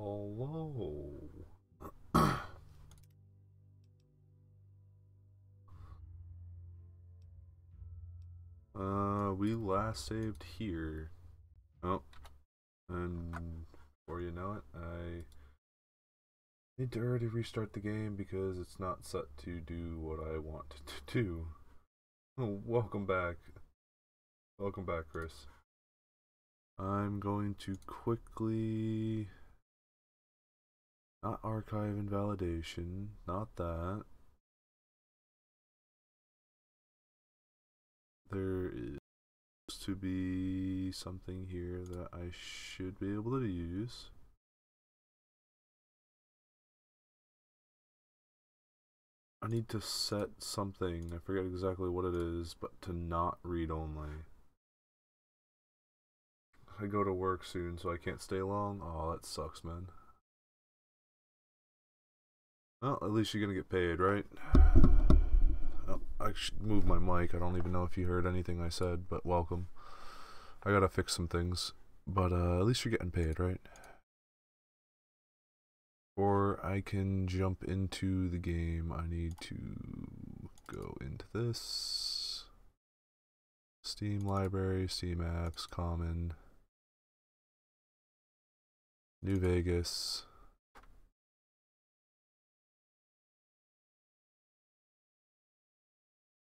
Hello. We last saved here. Oh, and before you know it, I need to already restart the game because it's not set to do what I want it to do. Oh, welcome back. Welcome back, Chris. I'm going to quickly... Not archive invalidation, not that. There is to be something here that I should be able to use. I need to set something, I forget exactly what it is, but to not read only. I go to work soon, so I can't stay long. Oh, that sucks, man. Well, at least you're gonna get paid, right? Oh, I should move my mic. I don't even know if you heard anything I said, but welcome. I gotta fix some things, but at least you're getting paid, right? Or I can jump into the game. I need to go into this. Steam library, Steam apps, common. New Vegas.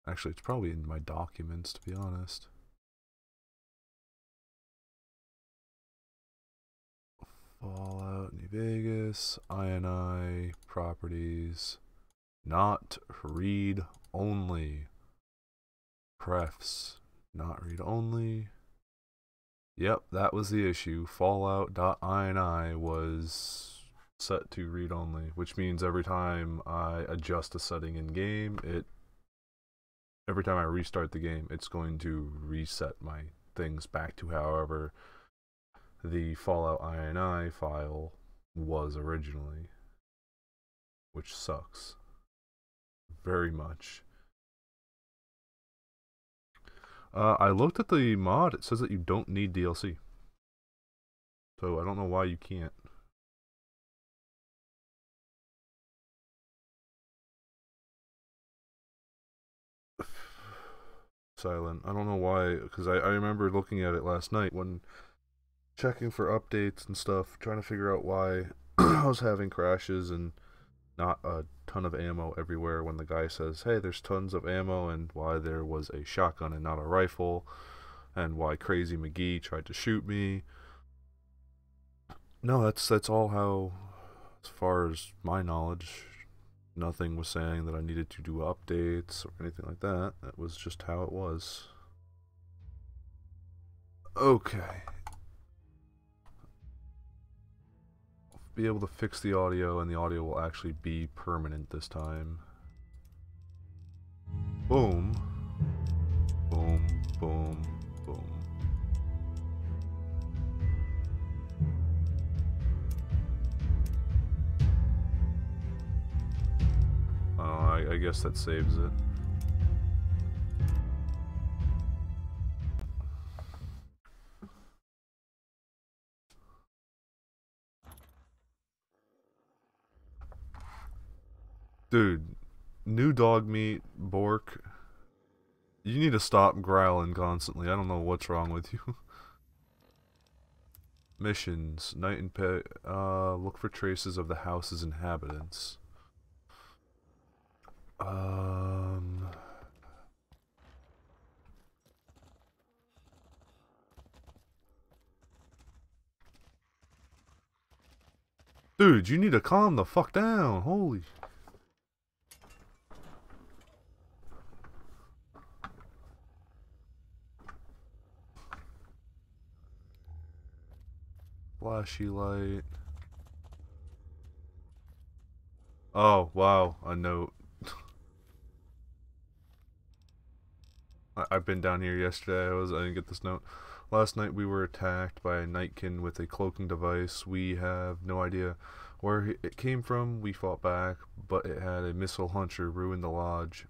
Actually, it's probably in my documents, to be honest. Fallout, New Vegas, INI, properties, not read only. Prefs, not read only. Yep, that was the issue. Fallout.ini was set to read only, which means every time I adjust a setting in game, every time I restart the game, it's going to reset my things back to however the Fallout INI file was originally, which sucks very much. I looked at the mod. It says that you don't need DLC, so I don't know why you can't. Silent. I don't know why, because I remember looking at it last night when checking for updates and stuff, trying to figure out why I was having crashes and not a ton of ammo everywhere when the guy says, hey, there's tons of ammo, and why there was a shotgun and not a rifle, and why Crazy McGee tried to shoot me. No, that's all how, as far as my knowledge, nothing was saying that I needed to do updates or anything like that. That was just how it was. Okay. Be able to fix the audio, and the audio will actually be permanent this time. Boom. Boom, boom, boom. I guess that saves it. Dude, new dog meat, Bork. You need to stop growling constantly. I don't know what's wrong with you. Missions. Night and pet. Look for traces of the house's inhabitants. Dude, you need to calm the fuck down. Holy. Flashy light. Oh, wow. A note. I've been down here yesterday. I didn't get this note. Last night we were attacked by a Nightkin with a cloaking device. We have no idea where it came from. We fought back, but it had a missile launcher, ruined the lodge.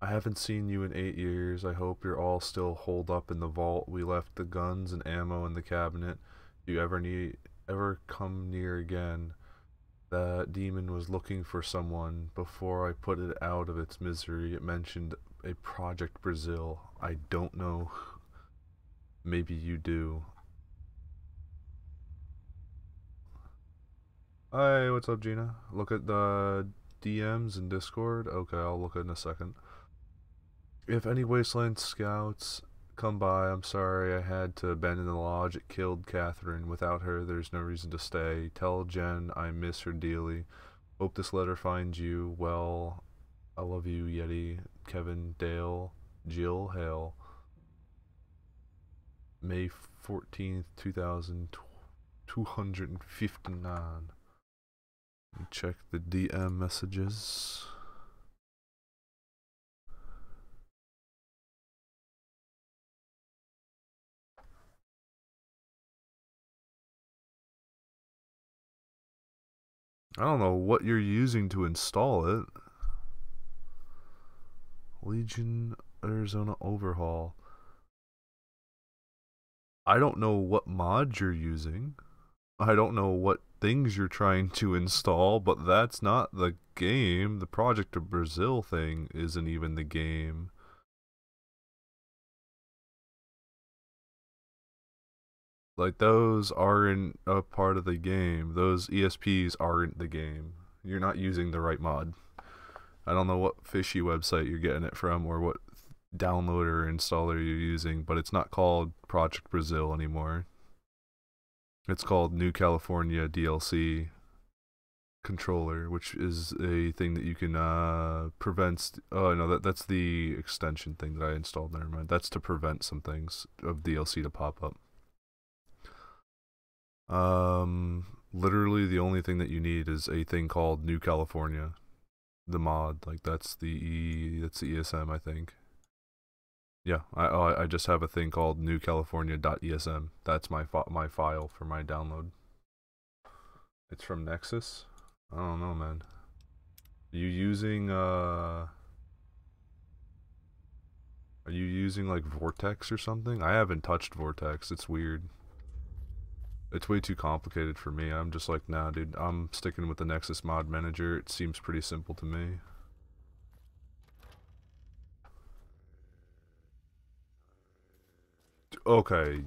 I haven't seen you in 8 years. I hope you're all still holed up in the vault. We left the guns and ammo in the cabinet. If you ever need ever come near again. That demon was looking for someone. Before I put it out of its misery, it mentioned a Project Brazil. I don't know. Maybe you do. Hi, what's up, Gina? Look at the DMs in Discord. Okay, I'll look in a second. If any Wasteland scouts come by, I'm sorry I had to abandon the lodge. It killed Catherine. Without her, there's no reason to stay. Tell Jen I miss her dearly. Hope this letter finds you well. I love you, Yeti. Kevin, Dale, Jill, Hale. May 14th, 2259. Check the DM messages. I don't know what you're using to install it. Legion Arizona Overhaul. I don't know what mods you're using. I don't know what things you're trying to install, but that's not the game. The Project of Brazil thing isn't even the game. Like, those aren't a part of the game. Those ESPs aren't the game. You're not using the right mod. I don't know what fishy website you're getting it from or what downloader or installer you're using, but it's not called Project Brazil anymore. It's called New California DLC controller, which is a thing that you can prevent. Oh no, that's the extension thing that I installed. Never mind. That's to prevent some things of DLC to pop up. Literally the only thing that you need is a thing called New California, the mod. Like that's the ESM, I think. Yeah, I just have a thing called newcalifornia.esm. That's my file for my download. It's from Nexus. I don't know, man. Are you using like Vortex or something? I haven't touched Vortex. It's weird. It's way too complicated for me. I'm just like, nah, dude. I'm sticking with the Nexus mod manager. It seems pretty simple to me. Okay,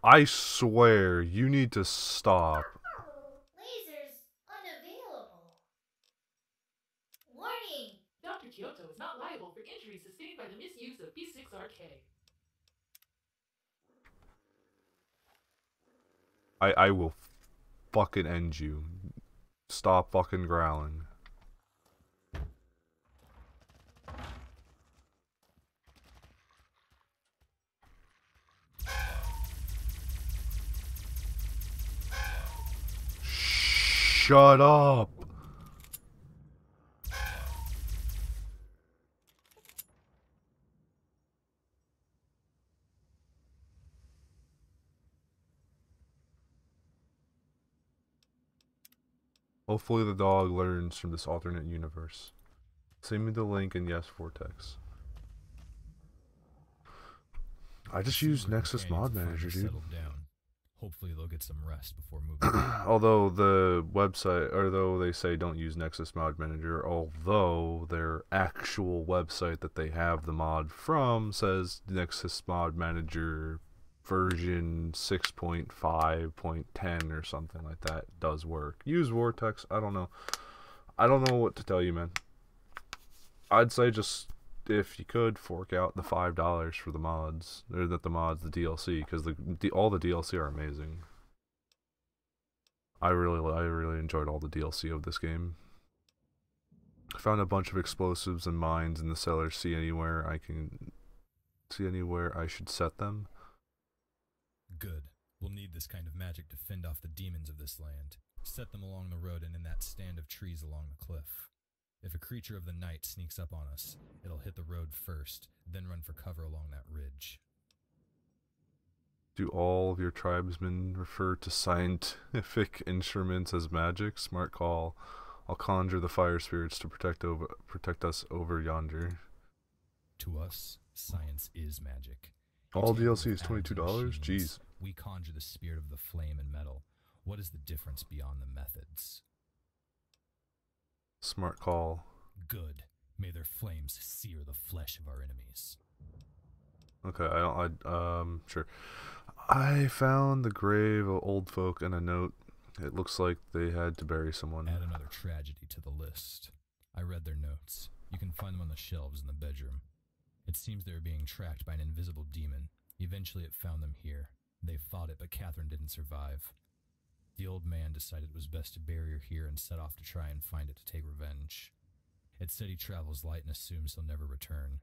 I swear, you need to stop. Lasers unavailable. Warning! Dr. Kyoto is not liable for injuries sustained by the misuse of P6RK. I will fucking end you. Stop fucking growling. Shut up. Hopefully the dog learns from this alternate universe. Send me the link and yes, Vortex. I just use Nexus Mod Manager, dude. Hopefully they'll get some rest before moving. Although the website, although they say don't use Nexus Mod Manager, although their actual website that they have the mod from says Nexus Mod Manager version 6.5.10 or something like that does work. Use Vortex. I don't know. I don't know what to tell you, man. I'd say just, if you could, fork out the $5 for the mods, or the DLC, because all the DLC are amazing. I really enjoyed all the DLC of this game. I found a bunch of explosives and mines in the cellar. See anywhere I should set them? Good. We'll need this kind of magic to fend off the demons of this land. Set them along the road and in that stand of trees along the cliff. If a creature of the night sneaks up on us, it'll hit the road first, then run for cover along that ridge. Do all of your tribesmen refer to scientific instruments as magic? Smart call. I'll conjure the fire spirits to protect us over yonder. To us, science is magic. All DLC is $22? Jeez. We conjure the spirit of the flame and metal. What is the difference beyond the methods? Smart call. Good. May their flames sear the flesh of our enemies. Okay, sure. I found the grave of old folk and a note. It looks like they had to bury someone. Add another tragedy to the list. I read their notes. You can find them on the shelves in the bedroom. It seems they were being tracked by an invisible demon. Eventually it found them here. They fought it, but Catherine didn't survive. The old man decided it was best to bury her here and set off to try and find it to take revenge. It said he travels light and assumes he'll never return.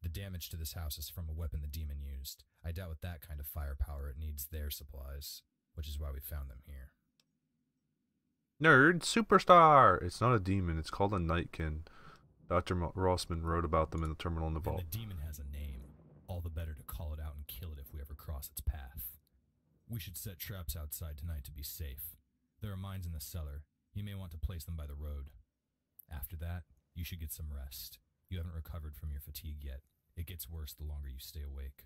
The damage to this house is from a weapon the demon used. I doubt with that kind of firepower it needs their supplies, which is why we found them here. Nerd superstar! It's not a demon, it's called a Nightkin. Dr. Rossman wrote about them in the terminal in the vault. And the demon has a name. All the better to call it out and kill it if we ever cross its path. We should set traps outside tonight to be safe. There are mines in the cellar. You may want to place them by the road. After that, you should get some rest. You haven't recovered from your fatigue yet. It gets worse the longer you stay awake.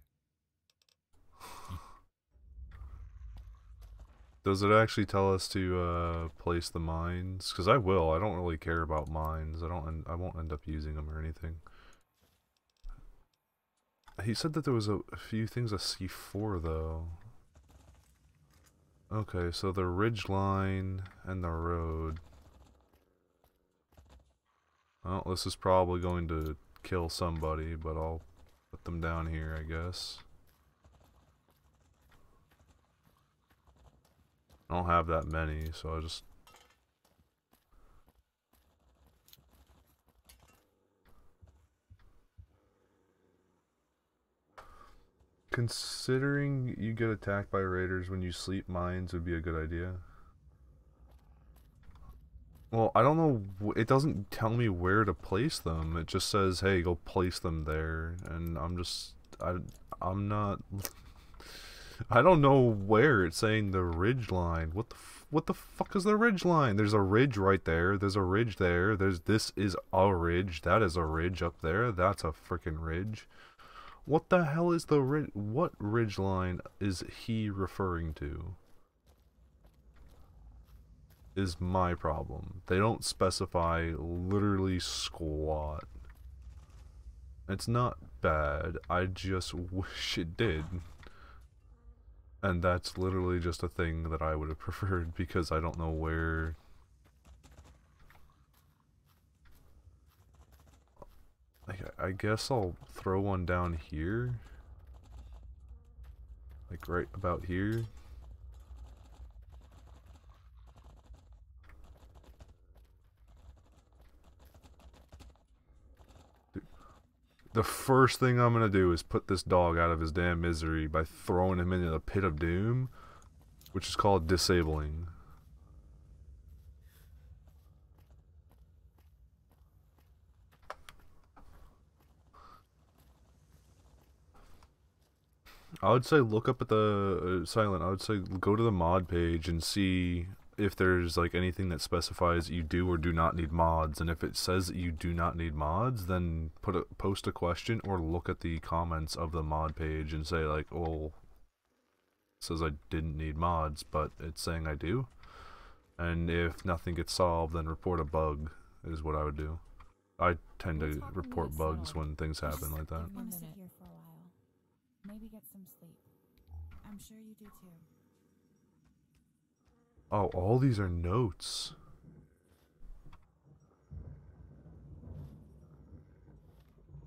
Does it actually tell us to place the mines? Because I will. I don't really care about mines. I won't end up using them or anything. He said that there was a few things I see for though. Okay, so the ridge line and the road. Well, this is probably going to kill somebody, but I'll put them down here, I guess. I don't have that many, so I'll just... Considering you get attacked by raiders when you sleep, mines would be a good idea. Well, I don't know, it doesn't tell me where to place them. It just says, hey, go place them there, and I'm not... I don't know where it's saying the ridge line. What the fuck is the ridge line? There's a ridge right there. There's a ridge there. This is a ridge. That is a ridge up there. That's a freaking ridge. What the hell is the ridge? What ridge line is he referring to? Is my problem. They don't specify literally squat. It's not bad. I just wish it did. And that's literally just a thing that I would have preferred because I don't know where... I guess I'll throw one down here. Like right about here. The first thing I'm gonna do is put this dog out of his damn misery by throwing him into the pit of doom, which is called disabling. I would say look up at the Silent. I would say go to the mod page and see if there's like anything that specifies you do or do not need mods, and if it says that you do not need mods, then post a question or look at the comments of the mod page and say like, well, it says I didn't need mods, but it's saying I do. And if nothing gets solved, then report a bug is what I would do. I tend to report bugs when things happen like that. I'm gonna sit here for a while. Maybe get some sleep. I'm sure you do too. Oh, all these are notes.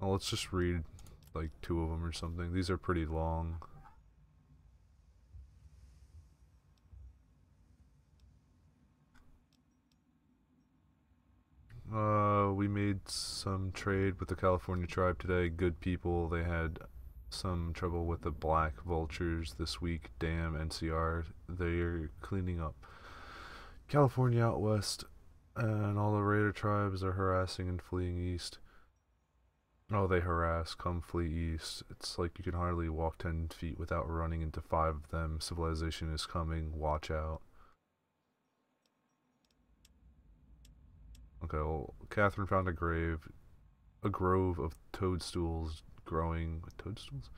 Oh, let's just read like 2 of them or something. These are pretty long. We made some trade with the California tribe today. Good people. They had some trouble with the black vultures this week. Damn, NCR. They're cleaning up California out west, and all the raider tribes are harassing and fleeing east. Oh, they harass, come flee east. It's like you can hardly walk 10 feet without running into 5 of them. Civilization is coming, watch out. Okay, well, Catherine found a grove of toadstools growing. Toadstools?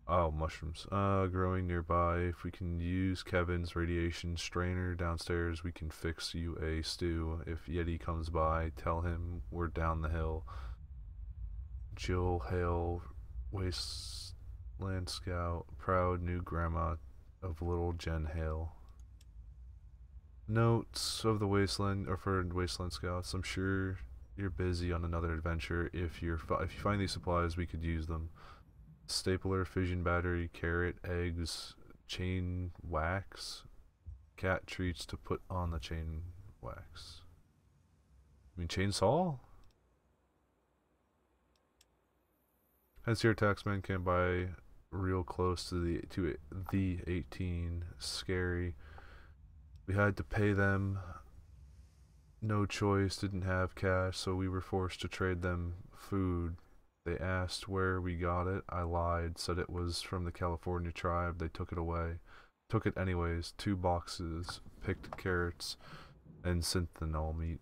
Oh, mushrooms. Growing nearby. If we can use Kevin's radiation strainer downstairs, we can fix you a stew. If Yeti comes by, tell him we're down the hill. Jill Hale, Wasteland Scout, proud new grandma of little Jen Hale. Notes of the Wasteland, or for Wasteland Scouts. I'm sure you're busy on another adventure. If you find these supplies, we could use them. Stapler, fission battery, carrot, eggs, chain wax, cat treats to put on the chain wax. I mean, chainsaw? Heads here, taxman can't buy real close to the 18. Scary. We had to pay them. No choice, didn't have cash, so we were forced to trade them food. They asked where we got it. I lied, said it was from the California tribe. They took it away. Took it anyways. 2 boxes, picked carrots, and synthol meat.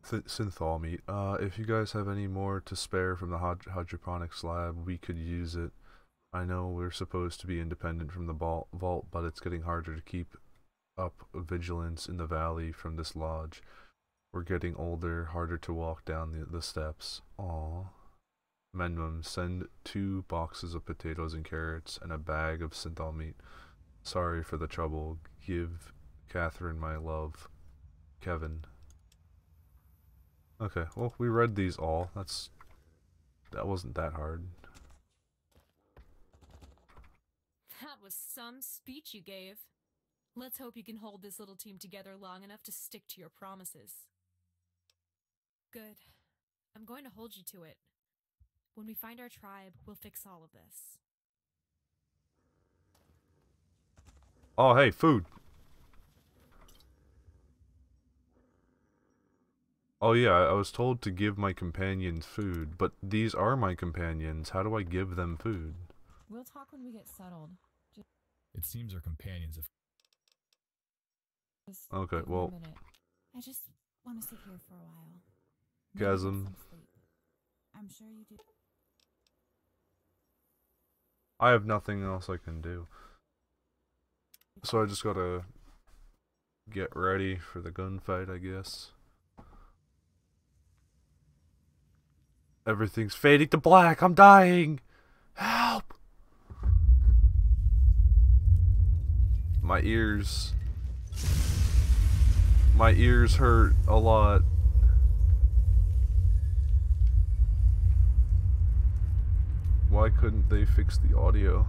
Synthol meat. If you guys have any more to spare from the hydroponics lab, we could use it. I know we're supposed to be independent from the vault, but it's getting harder to keep up vigilance in the valley from this lodge. We're getting older, harder to walk down the steps. Aww. Minimum, send 2 boxes of potatoes and carrots and a bag of synthol meat. Sorry for the trouble. Give Catherine my love. Kevin. Okay, well, we read these all. That wasn't that hard. That was some speech you gave. Let's hope you can hold this little team together long enough to stick to your promises. Good. I'm going to hold you to it. When we find our tribe, we'll fix all of this. Oh, hey, food. Oh yeah, I was told to give my companions food, but these are my companions. How do I give them food? We'll talk when we get settled. It seems our companions have... Just Okay, give me well... a minute. I just want to sit here for a while. Maybe get Chasm. some sleep. I'm sure you do. I have nothing else I can do. So I just gotta get ready for the gunfight, I guess. Everything's fading to black. I'm dying. Help! My ears hurt a lot. Why couldn't they fix the audio?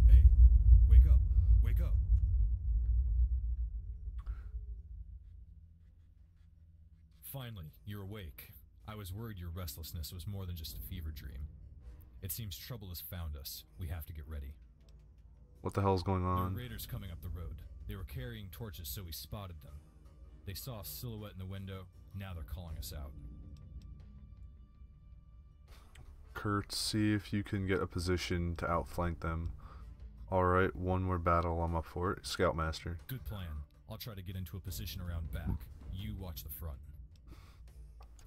Hey, wake up. Wake up. Finally, you're awake. I was worried your restlessness was more than just a fever dream. It seems trouble has found us. We have to get ready. What the hell's going There on? were raiders coming up the road. They were carrying torches, so we spotted them. They saw a silhouette in the window. Now they're calling us out. Kurt, see if you can get a position to outflank them. Alright, one more battle, I'm up for it. Scoutmaster. Good plan. I'll try to get into a position around back. You watch the front.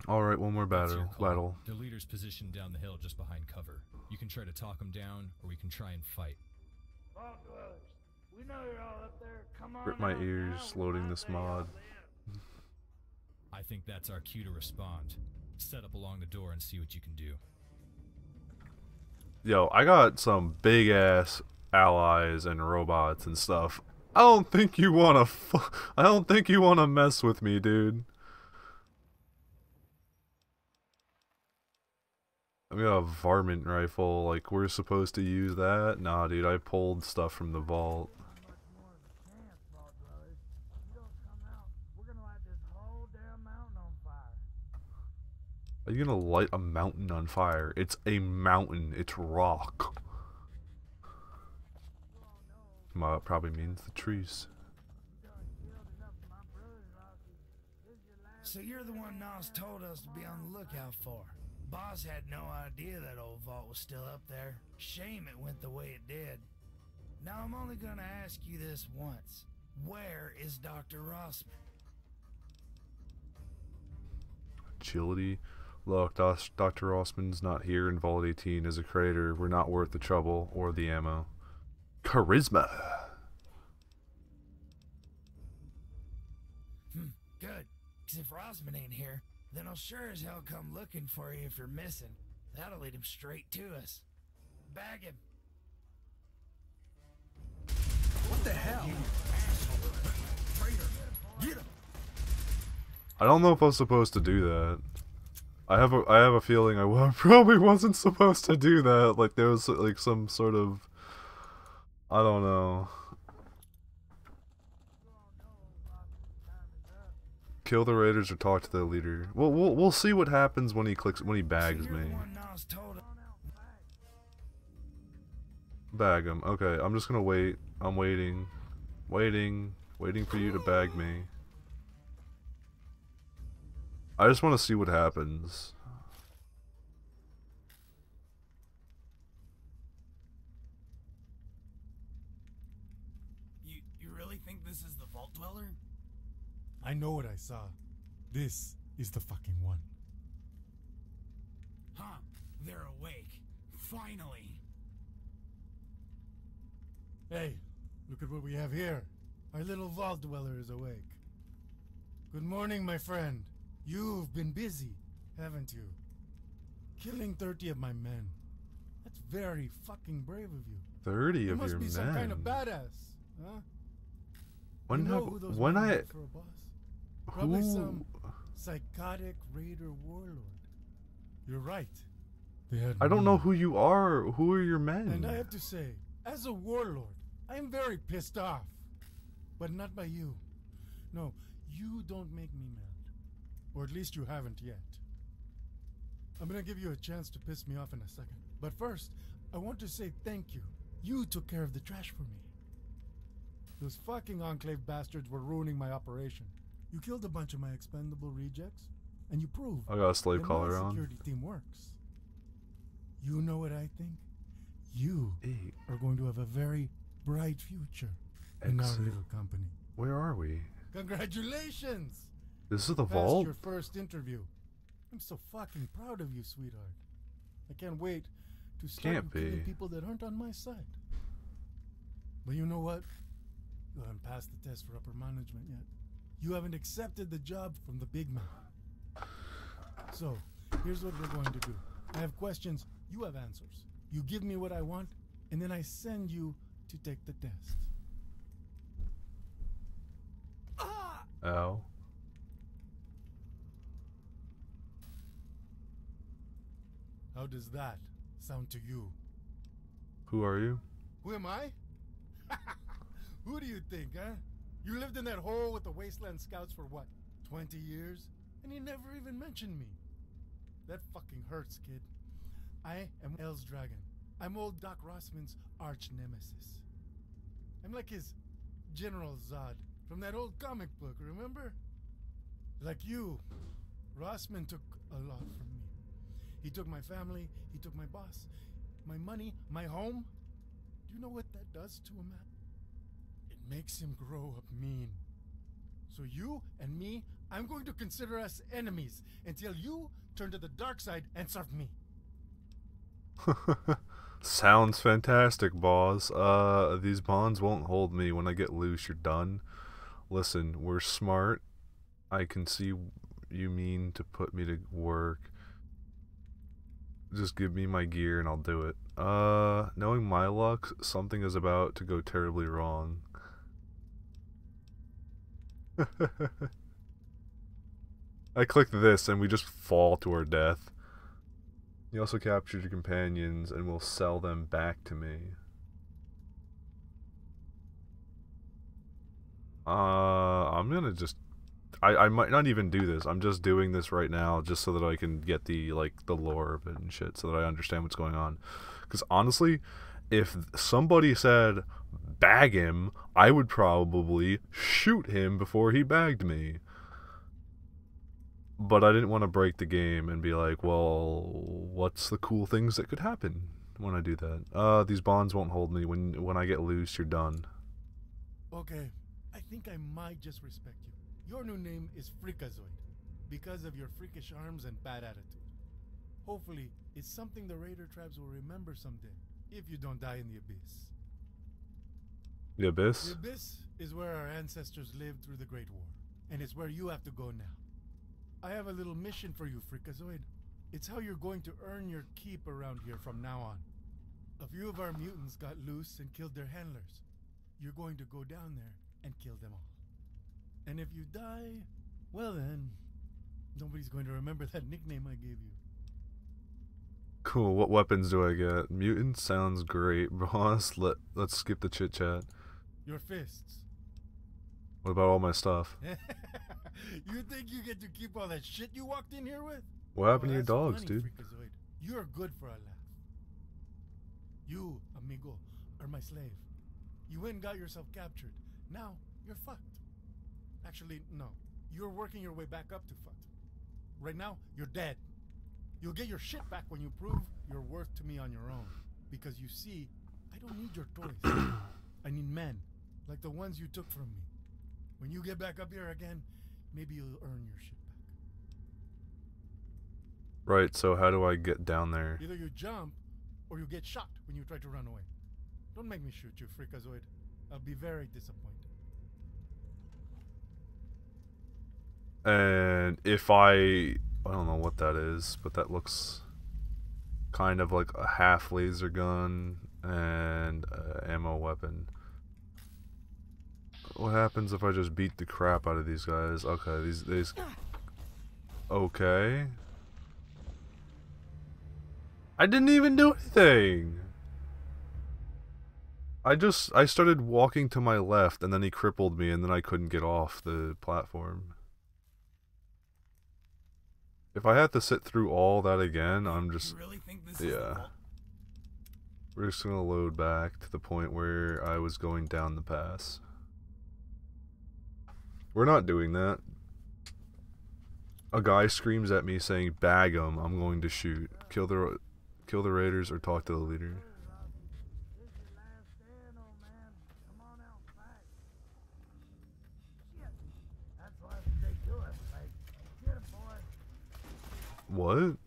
Alright, one more That's your call. battle. The leader's positioned down the hill just behind cover. You can try to talk him down, or we can try and fight. Vault dwellers, we know you're all up there. Come on Rip my out ears, now. We loading might this lay y'all mod. in. I think that's our cue to respond. Set up along the door and see what you can do. Yo, I got some big ass allies and robots and stuff. I don't think you wanna I don't think you wanna mess with me, dude. I got a varmint rifle, like we're supposed to use that? Nah, dude, I pulled stuff from the vault. Much more of a chance, vault dwellers. If you don't come out, we're gonna light this whole damn mountain on fire. Are you gonna light a mountain on fire? It's a mountain, it's rock. Well, it probably means the trees. You done killed enough of my brothers, Rocky. This is your last. So you're the one Nas told us to be on the lookout for. Boss had no idea that old vault was still up there. Shame it went the way it did. Now I'm only gonna ask you this once. Where is Dr. Rossman? agility. Look, Dr. Rossman's not here, and Vault 18 is a crater. We're not worth the trouble or the ammo. Charisma. Good. 'Cause if Rossman ain't here, then I'll sure as hell come looking for you if you're missing. That'll lead him straight to us. Bag him. What the hell? Traitor. Get him. I don't know if I was supposed to do that. I have a feeling I probably wasn't supposed to do that. Like there was like some sort of, I don't know. Kill the raiders or talk to the leader. Well, we'll see what happens when he bags me. Bag him. Okay, I'm just gonna wait. I'm waiting for you to bag me. I just want to see what happens. You really think this is the Vault Dweller? I know what I saw. This is the fucking one. Huh. They're awake. Finally. Hey, look at what we have here. Our little Vault Dweller is awake. Good morning, my friend. You've been busy, haven't you? Killing 30 of my men. That's very fucking brave of you. 30 You of must your be men. some kind of badass, huh? When you know have- who those when men I- have for a boss? Probably Who? some psychotic raider warlord. You're right. They had I don't know me. who you are. Who are your men? And I have to say, as a warlord, I am very pissed off. But not by you. No, you don't make me mad. Or at least you haven't yet. I'm gonna give you a chance to piss me off in a second. But first, I want to say thank you. You took care of the trash for me. Those fucking Enclave bastards were ruining my operation. You killed a bunch of my expendable rejects, and you proved I got a slave that collar my on. security team works. You know what I think? You Hey, are going to have a very bright future in our Excellent. little company. where are we? Congratulations! This is the Passed vault? your first interview. I'm so fucking proud of you, sweetheart. I can't wait to start Can't killing be. people that aren't on my side. But you know what? You haven't passed the test for upper management yet. You haven't accepted the job from the big man. So, here's what we're going to do. I have questions, you have answers. You give me what I want, and then I send you to take the test. Ow. How does that sound to you? Who are you? Who am I? Who do you think, huh? You lived in that hole with the Wasteland Scouts for what, 20 years? And you never even mentioned me. That fucking hurts, kid. I am Els Dragon. I'm old Doc Rossman's arch nemesis. I'm like his General Zod from that old comic book, remember? Like you, Rossman took a lot from me. He took my family, he took my boss, my money, my home. Do you know what that does to a man? It makes him grow up mean. So you and me, I'm going to consider us enemies until you turn to the dark side and serve me. Sounds fantastic, boss. These bonds won't hold me. When I get loose, you're done. Listen, we're smart. I can see you mean to put me to work. Just give me my gear and I'll do it. Knowing my luck, something is about to go terribly wrong. I clicked this and we just fall to our death. You also captured your companions and will sell them back to me. I'm gonna just... I might not even do this. I'm just doing this right now just so that I can get the lore of it and shit, so that I understand what's going on. Because honestly, if somebody said, bag him, I would probably shoot him before he bagged me. But I didn't want to break the game and be like, well, what's the cool things that could happen when I do that? These bonds won't hold me. When I get loose, you're done. Okay, I think I might just respect you. Your new name is Freakazoid. because of your freakish arms and bad attitude. Hopefully, it's something the Raider tribes will remember someday, if you don't die in the Abyss. The Abyss? The Abyss is where our ancestors lived through the Great War, and it's where you have to go now. I have a little mission for you, Freakazoid. It's how you're going to earn your keep around here from now on. A few of our mutants got loose and killed their handlers. You're going to go down there and kill them all. And if you die, well then, nobody's going to remember that nickname I gave you. Cool, what weapons do I get? Mutant sounds great, boss. Let's skip the chit chat. Your fists. What about all my stuff? You think you get to keep all that shit you walked in here with? What happened to your That's dogs, funny, dude? Freakazoid. You're good for a laugh. You, amigo, are my slave. You went and got yourself captured. Now, you're fucked. Actually, no. You're working your way back up to fucked. Right now, you're dead. You'll get your shit back when you prove your worth to me on your own. Because you see, I don't need your toys. I need men, like the ones you took from me. When you get back up here again, maybe you'll earn your shit back. Right, so how do I get down there? Either you jump, or you get shot when you try to run away. Don't make me shoot you, Freakazoid. I'll be very disappointed. And if I don't know what that is, but that looks kind of like a half laser gun and ammo weapon. What happens if I just beat the crap out of these guys? Okay, these okay. I didn't even do anything. I started walking to my left and then he crippled me and then I couldn't get off the platform. If I have to sit through all that again, I'm just You really think this yeah. We're just gonna load back to the point where I was going down the pass. We're not doing that. A guy screams at me saying, "Bag 'em, I'm going to shoot. Kill the raiders or talk to the leader." What?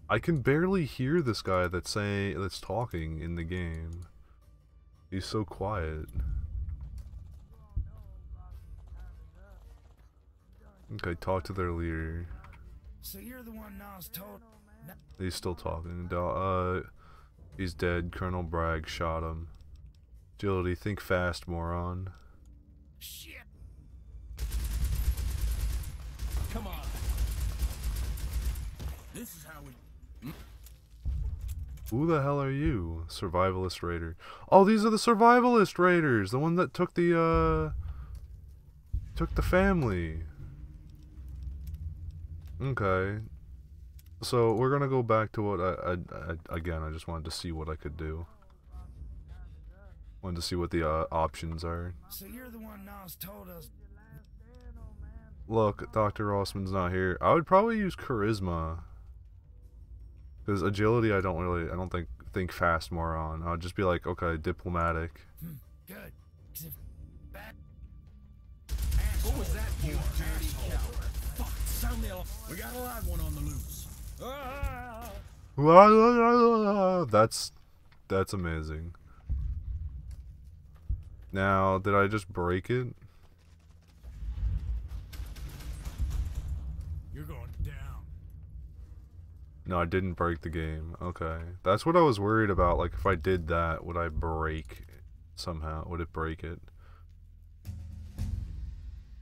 I can barely hear this guy that's talking in the game. He's so quiet. Okay, talk to their leader. So you're the one Nas told. He's still talking. He's dead. Colonel Bragg shot him. Agility, think fast, moron. Shit. Come on. This is how we. Who the hell are you? Survivalist Raider. Oh, these are the Survivalist Raiders! The one that took the family. Okay. So, we're gonna go back to what again, I just wanted to see what I could do. Wanted to see what the options are. So you're the one Nas told us. Look, Dr. Rossman's not here. I would probably use Charisma. Because agility, I don't think fast moron. I'll just be like, okay, diplomatic. Good. 'Cause if bad What was that for, dirty cow? Fuck, sound the alarm. We got a live one on the loose. That's amazing. Now, did I just break it? You're going down. No, I didn't break the game. Okay. That's what I was worried about. Like, if I did that, would I break somehow? Would it break it?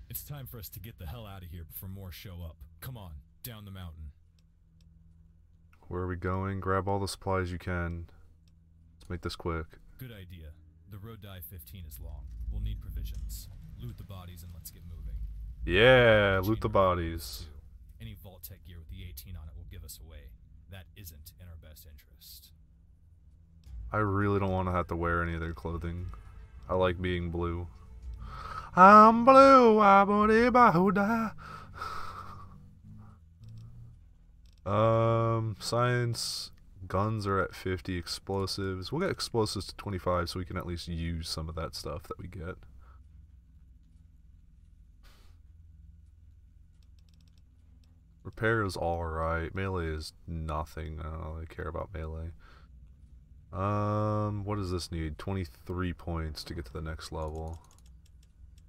It's time for us to get the hell out of here before more show up. Come on, down the mountain. Where are we going? Grab all the supplies you can. Let's make this quick. Good idea. The road to I-15 is long. We'll need provisions. Loot the bodies and let's get moving. Yeah, loot the Chain bodies. too. Any Vault-Tec gear with the 18 on it will give us away. That isn't in our best interest. I really don't want to have to wear any of their clothing. I like being blue. I'm blue, science, guns are at 50, explosives. We'll get explosives to 25 so we can at least use some of that stuff that we get. Repair is alright. Melee is nothing. I don't really care about melee. What does this need? 23 points to get to the next level.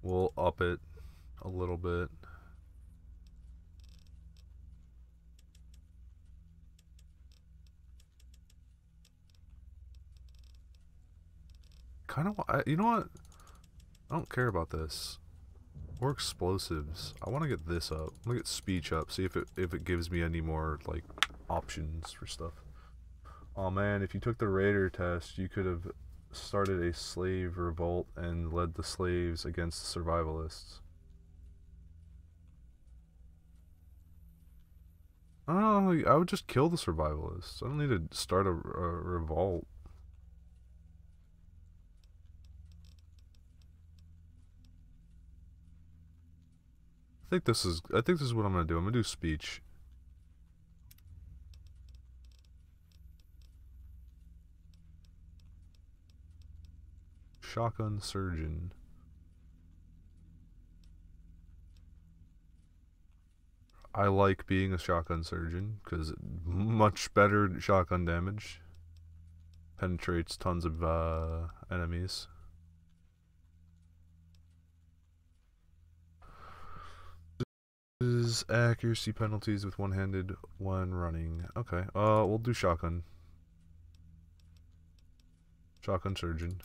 We'll up it a little bit. Kind of, you know what? I don't care about this. Or explosives. I want to get this up. I'm gonna get speech up. See if it gives me any more like options for stuff. Oh man, if you took the Raider test, you could have started a slave revolt and led the slaves against the survivalists. I don't know, I would just kill the survivalists. I don't need to start a revolt. I think this is what I'm gonna do. I'm gonna do speech. Shotgun surgeon. I like being a shotgun surgeon because much better shotgun damage. Penetrates tons of enemies. Is accuracy penalties with one-handed when running. Okay, we'll do shotgun. Shotgun surgeon.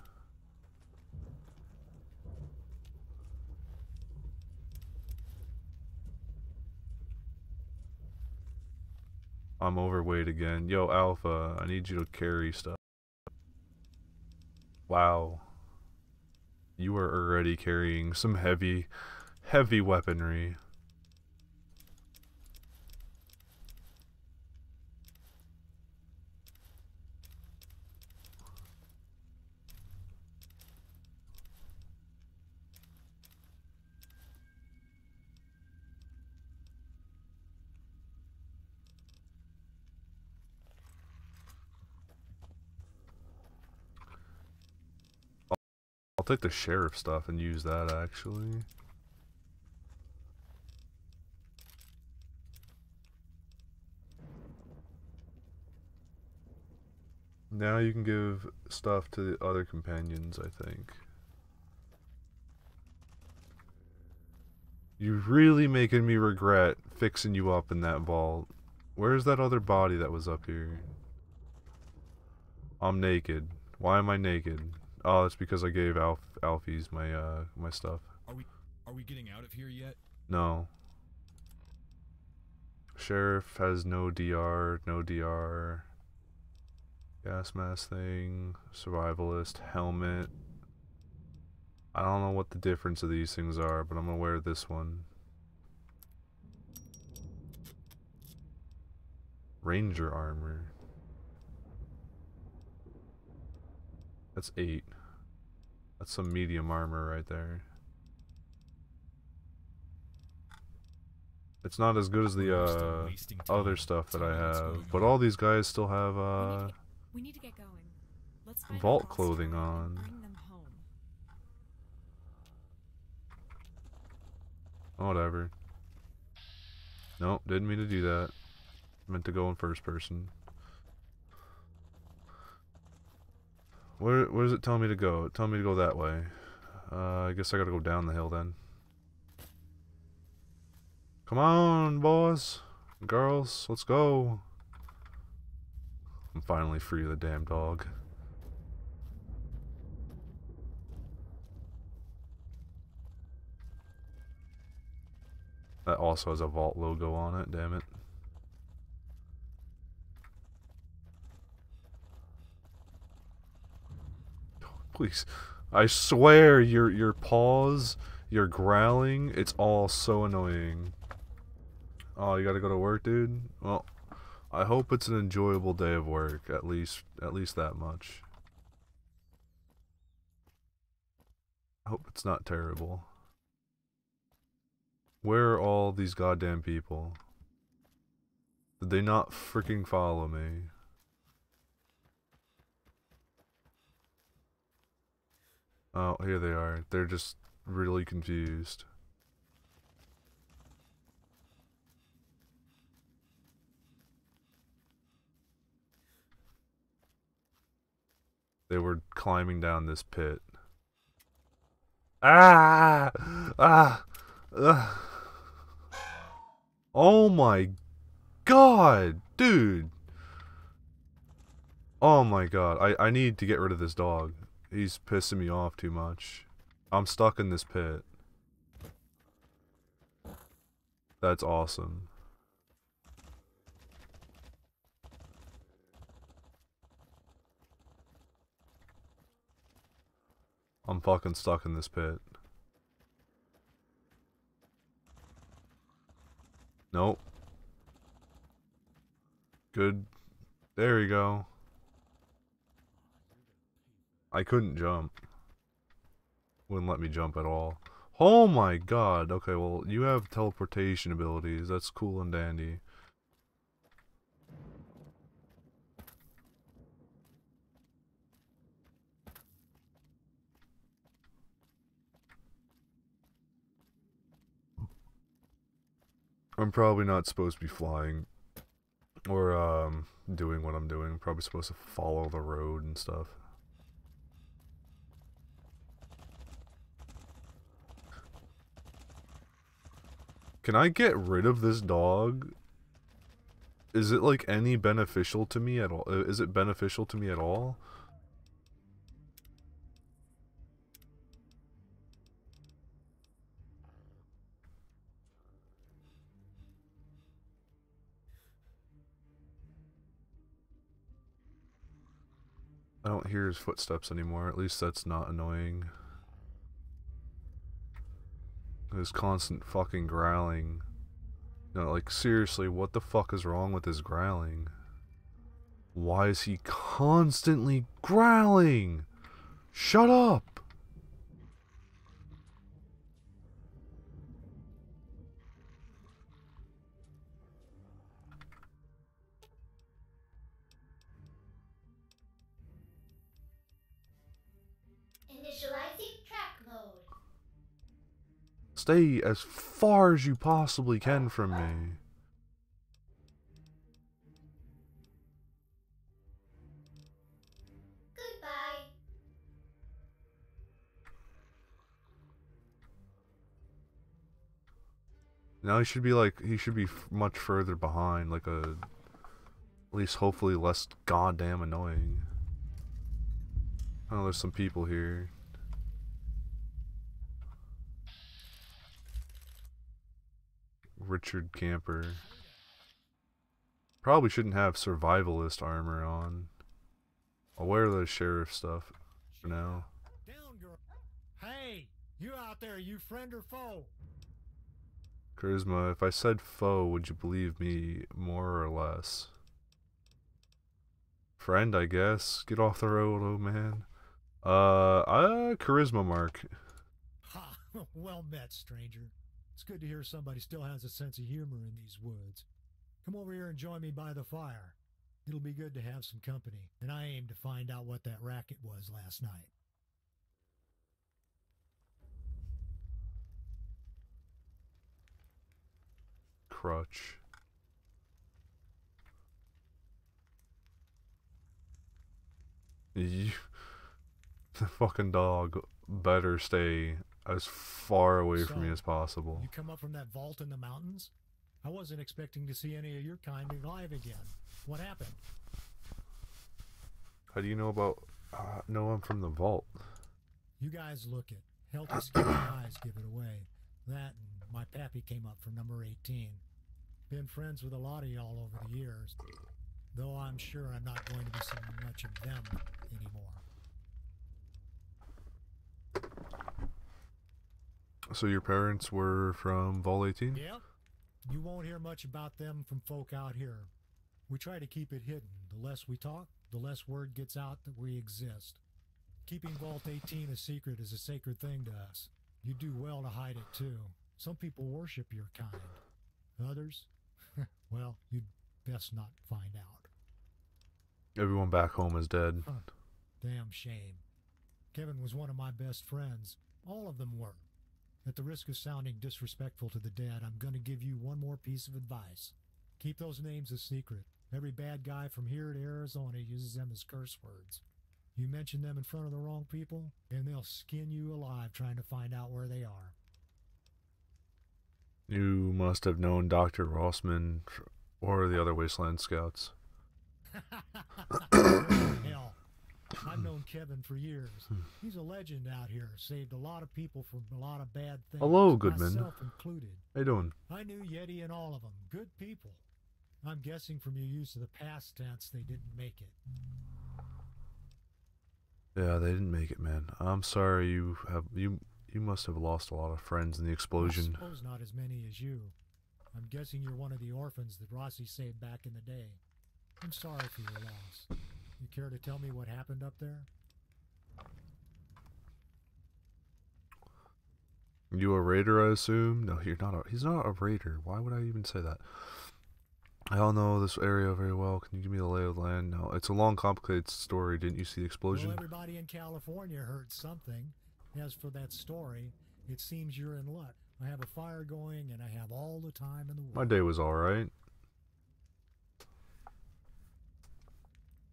I'm overweight again. Yo, Alpha, I need you to carry stuff. Wow. You are already carrying some heavy weaponry. I'll take the sheriff stuff and use that actually. Now you can give stuff to the other companions, I think. You're really making me regret fixing you up in that vault. Where's that other body that was up here? I'm naked. Why am I naked? Oh, it's because I gave Alfie's my my stuff. Are we getting out of here yet? No. Sheriff has no DR, no DR. Gas mask thing, survivalist, helmet. I don't know what the difference of these things are, but I'm gonna wear this one. Ranger armor. That's 8. That's some medium armor right there. It's not as good as the other stuff that I have, but all these guys still have We need to get going. Let's find vault a cross clothing town and on. bring them home. Whatever. Nope, didn't mean to do that. Meant to go in first person. Where does it tell me to go? It tell me to go that way. I guess I gotta go down the hill then. Come on, boys. Girls, let's go. I'm finally free of the damn dog. That also has a vault logo on it, damn it. Please. I swear your paws, your growling, it's all so annoying. Oh, you gotta go to work, dude? Well, I hope it's an enjoyable day of work, at least that much. I hope it's not terrible. Where are all these goddamn people? Did they not freaking follow me? Oh, here they are. They're just really confused. They were climbing down this pit. Ah! Ah! Ugh. Oh my god, dude! Oh my god, I need to get rid of this dog. He's pissing me off too much. I'm stuck in this pit. That's awesome. I'm fucking stuck in this pit. Nope. Good. There we go. I couldn't jump. Wouldn't let me jump at all. Oh my god. Okay, well, you have teleportation abilities. That's cool and dandy. I'm probably not supposed to be flying. Or, doing what I'm doing. I'm probably supposed to follow the road and stuff. Can I get rid of this dog? Is it, like, any beneficial to me at all? Is it beneficial to me at all? I don't hear his footsteps anymore. At least that's not annoying. His constant fucking growling. No, like, seriously, what the fuck is wrong with his growling? Why is he constantly growling? Shut up! Initializing track mode. Stay as far as you possibly can from me. Goodbye. Now he should be like, he should be much further behind, like a, at least hopefully less goddamn annoying. Oh, there's some people here. Richard Camper. Probably shouldn't have survivalist armor on. I'll wear the sheriff stuff for now. Down, girl. Hey, you out there, you friend or foe? Charisma, if I said foe, would you believe me more or less? Friend, I guess. Get off the road, oh man. Charisma mark. Ha! Well met, stranger. It's good to hear somebody still has a sense of humor in these woods. Come over here and join me by the fire. It'll be good to have some company, and I aim to find out what that racket was last night. Crutch. The fucking dog better stay as far away from me as possible. You come up from that vault in the mountains? I wasn't expecting to see any of your kind alive again. What happened? How do you know about... know I'm from the vault? You guys look it. Healthy skin and eyes give it away. That and my pappy came up from number 18. Been friends with a lot of y'all over the years. Though I'm sure I'm not going to be seeing much of them anymore. So your parents were from Vol 18? Yeah. You won't hear much about them from folk out here. We try to keep it hidden. The less we talk, the less word gets out that we exist. Keeping Vault 18 a secret is a sacred thing to us. You do well to hide it too. Some people worship your kind. Others, well, you'd best not find out. Everyone back home is dead. Huh. Damn shame. Kevin was one of my best friends. All of them were. At the risk of sounding disrespectful to the dead, I'm going to give you one more piece of advice. Keep those names a secret. Every bad guy from here to Arizona uses them as curse words. You mention them in front of the wrong people, and they'll skin you alive trying to find out where they are. You must have known Dr. Rossman or the other Wasteland Scouts. Hell, I've known Kevin for years. He's a legend out here. Saved a lot of people from a lot of bad things. Hello, Goodman. Myself included. How you doing? I knew Yeti and all of them. Good people. I'm guessing from your use of the past tense they didn't make it. Yeah, they didn't make it, man. I'm sorry you must have lost a lot of friends in the explosion. I suppose not as many as you. I'm guessing you're one of the orphans that Rossi saved back in the day. I'm sorry for your loss. You care to tell me what happened up there? You a raider, I assume? No, you're not. He's not a raider. Why would I even say that? I don't know this area very well. Can you give me the lay of the land? No, it's a long, complicated story. Didn't you see the explosion? Well, everybody in California heard something. As for that story, it seems you're in luck. I have a fire going, and I have all the time in the world. My day was alright.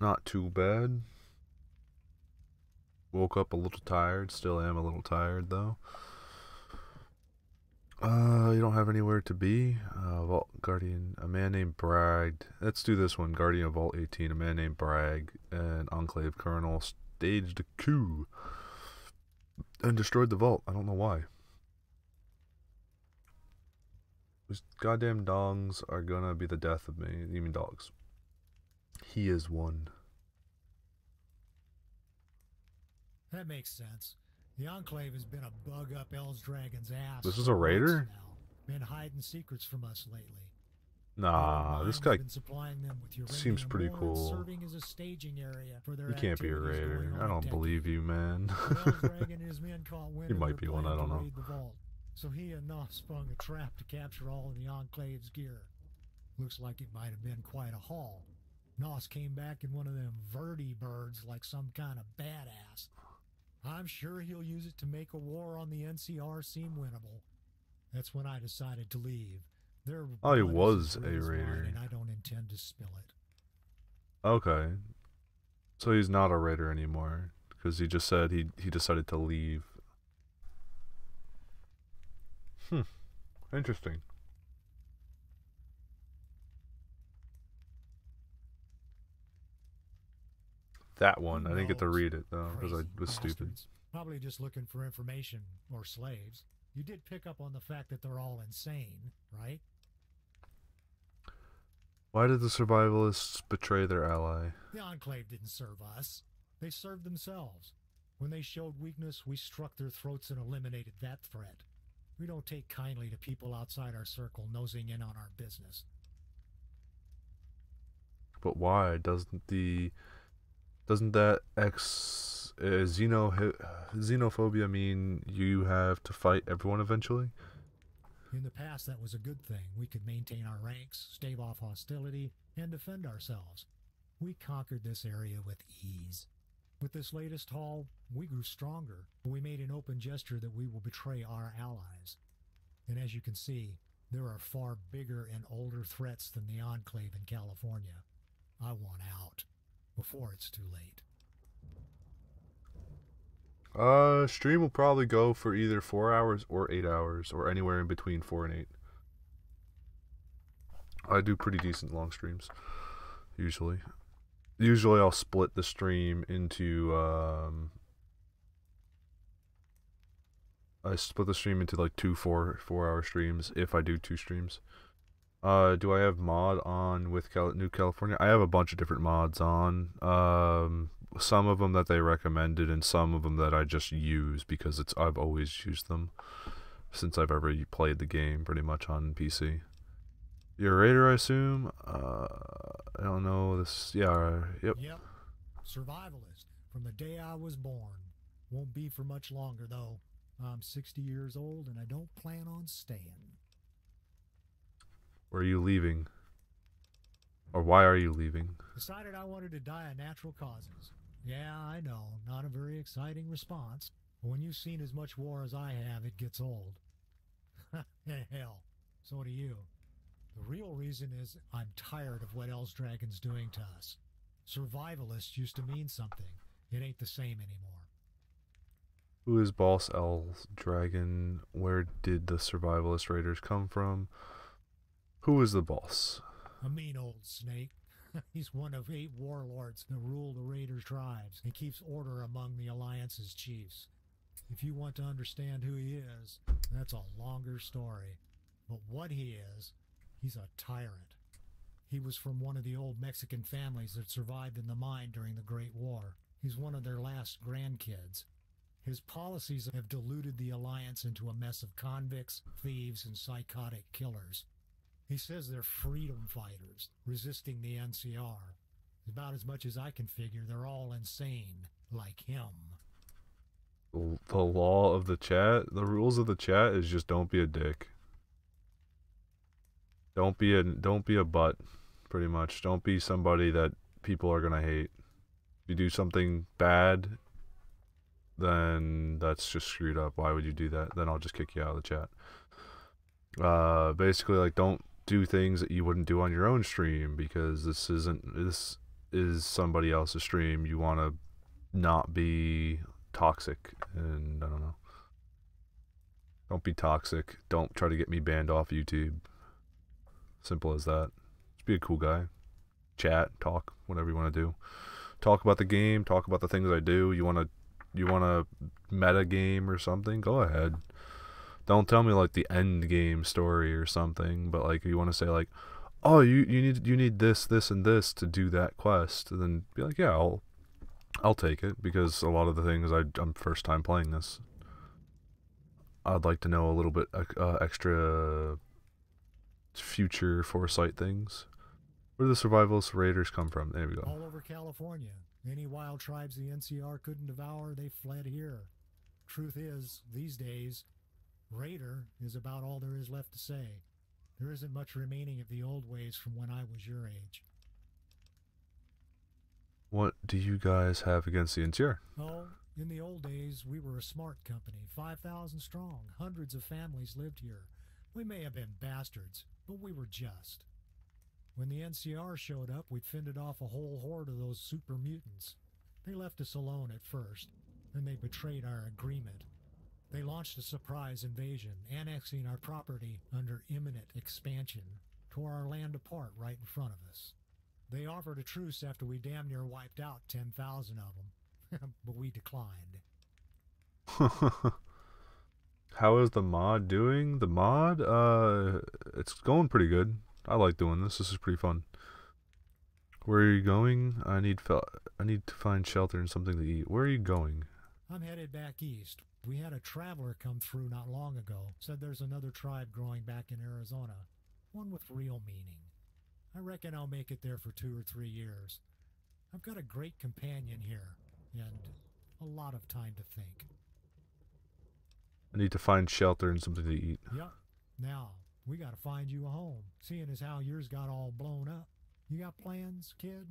Not too bad. Woke up a little tired. Still am a little tired, though. You don't have anywhere to be? Vault Guardian, a man named Bragg. Let's do this one. Guardian of Vault 18, a man named Bragg, an Enclave colonel, staged a coup and destroyed the vault. I don't know why. These goddamn dogs are gonna be the death of me. Even dogs. He is one. That makes sense. The Enclave has been a bug up El's Dragon's ass. This is a raider? Been hiding secrets from us lately. Nah, this guy been supplying them with seems pretty ore and cool. serving as a staging area for their He can't be a activities raider. going on I a don't decade. believe you, man. El's Dragon and his men caught wind He of might their be one, plan I don't to know. raid the vault. So he and Noh sprung a trap to capture all of the Enclave's gear. Looks like it might have been quite a haul. Nos came back in one of them vertibirds like some kind of badass. I'm sure he'll use it to make a war on the NCR seem winnable. That's when I decided to leave. Their Oh, he blood is was as a red as mine, raider. and I don't intend to spill it. Okay. So he's not a raider anymore. Because he just said he decided to leave. Interesting. That one. I didn't get to read it, though, because I was stupid. Bastards. Probably just looking for information or slaves. You did pick up on the fact that they're all insane, right? Why did the survivalists betray their ally? The Enclave didn't serve us. They served themselves. When they showed weakness, we struck their throats and eliminated that threat. We don't take kindly to people outside our circle nosing in on our business. But why? Doesn't that xenophobia mean you have to fight everyone eventually? In the past, that was a good thing. We could maintain our ranks, stave off hostility, and defend ourselves. We conquered this area with ease. With this latest haul, we grew stronger, but we made an open gesture that we will betray our allies. And as you can see, there are far bigger and older threats than the Enclave in California. I want out, before it's too late. Stream will probably go for either 4 hours or 8 hours, or anywhere in between 4 and 8. I do pretty decent long streams, usually. Usually I'll split the stream into, I split the stream into like 2 4-hour streams, if I do 2 streams. Do I have mod on with New California? I have a bunch of different mods on. Some of them that they recommended, and some of them that I just use because I've always used them since I've ever played the game, pretty much on PC. You're a raider, I assume. I don't know this. Yeah. Yep. Yep. Survivalist from the day I was born. Won't be for much longer though. I'm 60 years old and I don't plan on staying. Where are you leaving? Or why are you leaving? Decided I wanted to die of natural causes. Yeah, I know, not a very exciting response. But when you've seen as much war as I have, it gets old. Hell, so do you. The real reason is I'm tired of what El's Dragon's doing to us. Survivalist used to mean something. It ain't the same anymore. Who is Boss L Dragon? Where did the survivalist raiders come from? Who is the boss? A mean old snake. He's one of 8 warlords that rule the Raider tribes and keeps order among the Alliance's chiefs. If you want to understand who he is, that's a longer story. But what he is, he's a tyrant. He was from one of the old Mexican families that survived in the mine during the Great War. He's one of their last grandkids. His policies have diluted the Alliance into a mess of convicts, thieves, and psychotic killers. He says they're freedom fighters, resisting the NCR. About as much as I can figure, they're all insane, like him. The law of the chat, the rules of the chat is just don't be a dick. Don't be a butt, pretty much. Don't be somebody that people are gonna hate. If you do something bad, then that's just screwed up. Why would you do that? Then I'll just kick you out of the chat. Basically, like, don't do things that you wouldn't do on your own stream, because this is somebody else's stream. You want to not be toxic, and I don't know. Don't be toxic. Don't try to get me banned off YouTube. Simple as that. Just be a cool guy. Chat, talk, whatever you want to do. Talk about the game, talk about the things I do. You want to meta game or something? Go ahead. Don't tell me like the end game story or something, but like you want to say like, oh, you need this, and this to do that quest, and then be like, yeah, I'll take it, because a lot of the things I'm first time playing this. I'd like to know a little bit extra future foresight things. Where do the survivalist raiders come from? There we go. All over California. Any wild tribes the NCR couldn't devour, they fled here. Truth is, these days, Raider is about all there is left to say. There isn't much remaining of the old ways from when I was your age. What do you guys have against the NCR? Oh, in the old days, we were a smart company, 5,000 strong. Hundreds of families lived here. We may have been bastards, but we were just. When the NCR showed up, we'd fended off a whole horde of those super mutants. They left us alone at first, then they betrayed our agreement. They launched a surprise invasion, annexing our property under imminent expansion, tore our land apart right in front of us. They offered a truce after we damn near wiped out 10,000 of them, but we declined. How is the mod doing? The mod, it's going pretty good. I like doing this. This is pretty fun. Where are you going? I need to find shelter and something to eat. Where are you going? I'm headed back east. We had a traveler come through not long ago. Said there's another tribe growing back in Arizona. One with real meaning. I reckon I'll make it there for 2 or 3 years. I've got a great companion here, and a lot of time to think. I need to find shelter and something to eat. Yup. Now, we gotta find you a home, seeing as how yours got all blown up. You got plans, kid?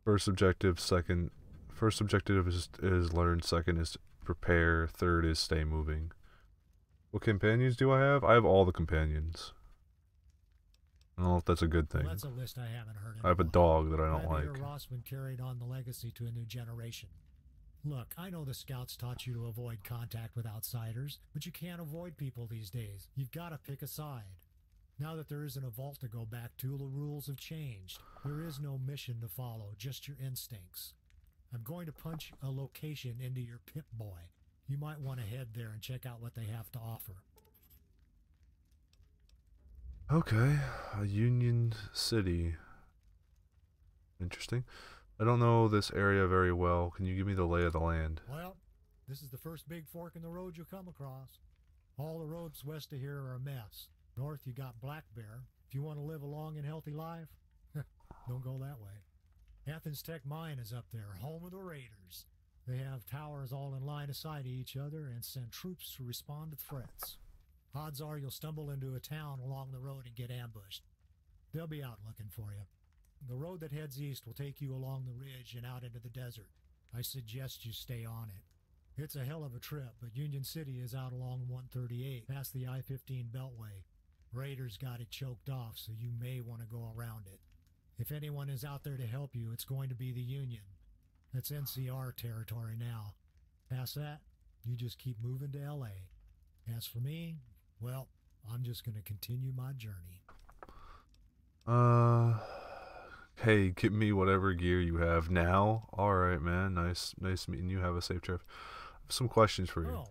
First objective is learn. Second is prepare. Third is stay moving. What companions do I have? I have all the companions. I don't know if that's a good thing. Well, that's a list I haven't heard of. I have a dog that I don't Glad to like. hear Rossman carried on the legacy to a new generation. Look, I know the scouts taught you to avoid contact with outsiders, but you can't avoid people these days. You've got to pick a side. Now that there isn't a vault to go back to, the rules have changed. There is no mission to follow, just your instincts. I'm going to punch a location into your Pip-Boy. You might want to head there and check out what they have to offer. Okay, Union City. Interesting. I don't know this area very well. Can you give me the lay of the land? Well, this is the first big fork in the road you'll come across. All the roads west of here are a mess. North you got Black Bear. If you want to live a long and healthy life, don't go that way. Athens Tech Mine is up there, home of the Raiders. They have towers all in line of sight of each other and send troops to respond to threats. Odds are you'll stumble into a town along the road and get ambushed. They'll be out looking for you. The road that heads east will take you along the ridge and out into the desert. I suggest you stay on it. It's a hell of a trip, but Union City is out along 138, past the I-15 Beltway. Raiders got it choked off, so you may want to go around it. If anyone is out there to help you, it's going to be the Union. That's NCR territory now. Past that, you just keep moving to LA. As for me, well, I'm just going to continue my journey. Hey, give me whatever gear you have now. Alright, man. Nice meeting you. Have a safe trip. I have some questions for you. Oh,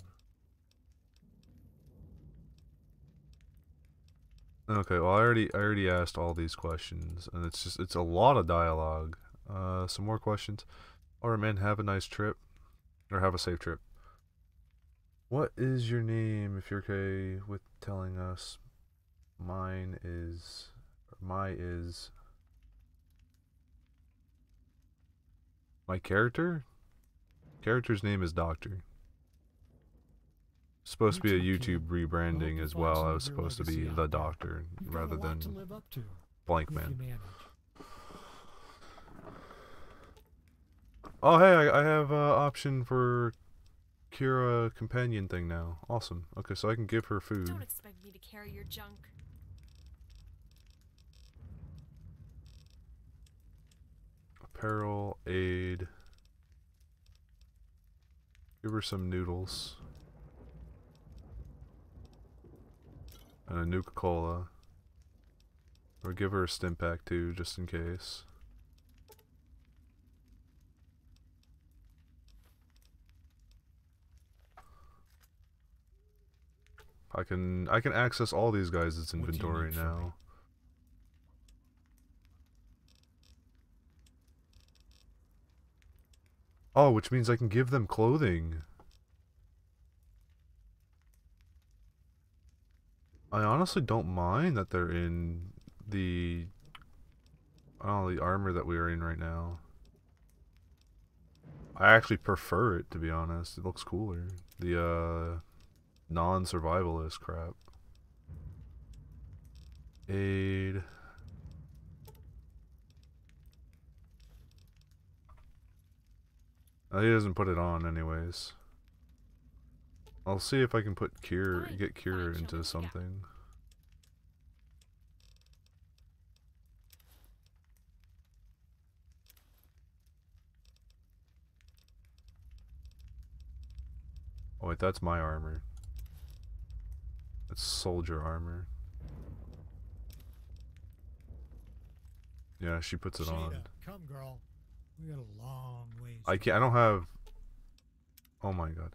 Okay, well I already asked all these questions, and it's a lot of dialogue. Some more questions. Alright, man, have a nice trip. Or have a safe trip. What is your name, if you're okay with telling us? My is my character? Character's name is Doctor. Supposed to be a YouTube rebranding as well. I was supposed to be the Doctor rather than Blank Man. Oh hey, I have option for Kira companion thing now. Awesome. Okay, so I can give her food. Don't expect me to carry your junk. Apparel, aid. Give her some noodles. And a Nuka-Cola. Or give her a stim pack too, just in case. I can access all these guys' inventory now. Oh, which means I can give them clothing. I honestly don't mind that they're in the the armor that we are in right now. I actually prefer it, to be honest. It looks cooler. The non-survivalist crap. Aid. He doesn't put it on anyways. I'll see if I can put get Kira into something. Oh wait, that's my armor. That's soldier armor. Yeah, she puts it on. Come, girl. We got a long ways. I don't have. Oh my god,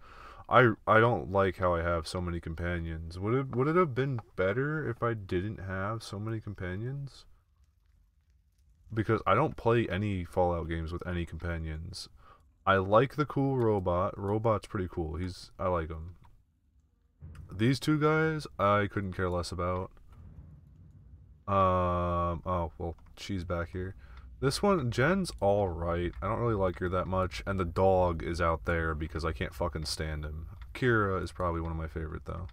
I don't like how I have so many companions. Would it have been better if I didn't have so many companions? Because I don't play any Fallout games with any companions. I like the cool robot. Robot's pretty cool. I like him. These two guys, I couldn't care less about. Oh well, she's back here. This one, Jen's alright. I don't really like her that much. And the dog is out there because I can't fucking stand him. Kira is probably one of my favorite, though.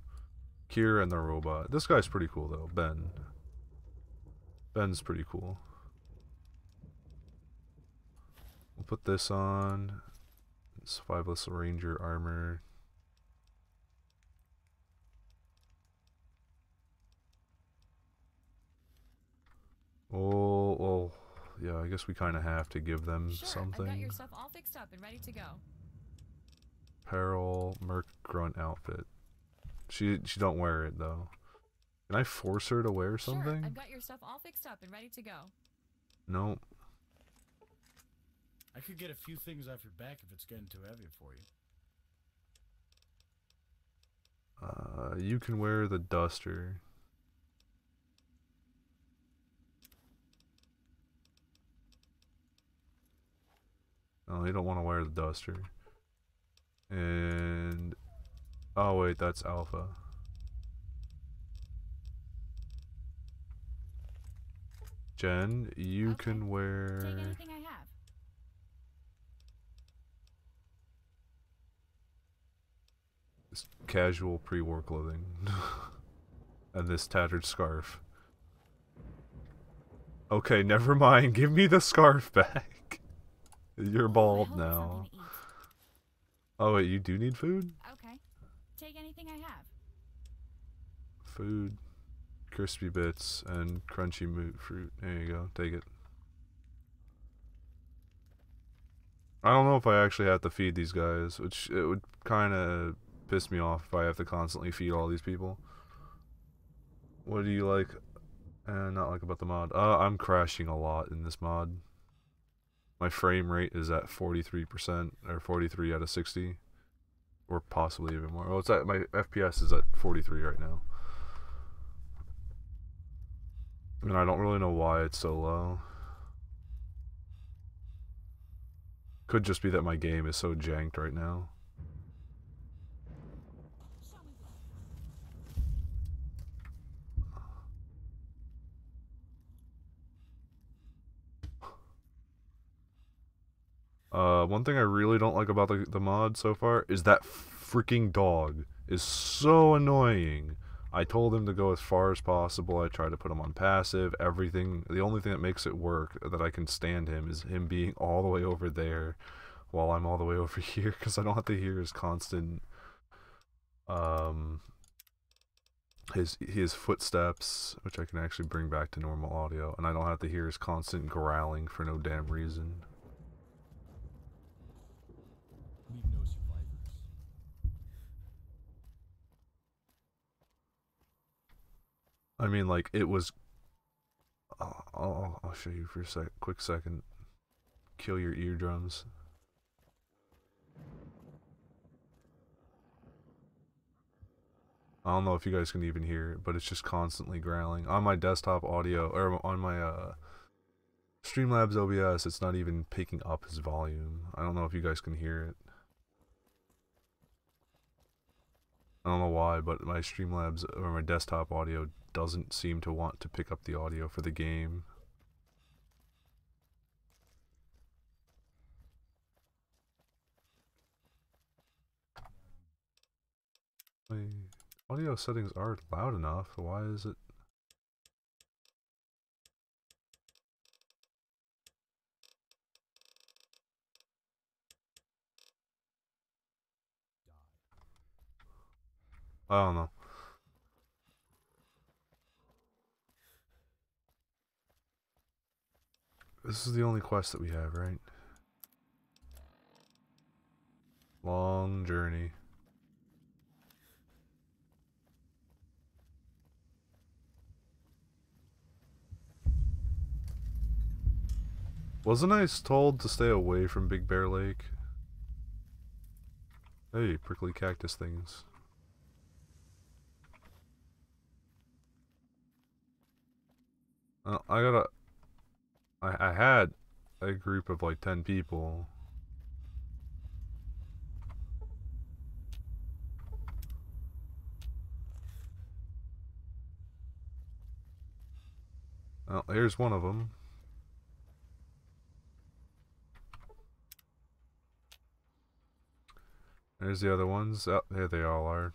Kira and the robot. This guy's pretty cool, though. Ben. Ben's pretty cool. We'll put this on. Survivalist Ranger armor. Oh. Yeah, I guess we kind of have to give them something. I've got your stuff all fixed up and ready to go. Apparel, Merc Grunt outfit. She don't wear it though. Can I force her to wear something? Sure, I've got your stuff all fixed up and ready to go. Nope. I could get a few things off your back if it's getting too heavy for you. You can wear the duster. Oh, you don't want to wear the duster. And... oh wait, that's Alpha. Jen, you can wear... Take anything I have. this casual pre-war clothing. And this tattered scarf. Okay, never mind. Give me the scarf back. You're bald now. Oh wait, you do need food? Okay. Take anything I have. Food, crispy bits, and crunchy fruit. There you go. Take it. I don't know if I actually have to feed these guys, which it would kind of piss me off if I have to constantly feed all these people. What do you like and not like about the mod? I'm crashing a lot in this mod. My frame rate is at 43%, or 43 out of 60. Or possibly even more. Well, it's at, my FPS is at 43 right now. And I don't really know why it's so low. Could just be that my game is so janked right now. One thing I really don't like about the mod so far is that freaking dog is so annoying. I told him to go as far as possible. I tried to put him on passive, everything. The only thing that makes it work, that I can stand him, is him being all the way over there while I'm all the way over here, because I don't have to hear his constant, his footsteps, which I can actually bring back to normal audio, and I don't have to hear his constant growling for no damn reason. Leave no survivors. I mean, like, it was... I'll show you for a quick second. Kill your eardrums. I don't know if you guys can even hear it, but it's just constantly growling. On my desktop audio, or on my Streamlabs OBS, it's not even picking up his volume. I don't know if you guys can hear it. I don't know why, but my Streamlabs, or my desktop audio, doesn't seem to want to pick up the audio for the game. My audio settings are loud enough. Why is it? I don't know. This is the only quest that we have, right? Long journey. Wasn't I told to stay away from Big Bear Lake? Hey, prickly cactus things. I had a group of like 10 people. Well, here's one of them. There's the other ones. Oh, there they all are.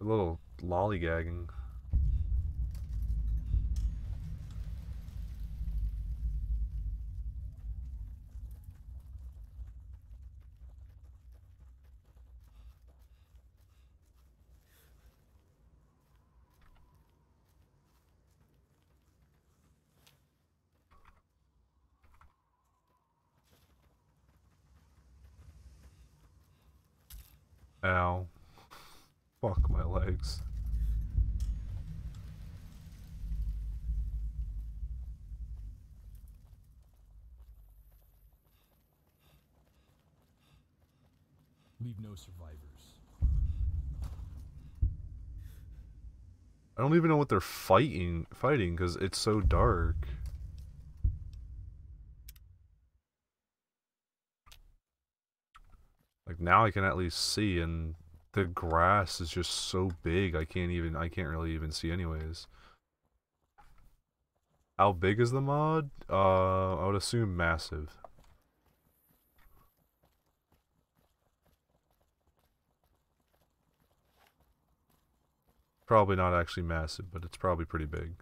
A little lollygagging. Ow. Fuck my legs. Leave no survivors. I don't even know what they're fighting because it's so dark. Like now I can at least see, and the grass is just so big I can't really even see anyways. How big is the mod? I would assume massive. Probably not actually massive, but it's probably pretty big.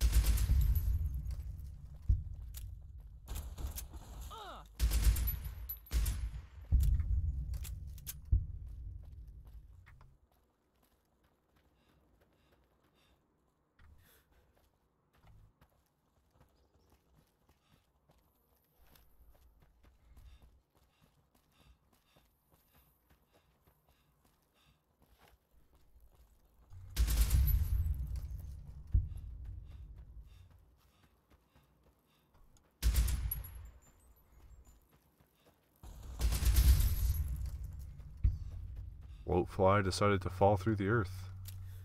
Bloatfly decided to fall through the earth.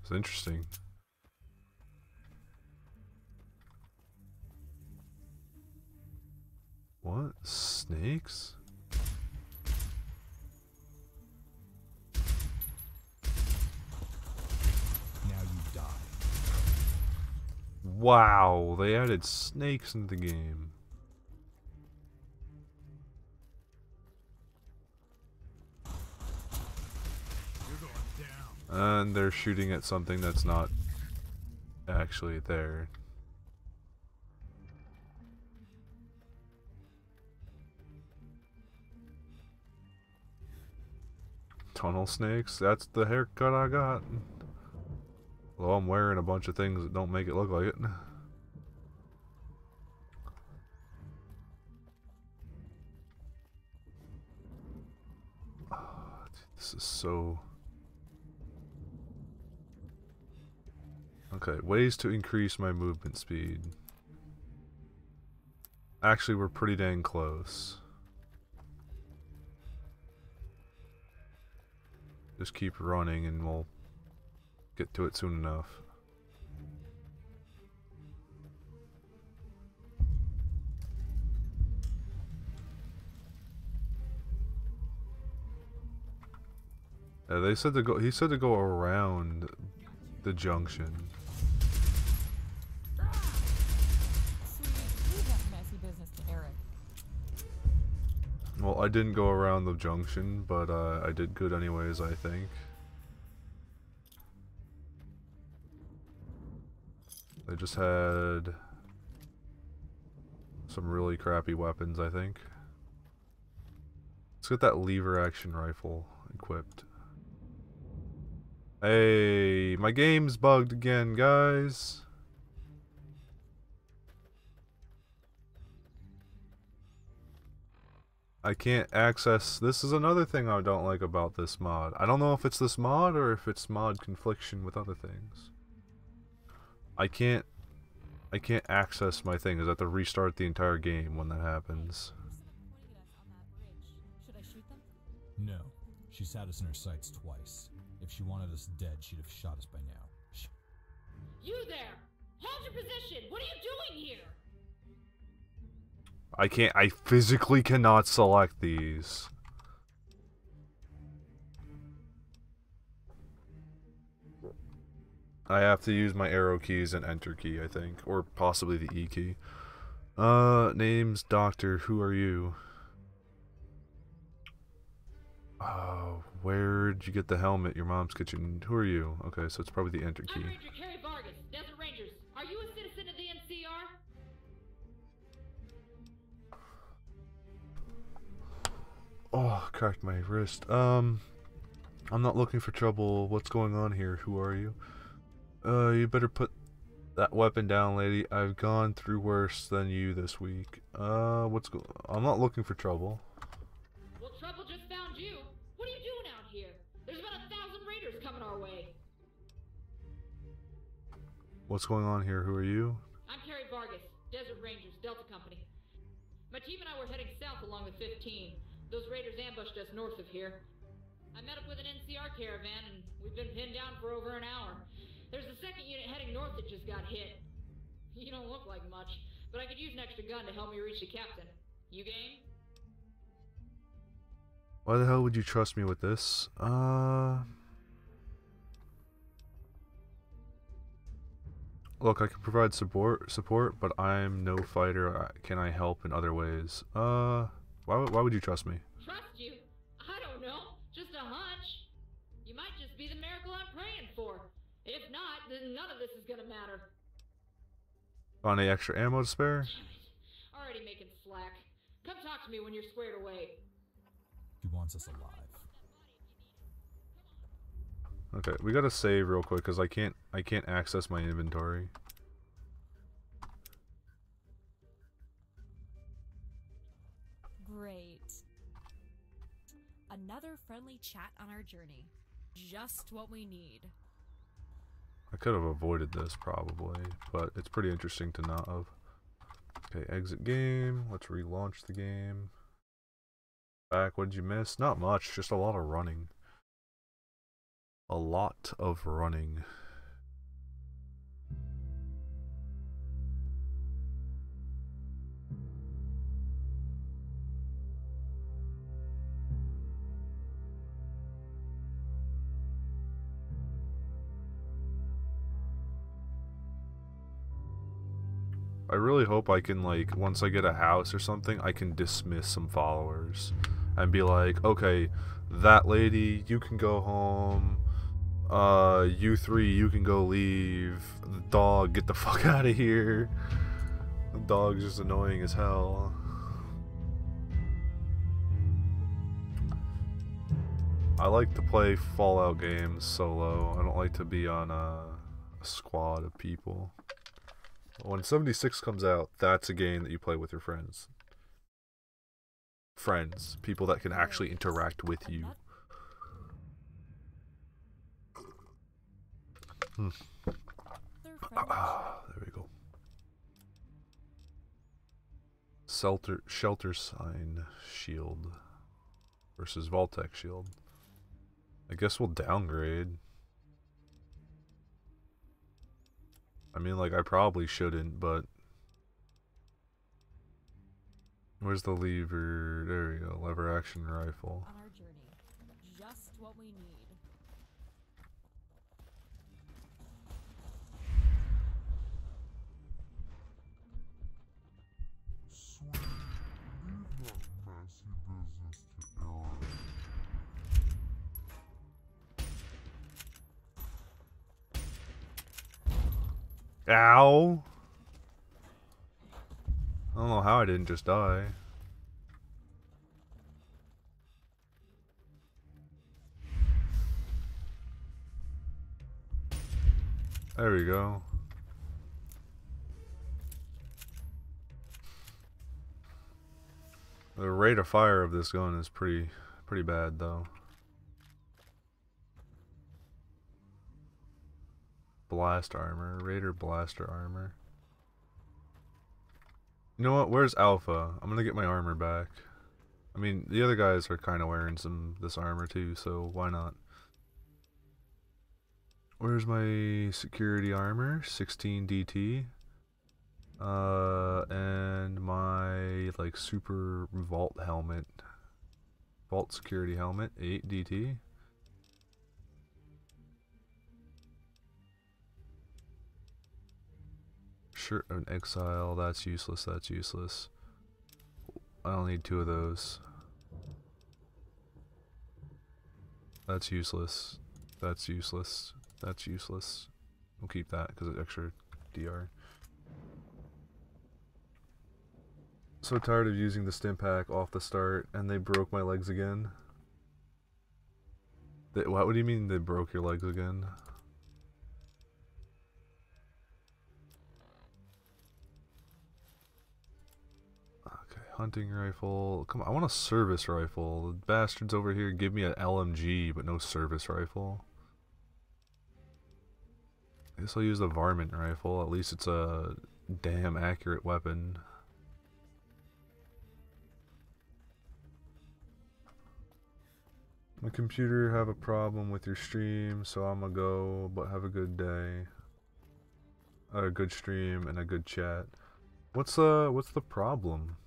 It's interesting. What? Snakes? Now you die. Wow, they added snakes into the game. You're going down. And they're shooting at something that's not actually there. Tunnel snakes? That's the haircut I got. Well, I'm wearing a bunch of things that don't make it look like it. This is so... Okay, ways to increase my movement speed. Actually, we're pretty dang close. Just keep running and we'll get to it soon enough. Yeah, they said to go. He said to go around the junction. Leave that messy business to Eric. Well, I didn't go around the junction, but I did good anyways, I think. They just had some really crappy weapons, I think. Let's get that lever action rifle equipped. Hey, my game's bugged again, guys. I can't access... This is another thing I don't like about this mod. I don't know if it's this mod or if it's mod confliction with other things. I can't access my things. I have to restart the entire game when that happens. Should I shoot them? No. She's had us in her sights twice. If she wanted us dead, she'd have shot us by now. You there! Hold your position! What are you doing here? I physically cannot select these. I have to use my arrow keys and enter key, I think. Or possibly the E key. Name's Doctor. Who are you? Where'd you get the helmet? Your mom's kitchen. Who are you? Okay, so it's probably the enter key. I'm Ranger Carrie Vargas, Desert Rangers. Are you a citizen of the NCR? Oh, cracked my wrist. I'm not looking for trouble. What's going on here? Who are you? You better put that weapon down, lady. I've gone through worse than you this week. I'm not looking for trouble. Well, trouble just found you. What are you doing out here? There's about 1,000 raiders coming our way. What's going on here? Who are you? I'm Carrie Vargas, Desert Rangers, Delta Company. My team and I were heading south along with 15. Those raiders ambushed us north of here. I met up with an NCR caravan, and we've been pinned down for over an hour. There's a second unit heading north that just got hit. You don't look like much, but I could use an extra gun to help me reach the captain. You game? Why the hell would you trust me with this? Look, I can provide support, but I'm no fighter. Can I help in other ways? Why would you trust me? Trust you? I don't know. Just a hunch. You might just be the miracle I'm praying for. If not, then none of this is gonna matter. Got any extra ammo to spare? Damn it. Already making slack. Come talk to me when you're squared away. He wants us alive. Okay, we gotta save real quick because I can't access my inventory. Great. Another friendly chat on our journey. Just what we need. I could have avoided this probably, but it's pretty interesting to not have. Okay, exit game. Let's relaunch the game. Back, what did you miss? Not much, just a lot of running. A lot of running. I really hope I can, like, once I get a house or something, I can dismiss some followers and be like, okay, that lady, you can go home. You three, you can go leave. The dog, get the fuck out of here. The dog's just annoying as hell. I like to play Fallout games solo. I don't like to be on a squad of people. When 76 comes out, that's a game that you play with your friends. Friends. People that can actually interact with you. There we go. Shelter sign shield versus Vault-Tec shield. I guess we'll downgrade. I mean, like, I probably shouldn't, but... Where's the lever? There we go. Lever action rifle. On our journey, just what we need. Ow! I don't know how I didn't just die. There we go. The rate of fire of this gun is pretty bad though. Blast armor, Raider blaster armor. You know what? Where's Alpha? I'm gonna get my armor back. I mean, the other guys are kind of wearing this armor too, so why not? Where's my security armor? 16 DT. And my like super vault helmet. Vault security helmet, 8 DT. Shirt of an exile, that's useless, that's useless. I don't need 2 of those. That's useless. That's useless. That's useless. We'll keep that because it's extra DR. So tired of using the stim pack off the start, and they broke my legs again. What do you mean they broke your legs again? Hunting rifle. Come on, I want a service rifle. The bastards over here give me an LMG, but no service rifle. I guess I'll use the varmint rifle. At least it's a damn accurate weapon. My computer have a problem with your stream, so I'm gonna go, but have a good day. A good stream and a good chat. What's the problem?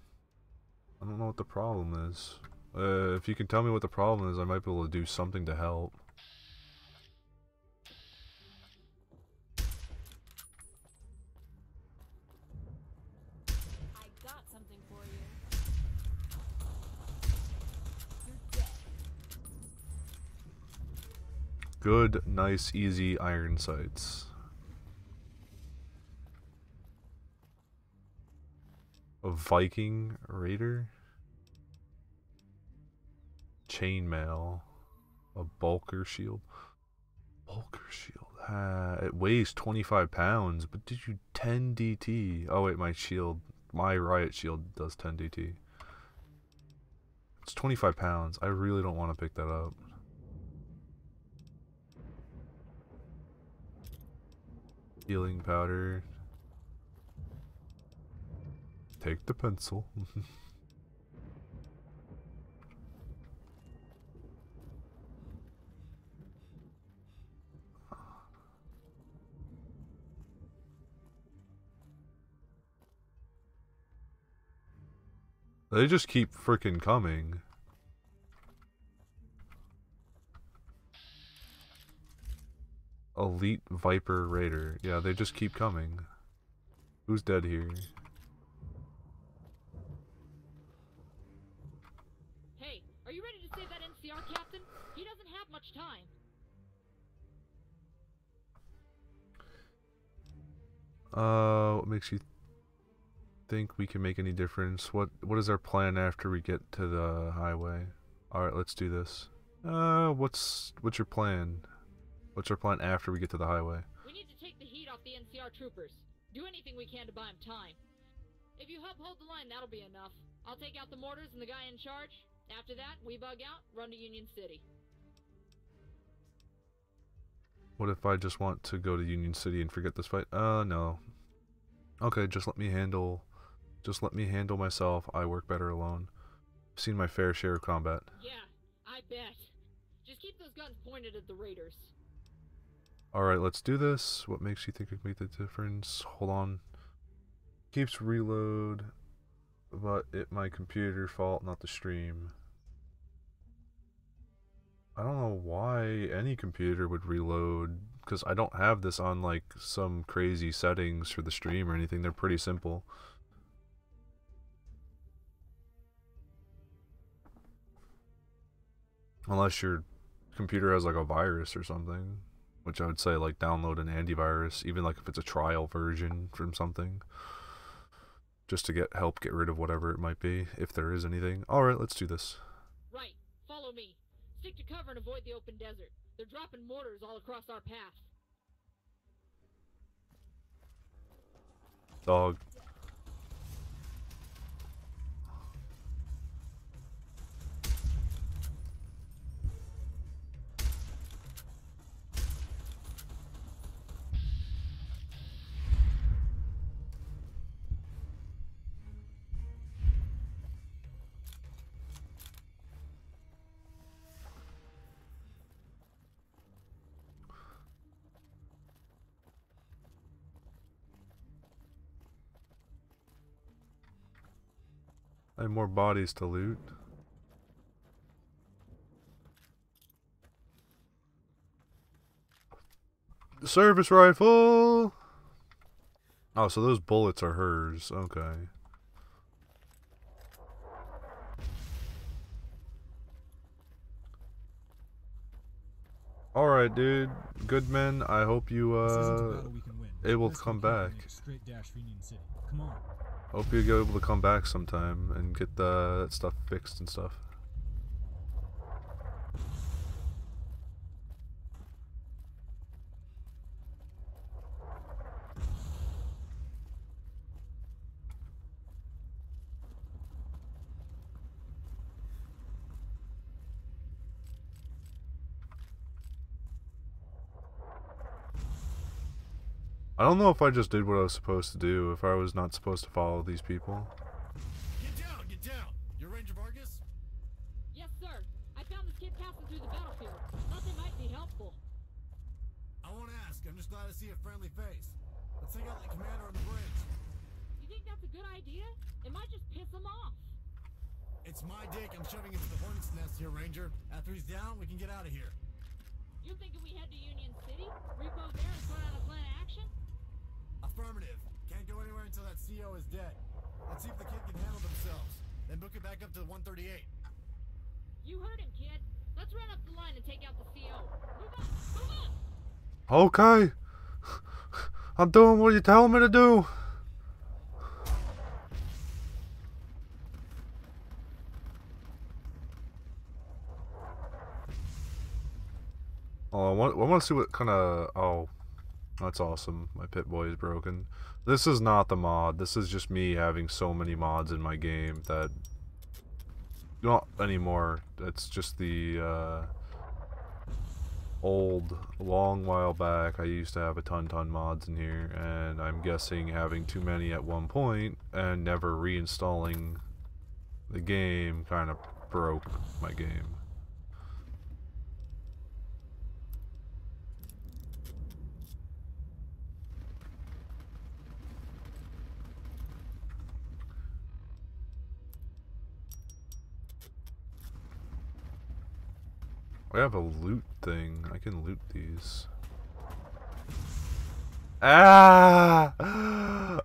I don't know what the problem is. If you can tell me what the problem is, I might be able to do something to help. I got something for you. You're dead. Good, nice, easy iron sights. A Viking Raider? Chainmail. A Bulker shield. Bulker shield. It weighs 25 pounds, but did you 10 DT? Oh wait, my shield. My riot shield does 10 DT. It's 25 pounds. I really don't want to pick that up. Healing powder. Take the pencil. They just keep freaking coming. Elite Viper Raider. Yeah, they just keep coming. Who's dead here? Hey, are you ready to save that NCR captain? He doesn't have much time. What makes you think we can make any difference? What is our plan after we get to the highway? Alright, let's do this. What's your plan? What's our plan after we get to the highway? We need to take the heat off the NCR troopers. Do anything we can to buy him time. If you help hold the line, that'll be enough. I'll take out the mortars and the guy in charge. After that, we bug out, run to Union City. What if I just want to go to Union City and forget this fight? No. Okay, just let me handle myself. I work better alone. I've seen my fair share of combat. Yeah, I bet. Just keep those guns pointed at the raiders. Alright, let's do this. What makes you think it can make the difference? Hold on. Keeps reload, but my computer fault, not the stream. I don't know why any computer would reload, because I don't have this on like some crazy settings for the stream or anything. They're pretty simple. Unless your computer has like a virus or something, which I would say like download an antivirus, even like if it's a trial version from something, just to help get rid of whatever it might be, if there is anything. Alright, let's do this. Right, follow me. Stick to cover and avoid the open desert. They're dropping mortars all across our path. Dog. I have more bodies to loot. Service rifle! Oh, so those bullets are hers. Okay. Alright, dude. Good men. I hope you, able to come back. Straight dash for Union City. Come on. Hope you're able to come back sometime and get that stuff fixed and stuff. I don't know if I just did what I was supposed to do, if I was not supposed to follow these people. Get down, get down! You're Ranger Vargas? Yes, sir. I found this kid passing through the battlefield. Thought they might be helpful. I won't ask, I'm just glad to see a friendly face. Let's take out the commander on the bridge. You think that's a good idea? It might just piss him off. It's my dick I'm shoving into the hornet's nest here, Ranger. After he's down, we can get out of here. You thinking we head to Union City? Repo there and put out a plan of action? Affirmative. Can't go anywhere until that CO is dead. Let's see if the kid can handle themselves. Then book it back up to 138. You heard him, kid. Let's run up the line and take out the CO. Move on! Move on! Okay. I'm doing what you tell me to do. Oh, I want to see what kind of... Oh, that's awesome. My Pip-Boy is broken. This is not the mod. This is just me having so many mods in my game that... Not anymore. It's just the, old, long while back, I used to have a ton mods in here, and I'm guessing having too many at one point and never reinstalling the game kind of broke my game. I have a loot thing. I can loot these. Ah!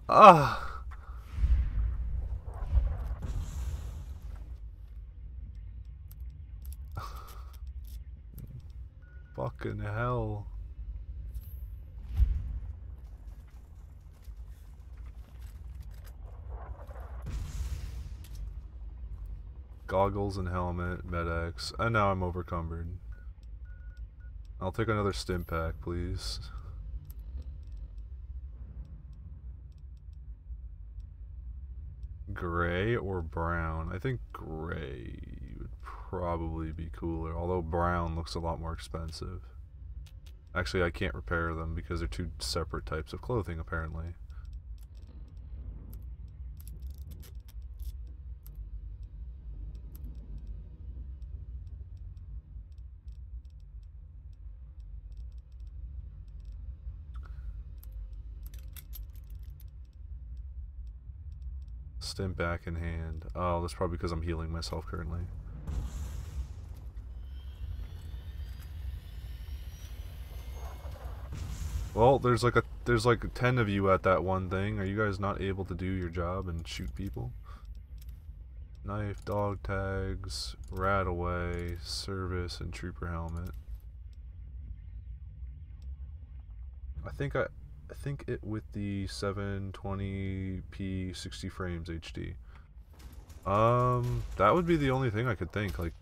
Ah! Fucking hell. Goggles and helmet, Med-X, and now I'm overcumbered. I'll take another stim pack, please. Gray or brown? I think gray would probably be cooler, although brown looks a lot more expensive. Actually, I can't repair them because they're two separate types of clothing, apparently. Stim back in hand. Oh, that's probably because I'm healing myself currently. Well, there's like 10 of you at that one thing. Are you guys not able to do your job and shoot people? Knife, dog tags, rat away, service, and trooper helmet. I think it with the 720p 60 frames HD. That would be the only thing I could think. Like,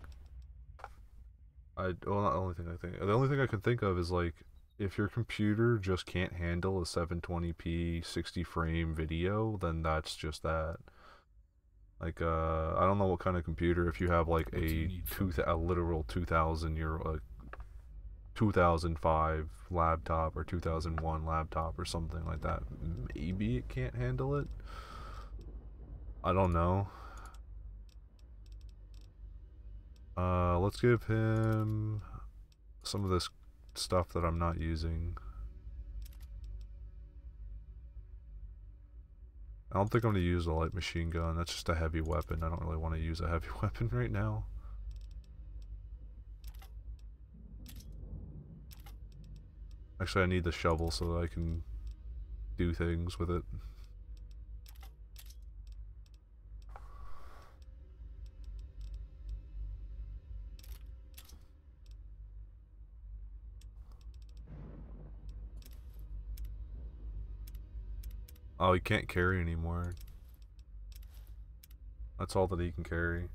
well, not the only thing I think. The only thing I can think of is like, if your computer just can't handle a 720p 60 frame video, then that's just that. Like, I don't know what kind of computer. If you have like a literal 2005 laptop or 2001 laptop or something like that, maybe it can't handle it. I don't know. Let's give him some of this stuff that I'm not using. I don't think I'm going to use a light machine gun. That's just a heavy weapon. I don't really want to use a heavy weapon right now. Actually, I need the shovel so that I can do things with it. Oh, he can't carry anymore. That's all that he can carry.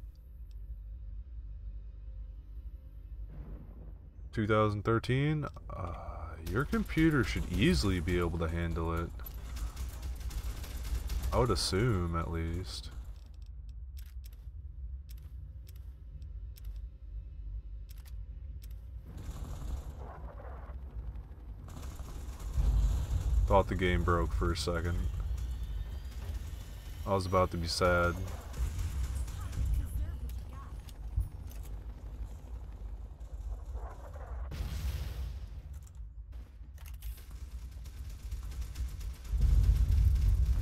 2013? Your computer should easily be able to handle it. I would assume, at least. Thought the game broke for a second. I was about to be sad.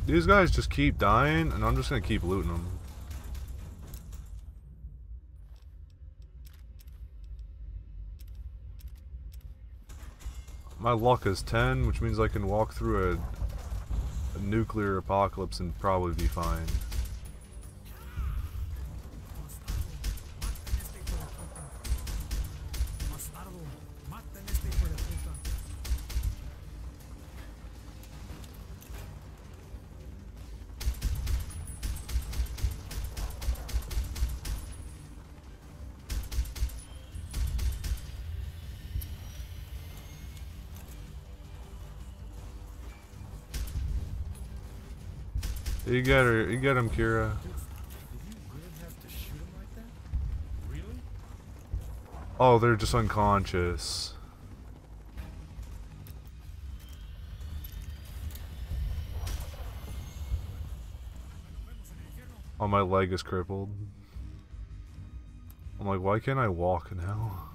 These guys just keep dying, and I'm just gonna keep looting them. My luck is 10, which means I can walk through a nuclear apocalypse and probably be fine. You get her. You get him, Kira. Oh, they're just unconscious. Oh, my leg is crippled. I'm like, why can't I walk now?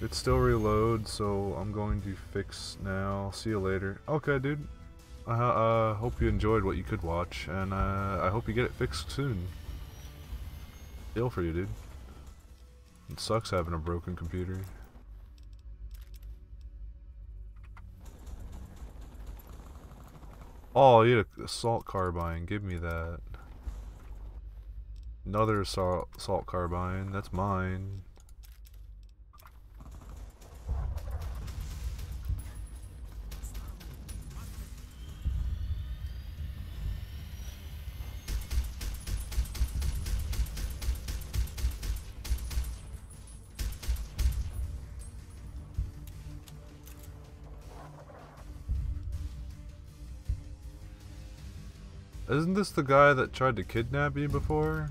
It still reloads, so I'm going to fix now. See you later. Okay, dude. Hope you enjoyed what you could watch, and I hope you get it fixed soon. Feel for you, dude. It sucks having a broken computer. Oh, you had an assault carbine. Give me that. Another assault carbine. That's mine. Isn't this the guy that tried to kidnap you before?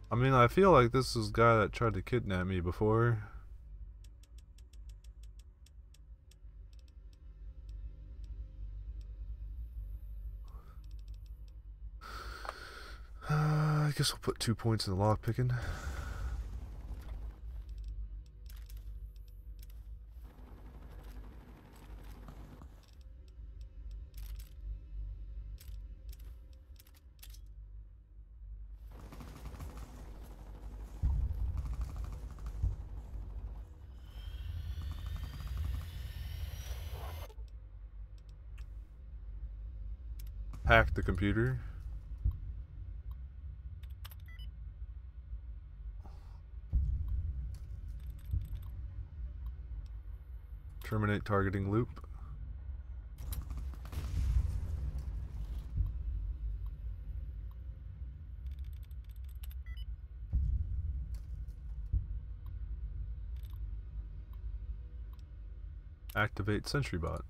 I mean, I feel like this is the guy that tried to kidnap me before. I guess I'll put 2 points in the lockpicking. Hack the computer. Terminate targeting loop. Activate SentryBot.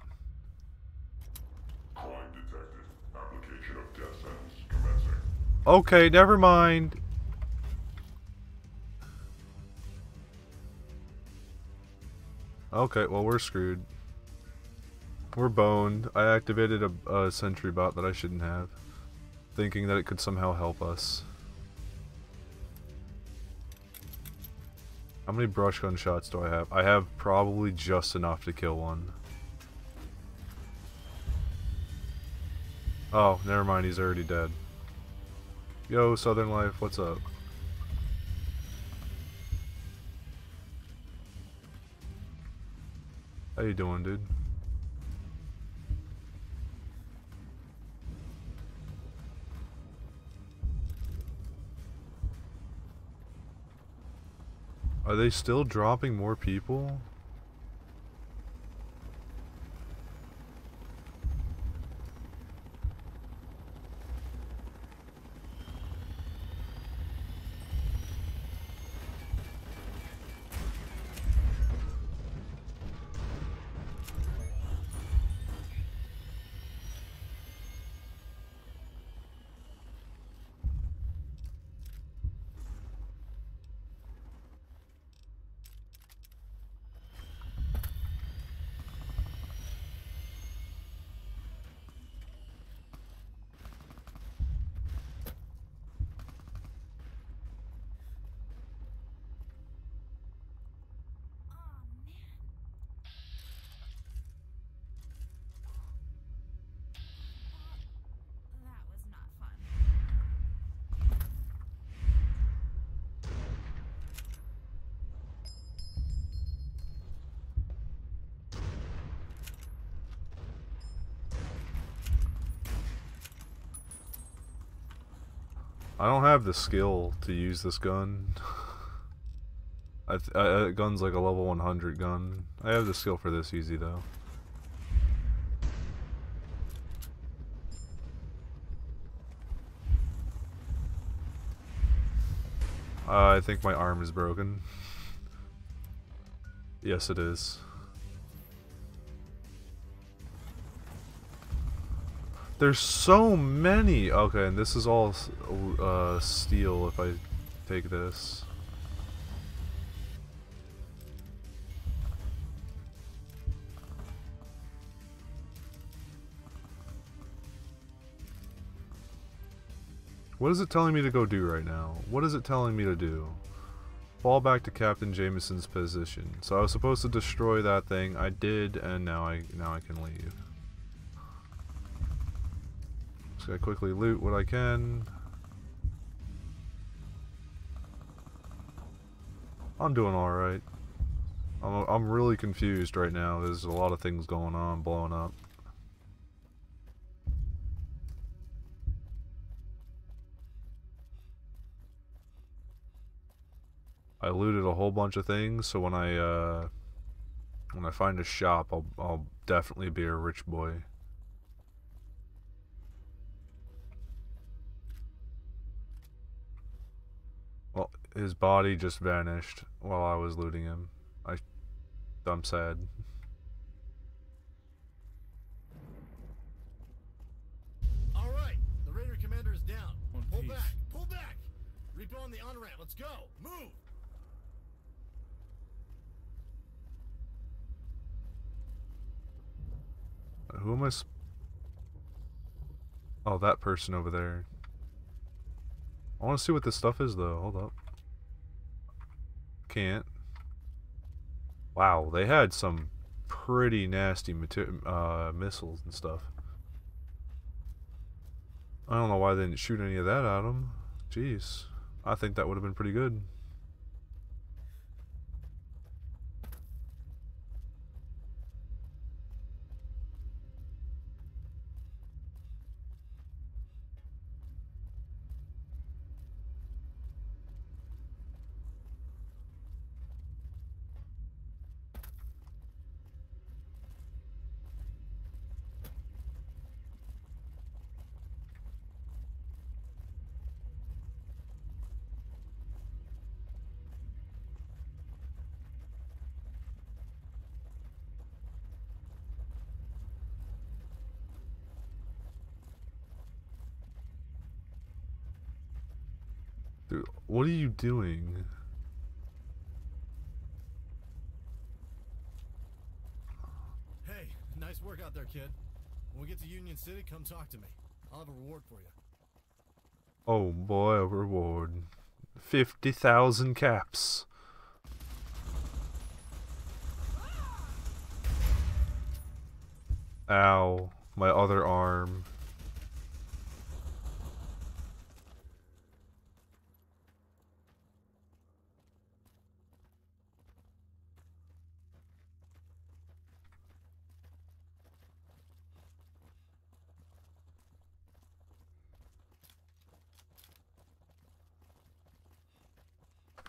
Crime detected. Application of death sentence commencing. Okay, never mind. Okay, well, we're screwed. We're boned. I activated a sentry bot that I shouldn't have, thinking that it could somehow help us. How many brush gun shots do I have? I have probably just enough to kill one. Oh, never mind, he's already dead. Yo, Southern Life, what's up? How you doing, dude? Are they still dropping more people? I don't have the skill to use this gun. Gun's like a level 100 gun. I have the skill for this easy though. I think my arm is broken. Yes, it is. There's so many! Okay, and this is all steel if I take this. What is it telling me to go do right now? What is it telling me to do? Fall back to Captain Jameson's position. So I was supposed to destroy that thing. I did, and now I can leave. Just gotta quickly loot what I can. I'm doing all right. I'm really confused right now. There's a lot of things going on, blowing up. I looted a whole bunch of things, so when I find a shop, I'll definitely be a rich boy. Well, his body just vanished while I was looting him. I'm sad. All right, the Raider commander is down. Pull back, pull back. Repo on the on-ramp. Let's go. Move. Who am I? Oh, that person over there. I want to see what this stuff is, though. Hold up. Can't. Wow, they had some pretty nasty missiles and stuff. I don't know why they didn't shoot any of that at them. Jeez. I think that would have been pretty good. Dude, what are you doing? Hey, nice work out there, kid. When we get to Union City, come talk to me. I'll have a reward for you. Oh boy, a reward. 50,000 caps. Ow, my other arm.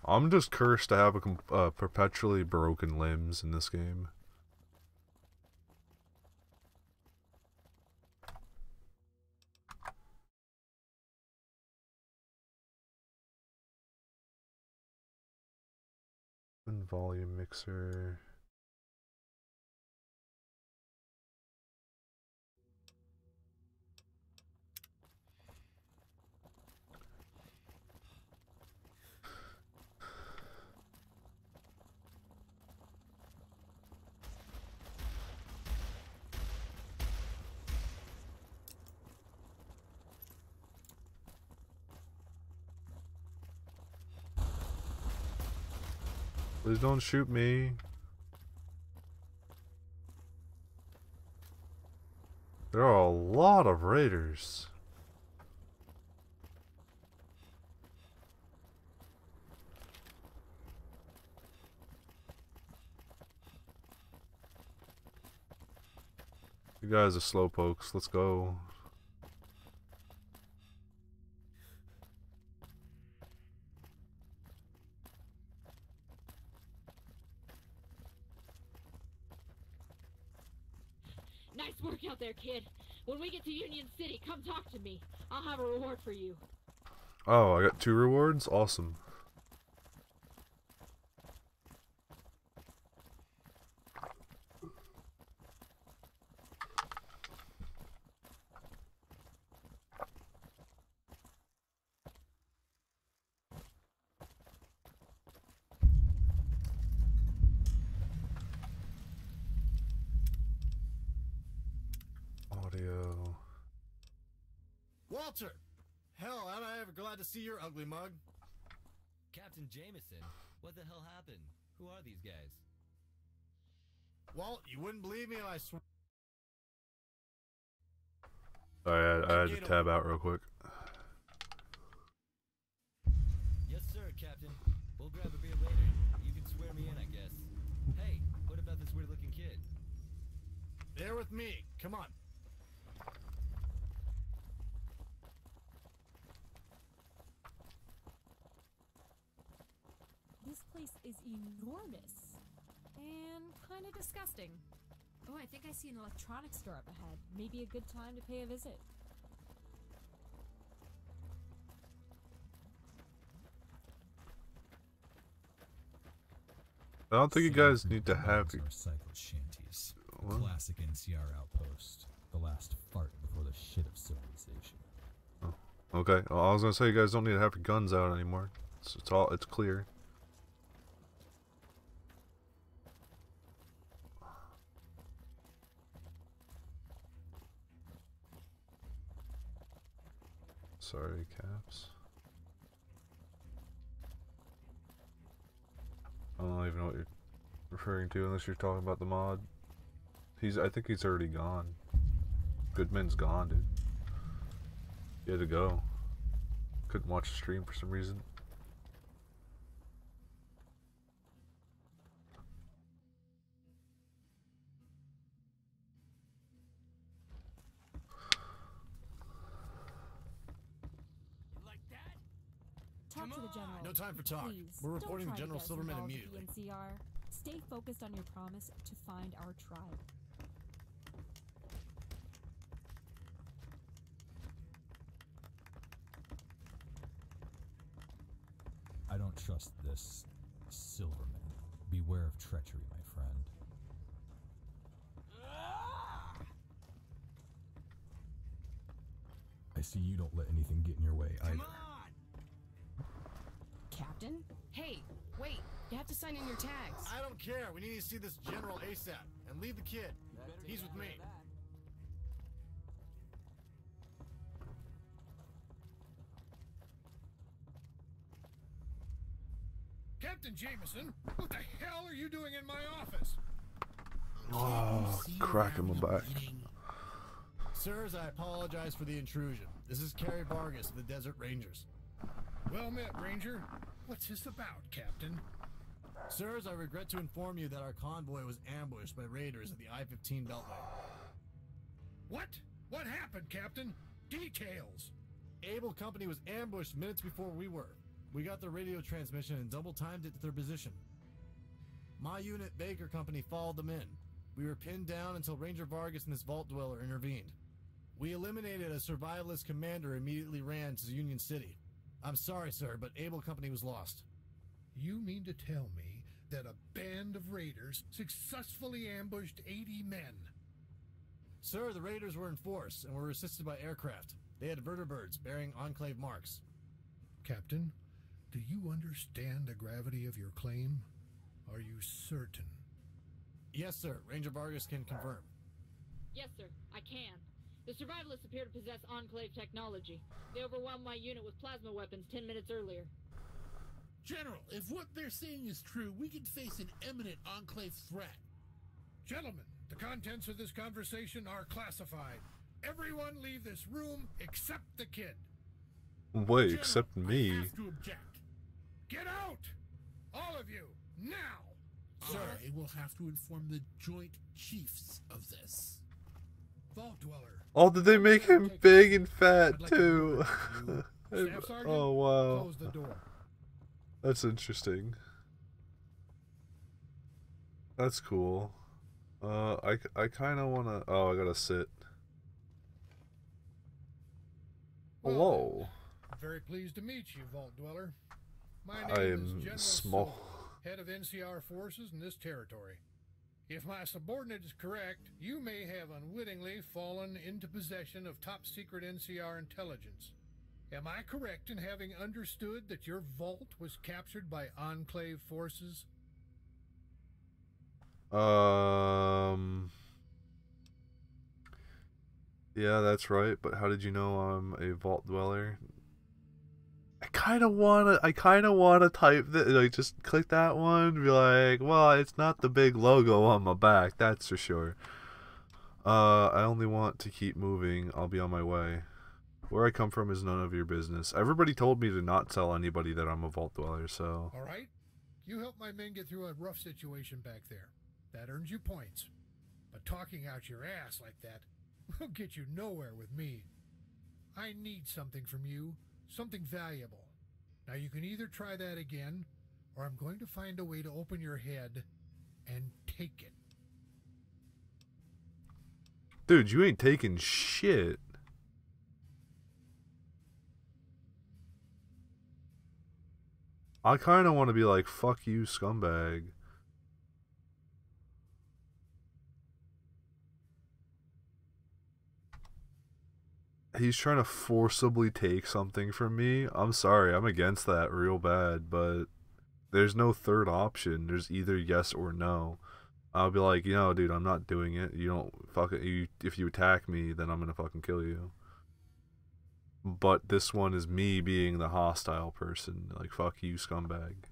I'm just cursed to have a perpetually broken limbs in this game. And volume mixer. Please don't shoot me. There are a lot of raiders. You guys are slowpokes. Let's go. Nice work out there, kid. When we get to Union City, come talk to me. I'll have a reward for you. Oh, I got 2 rewards? Awesome. Walter! Hell, am I ever glad to see your ugly mug. Captain Jameson, what the hell happened? Who are these guys? Walt, you wouldn't believe me if I swear. Sorry, I had to tab out real quick. Yes, sir, Captain. We'll grab a beer later. You can swear me in, I guess. Hey, what about this weird-looking kid? They're with me. Come on. This place is enormous. And kind of disgusting. Oh, I think I see an electronics store up ahead. Maybe a good time to pay a visit. I don't think you guys need to have. Recycled shanties. What? Classic NCR outpost. The last fart before the shit of civilization. Oh, okay. Well, I was gonna say you guys don't need to have your guns out anymore. It's clear. Sorry, Caps. I don't even know what you're referring to unless you're talking about the mod. I think he's already gone. Goodman's gone, dude. He had to go. Couldn't watch the stream for some reason. Talk to the general. No time for talk. Please, We're reporting don't to try General get us Silverman involved with immediately. The NCR. Stay focused on your promise to find our tribe. I don't trust this Silverman. Beware of treachery, my friend. I see you don't let anything get in your way either. Captain? Hey, wait. You have to sign in your tags. I don't care. We need to see this general ASAP. And leave the kid. He's with me. Captain Jameson, what the hell are you doing in my office? Oh, crack in my back. Sirs, I apologize for the intrusion. This is Kerry Vargas of the Desert Rangers. Well met, Ranger. What's this about, Captain? Sirs, I regret to inform you that our convoy was ambushed by raiders at the I-15 Beltway. What? What happened, Captain? Details. Able Company was ambushed minutes before we were. We got the radio transmission and double-timed it to their position. My unit, Baker Company, followed them in. We were pinned down until Ranger Vargas and this Vault Dweller intervened. We eliminated a survivalist commander and immediately ran to Union City. I'm sorry, sir, but Able Company was lost. You mean to tell me that a band of raiders successfully ambushed 80 men? Sir, the raiders were in force and were assisted by aircraft. They had vertibirds bearing Enclave marks. Captain, do you understand the gravity of your claim? Are you certain? Yes, sir. Ranger Vargas can confirm. Yes, sir, I can. The survivalists appear to possess Enclave technology. They overwhelmed my unit with plasma weapons 10 minutes earlier. General, if what they're saying is true, we could face an imminent Enclave threat. Gentlemen, the contents of this conversation are classified. Everyone leave this room except the kid. Wait, General, except me. I have to object. Get out! All of you, now! Sir, I will have to inform the Joint Chiefs of this. Vault Dweller. Oh, did they make him big and fat too? Staff Sergeant, Oh wow. close the door. That's interesting. That's cool. I kind of wanna. Oh, I gotta sit. Hello. Very pleased to meet you, Vault Dweller. My I name am is General small. Silver, head of NCR forces in this territory. If my subordinate is correct, you may have unwittingly fallen into possession of top-secret NCR intelligence. Am I correct in having understood that your vault was captured by Enclave forces? Yeah, that's right, but how did you know I'm a Vault Dweller? kind of wanna type that, like, just click that one, be like, well, it's not the big logo on my back, that's for sure. I only want to keep moving. I'll be on my way. Where I come from is none of your business. Everybody told me to not tell anybody that I'm a vault dweller, so... Alright? You helped my men get through a rough situation back there. That earns you points. But talking out your ass like that will get you nowhere with me. I need something from you, something valuable. Now you can either try that again, or I'm going to find a way to open your head and take it. Dude, you ain't taking shit. I kind of want to be like, fuck you, scumbag. He's trying to forcibly take something from me. I'm sorry, I'm against that real bad, but there's no third option. There's either yes or no. I'll be like, you know, dude, I'm not doing it. You don't fuck it. If you attack me, then I'm gonna fucking kill you. But this one is me being the hostile person. Like, fuck you, scumbag.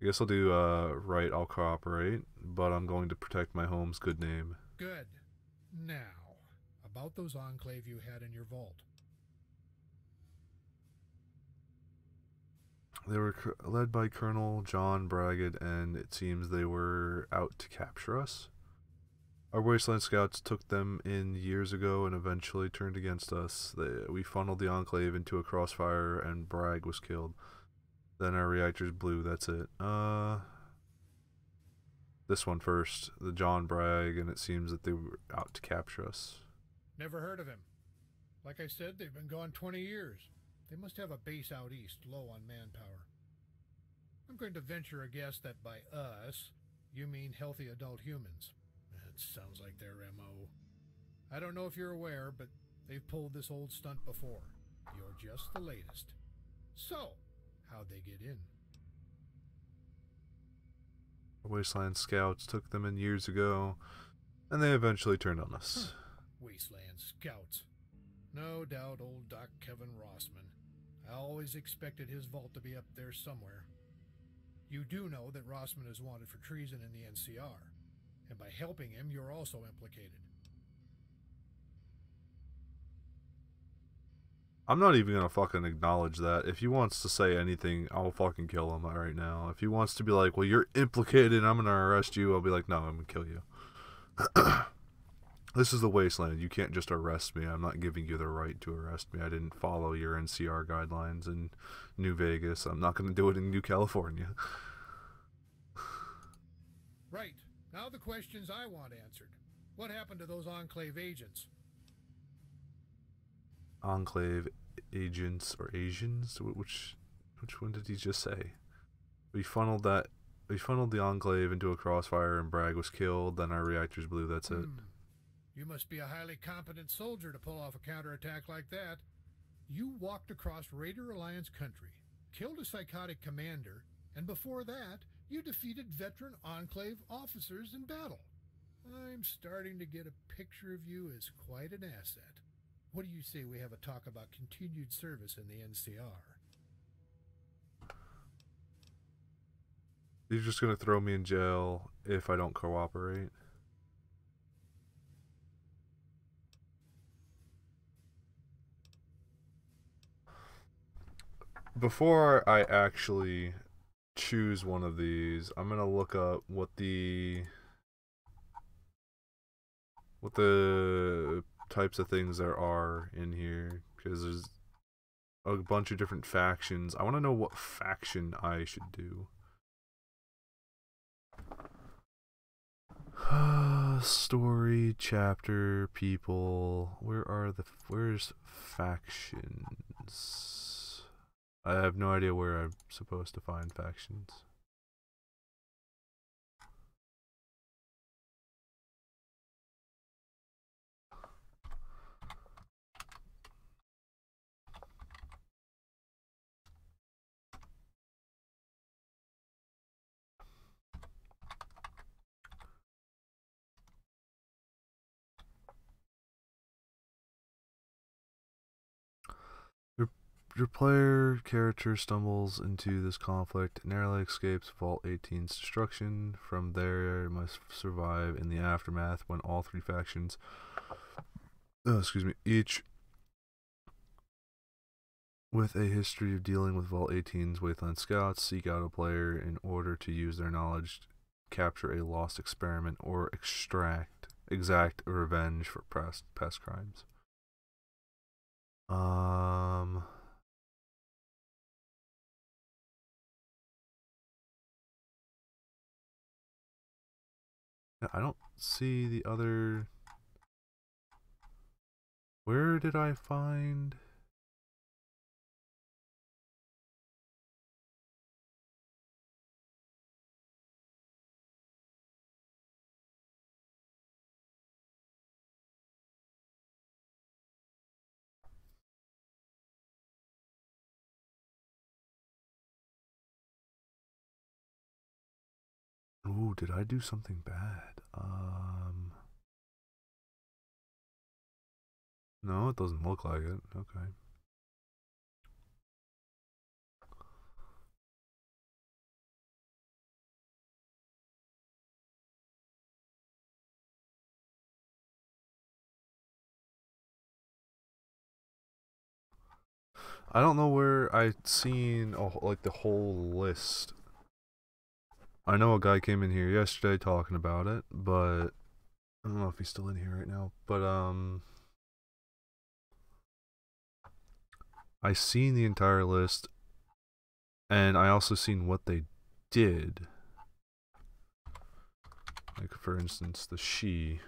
I guess I'll do, right, I'll cooperate, but I'm going to protect my home's good name. Good. Now, about those Enclave you had in your vault. They were led by Colonel John Braggett, and it seems they were out to capture us. Our Wasteland Scouts took them in years ago and eventually turned against us. We funneled the Enclave into a crossfire and Bragg was killed. Then our reactors blew, that's it. This one first, the John Bragg, and it seems that they were out to capture us. Never heard of him. Like I said, they've been gone 20 years. They must have a base out east, low on manpower. I'm going to venture a guess that by us, you mean healthy adult humans. That sounds like their MO. I don't know if you're aware, but they've pulled this old stunt before. You're just the latest. So, how'd they get in? Wasteland Scouts took them in years ago, and they eventually turned on us. Wasteland Scouts. No doubt old Doc Kevin Rossman. I always expected his vault to be up there somewhere. You do know that Rossman is wanted for treason in the NCR, and by helping him, you're also implicated. I'm not even gonna fucking acknowledge that. If he wants to say anything, I'll fucking kill him right now. If he wants to be like, well, you're implicated and I'm gonna arrest you, I'll be like, no, I'm gonna kill you. This is the Wasteland. You can't just arrest me. I'm not giving you the right to arrest me. I didn't follow your NCR guidelines in New Vegas. I'm not gonna do it in New California. Right. Now the questions I want answered. What happened to those Enclave agents? Enclave agents or Asians? Which one did he just say? We funneled the Enclave into a crossfire and Bragg was killed, then our reactors blew, that's it. You must be a highly competent soldier to pull off a counterattack like that. You walked across Raider Alliance country, killed a psychotic commander, and before that, you defeated veteran Enclave officers in battle. I'm starting to get a picture of you as quite an asset. What do you say we have a talk about continued service in the NCR? You're just gonna throw me in jail if I don't cooperate? Before I actually choose one of these, I'm gonna look up what the types of things there are in here, because there's a bunch of different factions. I want to know what faction I should do. Story, chapter, people. Where's factions? I have no idea where I'm supposed to find factions. Your player character stumbles into this conflict, narrowly escapes Vault 18's destruction. From there, must survive in the aftermath when all three factions, each with a history of dealing with Vault 18's Wasteland Scouts, seek out a player in order to use their knowledge, capture a lost experiment, or exact revenge for past crimes. I don't see the other. Where did I find? Ooh, did I do something bad? No, it doesn't look like it. Okay. I don't know where I'd seen like the whole list. I know a guy came in here yesterday talking about it, but I don't know if he's still in here right now. But I seen the entire list, and I also seen what they did. Like for instance, the she.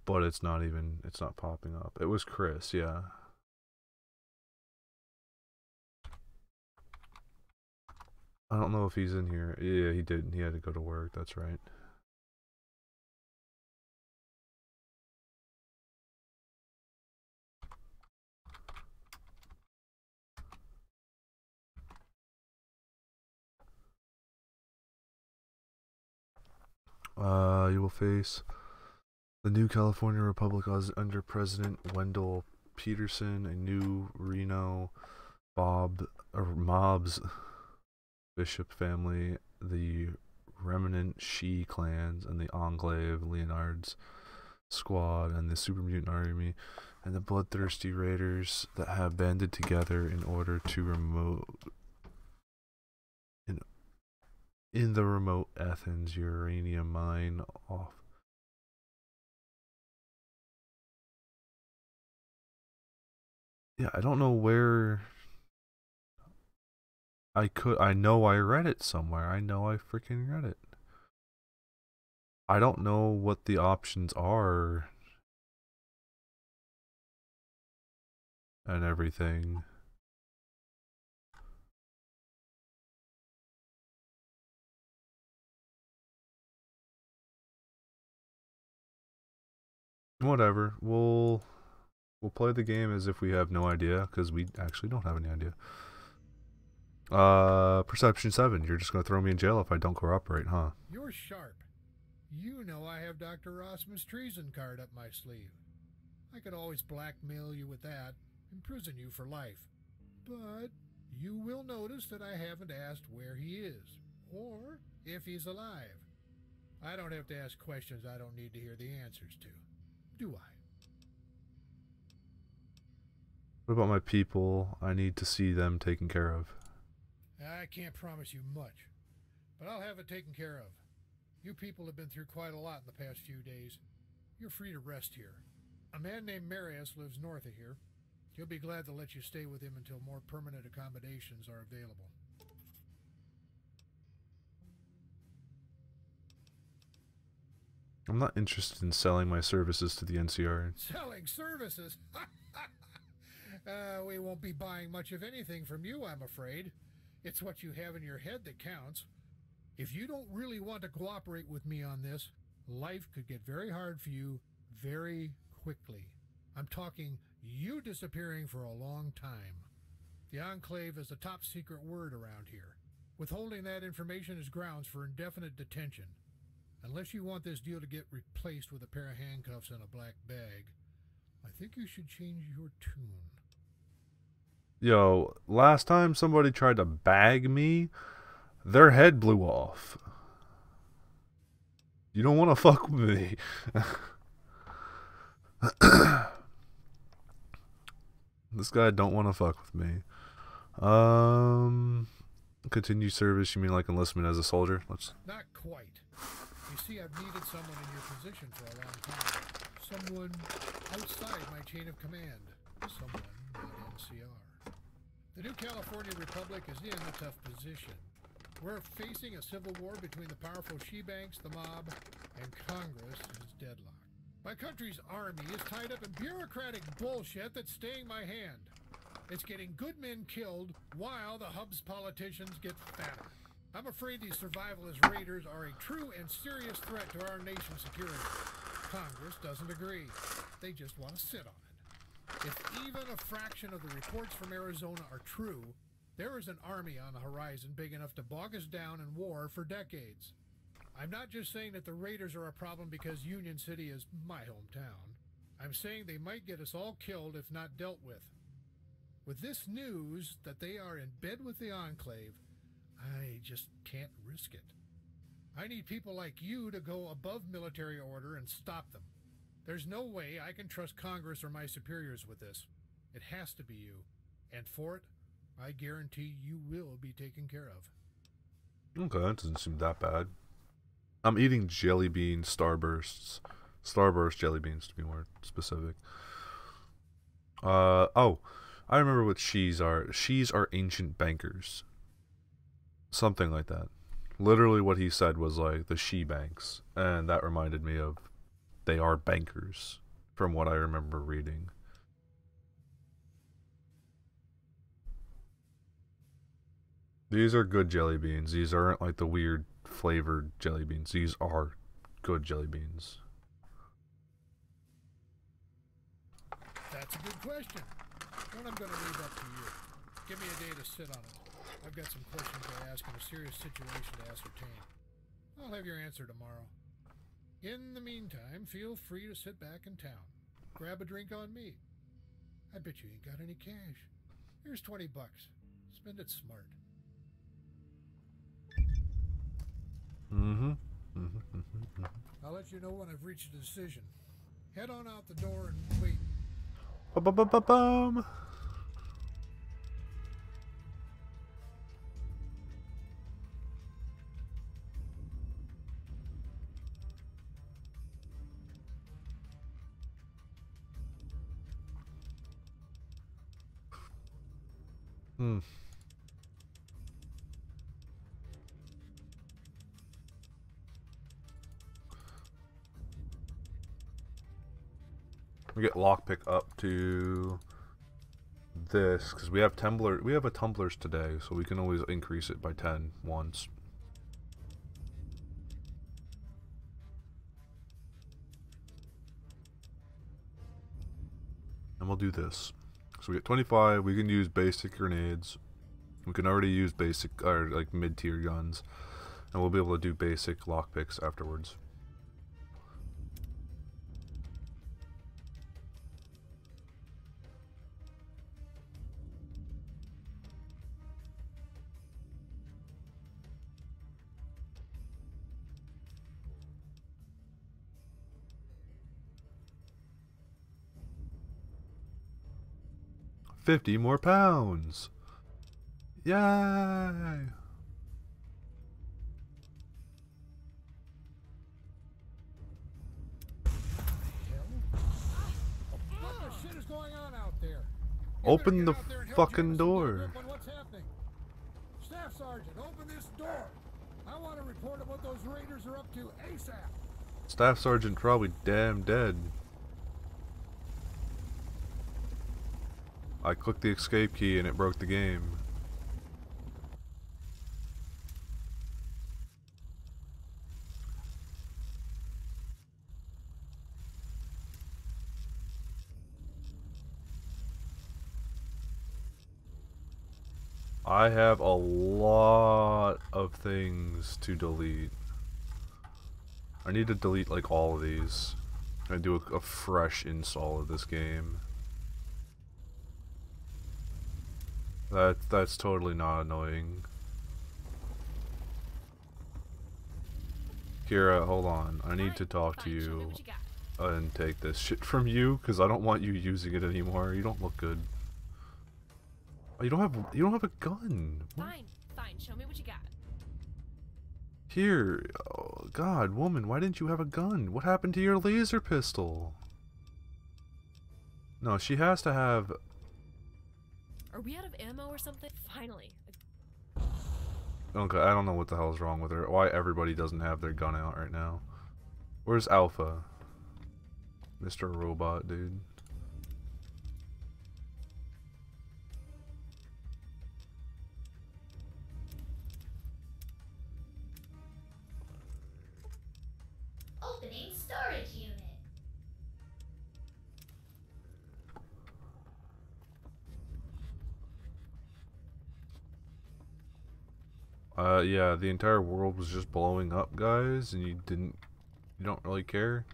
But it's not popping up. It was Chris, yeah. I don't know if he's in here. Yeah, he didn't. He had to go to work, that's right. You will face the new California Republic under President Wendell Peterson, a new Reno mobs Bishop family, the remnant She clans, and the Enclave Leonard's squad, and the Super Mutant Army, and the bloodthirsty raiders that have banded together in order to in the remote Athens uranium mine off. Yeah, I don't know where I know I read it somewhere. I know I freaking read it. I don't know what the options are and everything. Whatever. We'll play the game as if we have no idea, because we actually don't have any idea. Perception 7. You're just gonna throw me in jail if I don't cooperate, huh? You're sharp. You know I have Dr. Rossman's treason card up my sleeve. I could always blackmail you with that, imprison you for life. But you will notice that I haven't asked where he is, or if he's alive. I don't have to ask questions I don't need to hear the answers to, do I? What about my people? I need to see them taken care of. I can't promise you much, but I'll have it taken care of. You people have been through quite a lot in the past few days. You're free to rest here. A man named Marius lives north of here. He'll be glad to let you stay with him until more permanent accommodations are available. I'm not interested in selling my services to the NCR. Selling services? We won't be buying much of anything from you, I'm afraid. It's what you have in your head that counts. If you don't really want to cooperate with me on this, life could get very hard for you very quickly. I'm talking you disappearing for a long time. The Enclave is a top secret word around here. Withholding that information is grounds for indefinite detention. Unless you want this deal to get replaced with a pair of handcuffs and a black bag, I think you should change your tune. Yo, last time somebody tried to bag me, their head blew off. You don't want to fuck with me. This guy don't want to fuck with me. Continue service, you mean like enlistment as a soldier? Let's... Not quite. You see, I've needed someone in your position for a long time. Someone outside my chain of command. Someone not NCR. The new California Republic is in a tough position. We're facing a civil war between the powerful she-banks, the mob, and Congress is deadlocked. My country's army is tied up in bureaucratic bullshit that's staying my hand. It's getting good men killed while the hub's politicians get fatter. I'm afraid these survivalist raiders are a true and serious threat to our nation's security. Congress doesn't agree. They just want to sit on it. If even a fraction of the reports from Arizona are true, there is an army on the horizon big enough to bog us down in war for decades. I'm not just saying that the raiders are a problem because Union City is my hometown. I'm saying they might get us all killed if not dealt with. With this news that they are in bed with the Enclave, I just can't risk it. I need people like you to go above military order and stop them. There's no way I can trust Congress or my superiors with this. It has to be you. And for it, I guarantee you will be taken care of. Okay, that doesn't seem that bad. I'm eating jelly bean Starbursts. Starburst jelly beans, to be more specific. Oh, I remember what she's are. She's are ancient bankers. Something like that. Literally what he said was like the she banks. And that reminded me of they are bankers from what I remember reading. These are good jelly beans. These aren't like the weird flavored jelly beans. These are good jelly beans. That's a good question. One I'm going to leave up to you. Give me a day to sit on it. I've got some questions to ask and a serious situation to ascertain. I'll have your answer tomorrow. In the meantime, feel free to sit back in town. Grab a drink on me. I bet you ain't got any cash. Here's $20. Spend it smart. I'll let you know when I've reached a decision. Head on out the door and wait. Ba-ba-ba-ba-bum. We get lockpick up to this because we have tumbler. We have a tumblers today, so we can always increase it by 10 once. And we'll do this. So we get 25. We can use basic grenades. We can already use basic or like mid-tier guns, and we'll be able to do basic lockpicks afterwards. $50 more pounds. Yay! What the shit is going on out there? Open the fucking door. What's happening? Staff Sergeant, open this door. I want to report on what those raiders are up to ASAP. Staff Sergeant probably damn dead. I clicked the escape key and it broke the game. I have a lot of things to delete. I need to delete like all of these. I do a fresh install of this game. That's totally not annoying. Kira, hold on. I need to talk to you and take this shit from you because I don't want you using it anymore. You don't look good. Oh, you don't have a gun. Fine, show me what you got. Here, oh, God, woman, why didn't you have a gun? What happened to your laser pistol? No, she has to have. Are we out of ammo or something? Finally. Okay, I don't know what the hell's wrong with her. Why everybody doesn't have their gun out right now. Where's Alpha? Mr. Robot, dude. Opening storage unit. Yeah, the entire world was just blowing up, guys, and you don't really care.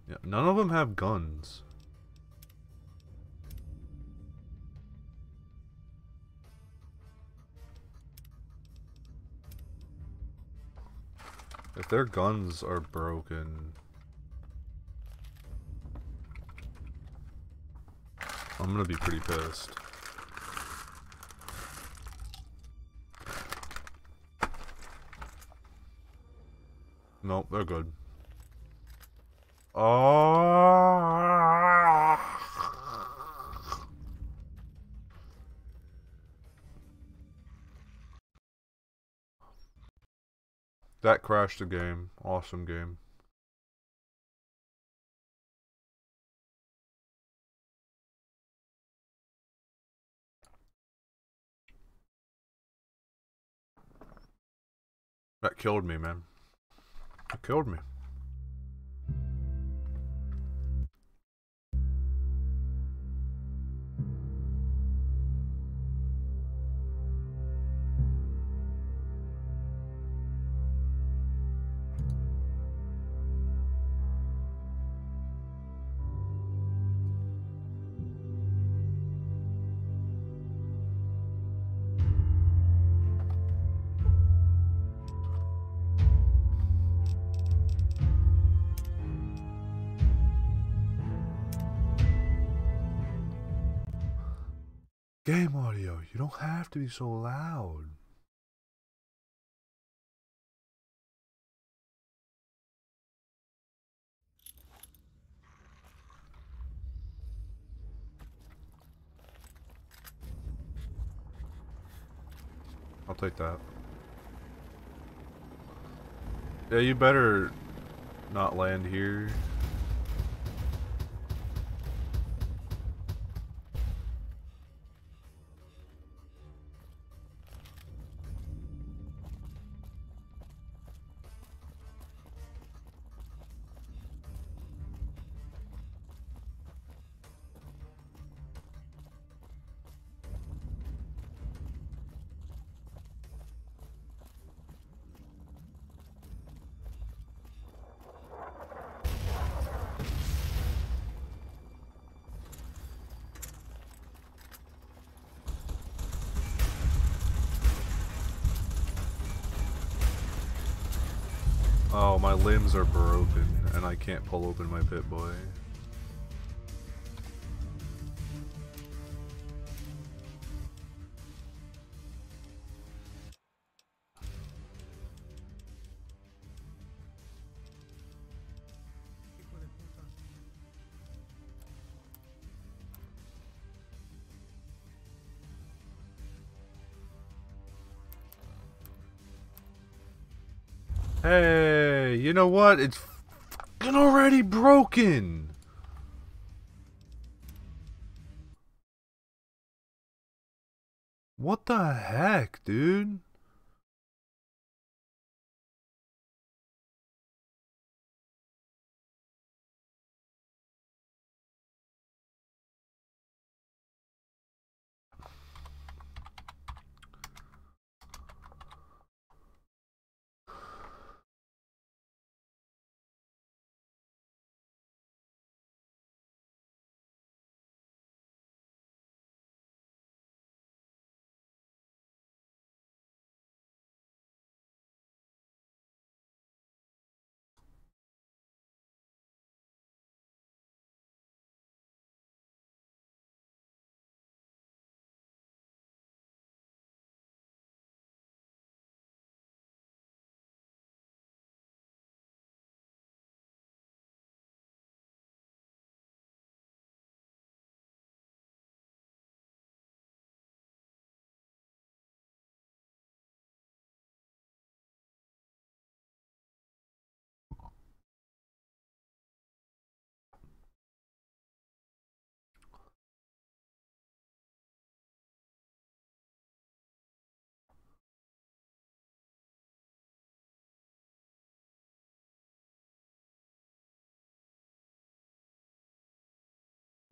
Yeah, none of them have guns. If their guns are broken, I'm gonna be pretty pissed. Nope, they're good. Oh. That crashed the game. Awesome game. That killed me, man. That killed me. Game audio, you don't have to be so loud. I'll take that. Yeah, you better not land here. Oh, my limbs are broken, and I can't pull open my Pip-Boy. Hey, you know what? It's fucking already broken. What the heck, dude?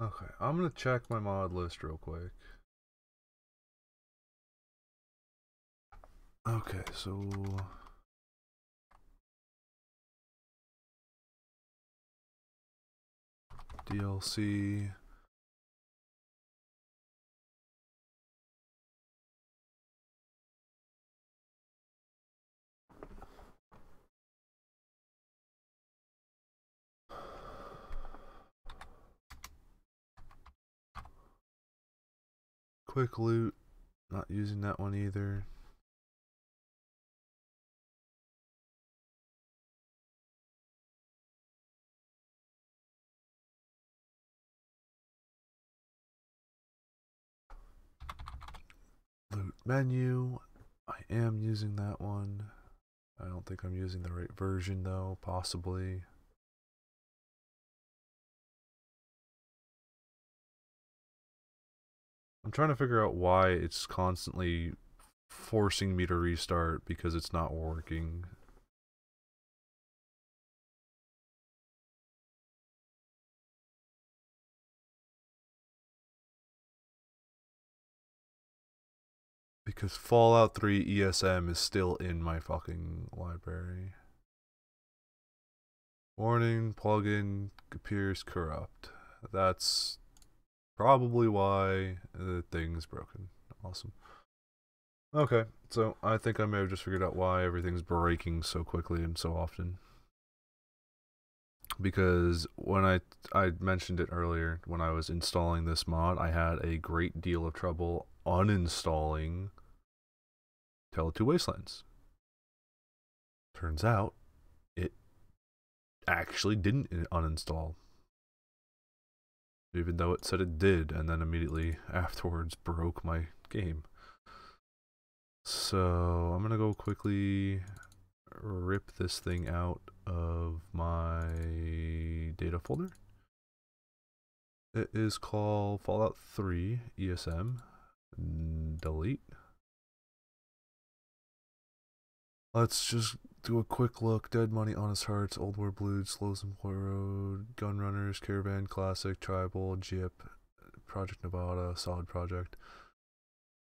Okay, I'm gonna check my mod list real quick. Okay, so DLC. Quick loot, not using that one either. Loot menu, I am using that one. I don't think I'm using the right version though, possibly. I'm trying to figure out why it's constantly forcing me to restart because it's not working. Because Fallout 3 ESM is still in my fucking library. Warning, plugin appears corrupt. That's probably why the thing's broken. Awesome. Okay, so I think I may have just figured out why everything's breaking so quickly and so often. Because when I mentioned it earlier, when I was installing this mod, I had a great deal of trouble uninstalling Tale of Two Wastelands. Turns out, it actually didn't uninstall. Even though it said it did, and then immediately afterwards broke my game. So, I'm gonna go quickly rip this thing out of my data folder. It is called Fallout 3 ESM. Delete. Let's just do a quick look. Dead Money, Honest Hearts, Old War Blues, Slow Simpler Road, Gunrunners, Caravan Classic, Tribal, Jip, Project Nevada, Solid Project.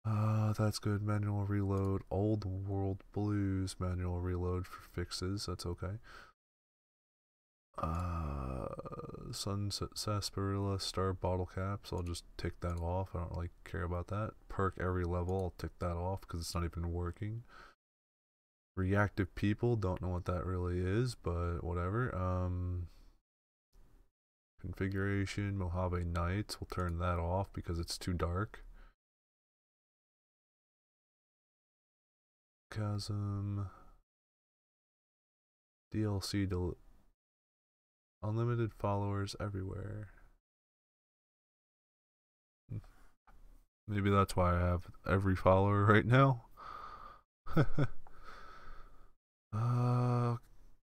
That's good. Manual Reload, Old World Blues, Manual Reload for fixes. That's okay. Sunset Sarsaparilla, Star Bottle Caps. I'll just tick that off. I don't really care about that. Perk every level. I'll tick that off because it's not even working. Reactive People. Don't know what that really is, but whatever. Configuration. Mojave Nights. We'll turn that off because it's too dark. Chasm. DLC. Unlimited followers everywhere. Maybe that's why I have every follower right now.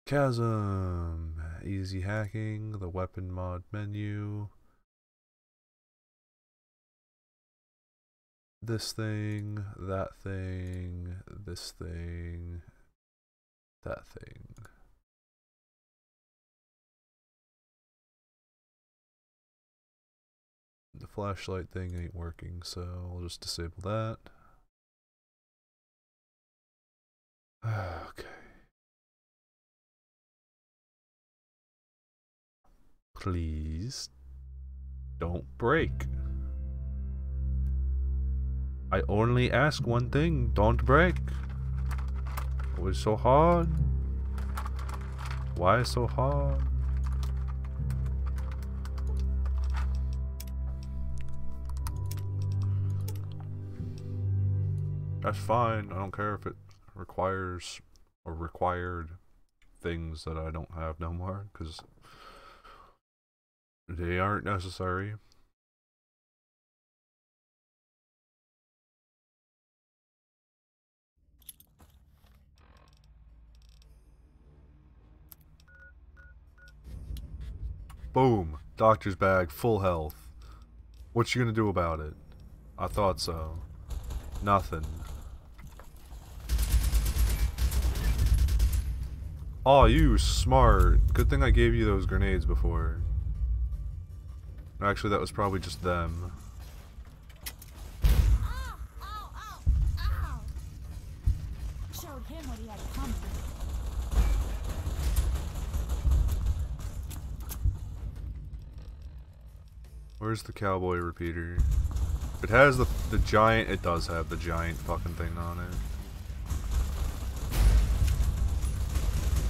Chasm. Easy hacking. The weapon mod menu. This thing. That thing. This thing. That thing. The flashlight thing ain't working, so I'll just disable that. Okay. Please don't break. I only ask one thing, don't break. It was so hard. Why so hard? That's fine. I don't care if it requires or required things that I don't have no more, because they aren't necessary. Boom. Doctor's bag, full health. What you gonna do about it? I thought so. Nothing. Oh, you smart. Good thing I gave you those grenades before. Actually, that was probably just them. Showed him what he had coming. Where's the cowboy repeater? It has the giant. It does have the giant fucking thing on it.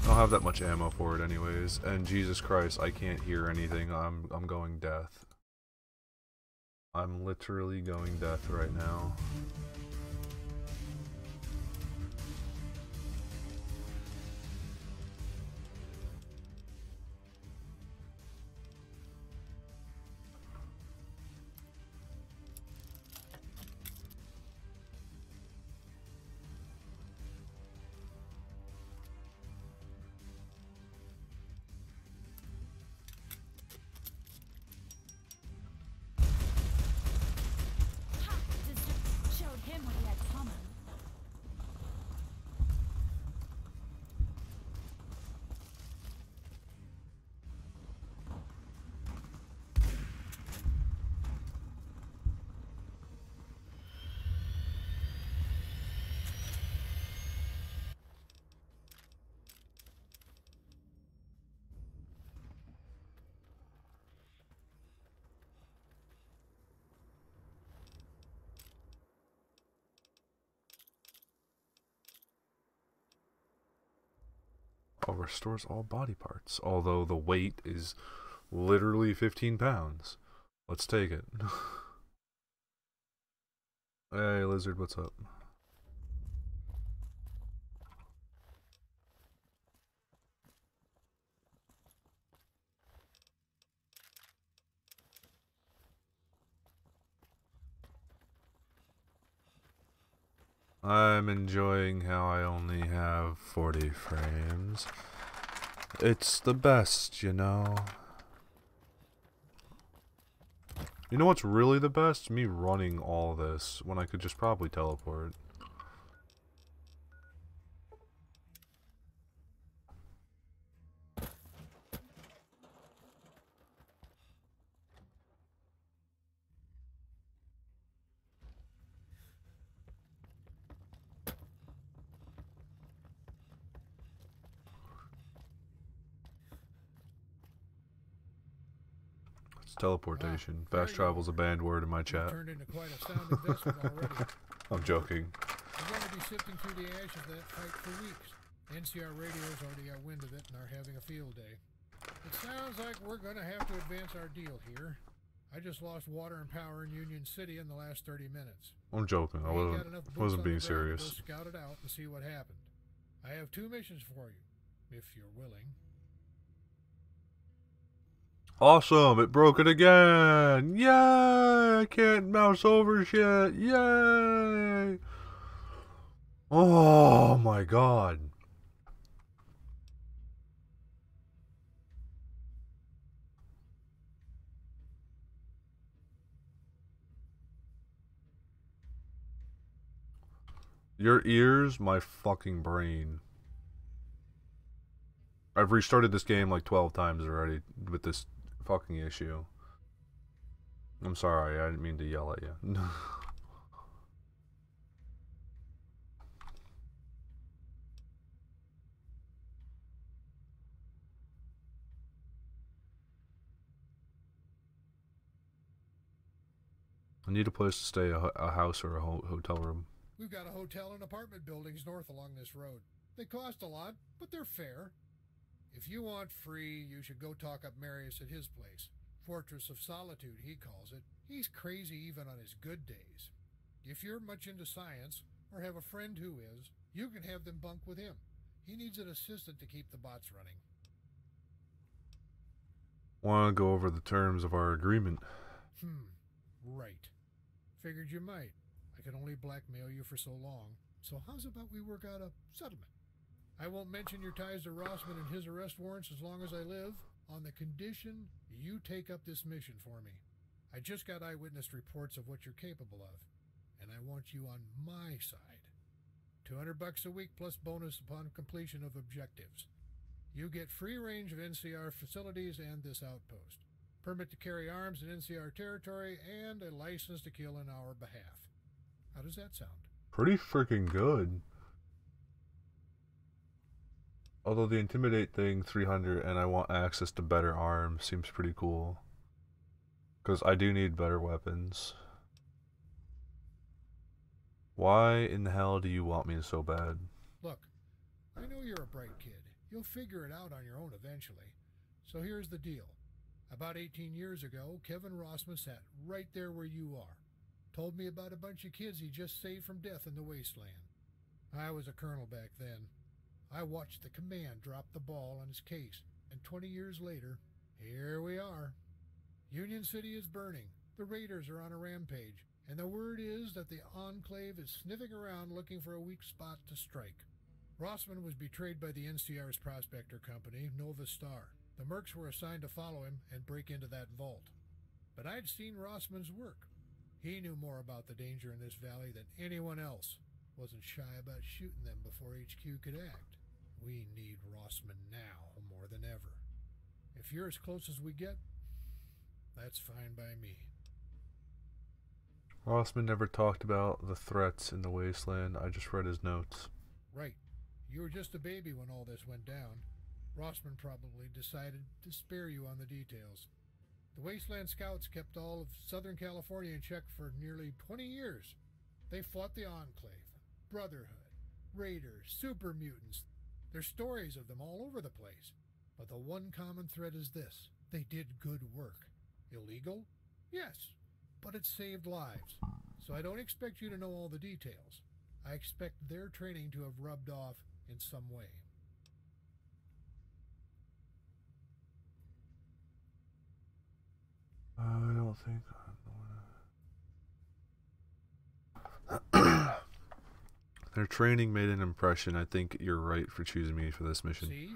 I don't have that much ammo for it, anyways. And Jesus Christ, I can't hear anything. I'm going death. I'm literally going death right now. Showed him what he had coming. Oh, restores all body parts. Although the weight is literally 15 pounds. Let's take it. Hey, lizard, what's up? I'm enjoying how I only have 40 frames. It's the best, you know. You know what's really the best? Me running all this when I could just probably teleport. Teleportation. Fast travel's a banned word in my chat. Turned into quite a sound investment already. I'm joking. We're going to be sifting through the ash of that fight for weeks. NCR Radio's already got wind of it and are having a field day. It sounds like we're going to have to advance our deal here. I just lost water and power in Union City in the last 30 minutes. I'm joking. I wasn't being serious. Go scout it out and see what happened. I have 2 missions for you, if you're willing. Awesome! It broke it again! Yay! I can't mouse over shit! Yay! Oh my god. Your ears, my fucking brain. I've restarted this game like 12 times already with this fucking issue. I'm sorry, I didn't mean to yell at you. I need a place to stay, a house or a hotel room. We've got a hotel and apartment buildings north along this road. They cost a lot, but they're fair. If you want free, you should go talk up Marius at his place. Fortress of Solitude, he calls it. He's crazy even on his good days. If you're much into science, or have a friend who is, you can have them bunk with him. He needs an assistant to keep the bots running. Want to go over the terms of our agreement? Right. Figured you might. I could only blackmail you for so long. So how's about we work out a settlement? I won't mention your ties to Rossman and his arrest warrants as long as I live, on the condition you take up this mission for me. I just got eyewitness reports of what you're capable of, and I want you on my side. $200 a week plus bonus upon completion of objectives. You get free range of NCR facilities and this outpost. permit to carry arms in NCR territory, and a license to kill in our behalf. How does that sound? Pretty freaking good. Although the intimidate thing, 300, and I want access to better arms, seems pretty cool. Because I do need better weapons. Why in the hell do you want me so bad? Look, I know you're a bright kid. You'll figure it out on your own eventually. So here's the deal. About 18 years ago, Kevin Rossman sat right there where you are. Told me about a bunch of kids he just saved from death in the wasteland. I was a colonel back then. I watched the command drop the ball on his case, and 20 years later, here we are. Union City is burning. The Raiders are on a rampage, and the word is that the Enclave is sniffing around looking for a weak spot to strike. Rossman was betrayed by the NCR's prospector company, Nova Star. The Mercs were assigned to follow him and break into that vault. But I'd seen Rossman's work. He knew more about the danger in this valley than anyone else. Wasn't shy about shooting them before HQ could act. We need Rossman now more than ever. If you're as close as we get, that's fine by me. Rossman never talked about the threats in the wasteland. I just read his notes. Right. You were just a baby when all this went down. Rossman probably decided to spare you on the details. The Wasteland Scouts kept all of Southern California in check for nearly 20 years. They fought the Enclave, Brotherhood, Raiders, super mutants. There's stories of them all over the place. But the one common thread is this. They did good work. Illegal? Yes. But it saved lives. So I don't expect you to know all the details. I expect their training to have rubbed off in some way. I don't think their training made an impression. I think you're right for choosing me for this mission. See?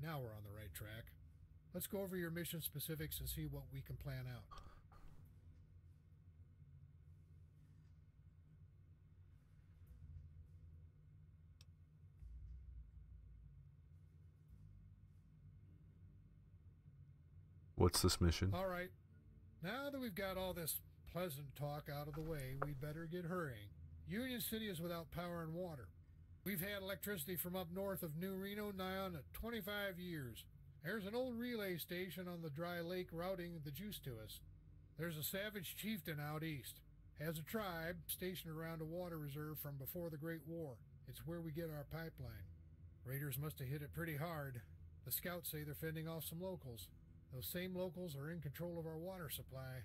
Now we're on the right track. Let's go over your mission specifics and see what we can plan out. What's this mission? All right. Now that we've got all this pleasant talk out of the way, we'd better get hurrying. Union City is without power and water. We've had electricity from up north of New Reno nigh on 25 years. There's an old relay station on the dry lake routing the juice to us. There's a savage chieftain out east. Has a tribe stationed around a water reserve from before the Great War. It's where we get our pipeline. Raiders must have hit it pretty hard. The scouts say they're fending off some locals. Those same locals are in control of our water supply.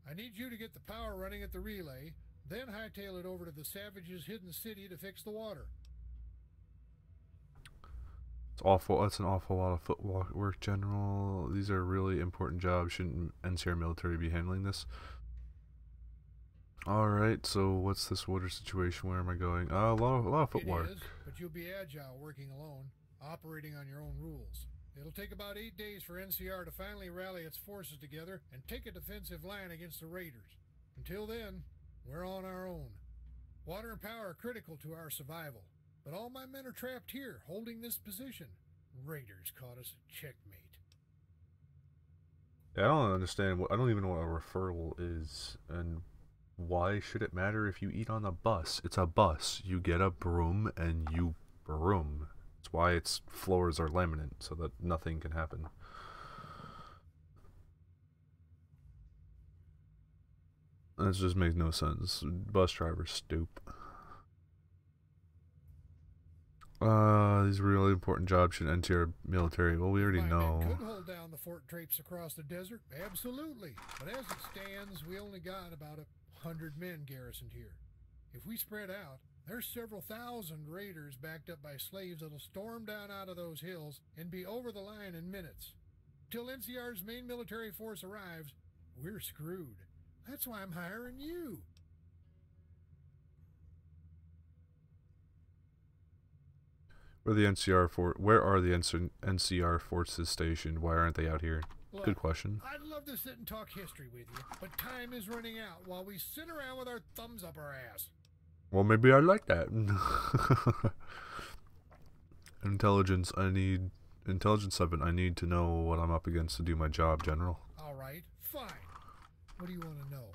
I need you to get the power running at the relay, then hightail it over to the Savages' hidden city to fix the water. It's awful. That's an awful lot of footwork, General. These are really important jobs. Shouldn't NCR military be handling this? Alright, so what's this water situation? Where am I going? A lot of footwork. It is, but you'll be agile working alone, operating on your own rules. It'll take about 8 days for NCR to finally rally its forces together and take a defensive line against the Raiders. Until then, we're on our own. Water and power are critical to our survival, but all my men are trapped here, holding this position. Raiders caught us at checkmate. Yeah, I don't understand. I don't even know what a referral is, and why should it matter if you eat on a bus? It's a bus. You get a broom and you broom. That's why its floors are laminate, so that nothing can happen. That just makes no sense. Bus drivers stoop. These really important jobs should enter military. Well, we already know. Men could hold down the Fort Drapes across the desert, absolutely. But as it stands, we only got about 100 men garrisoned here. If we spread out, there's several thousand raiders backed up by slaves that'll storm down out of those hills and be over the line in minutes. Till NCR's main military force arrives, we're screwed. That's why I'm hiring you. Where are the NCR forces stationed? Why aren't they out here? Look, good question. I'd love to sit and talk history with you, but time is running out while we sit around with our thumbs up our ass. Well, maybe I like that. Intelligence 7. I need to know what I'm up against to do my job, General. All right. What do you want to know?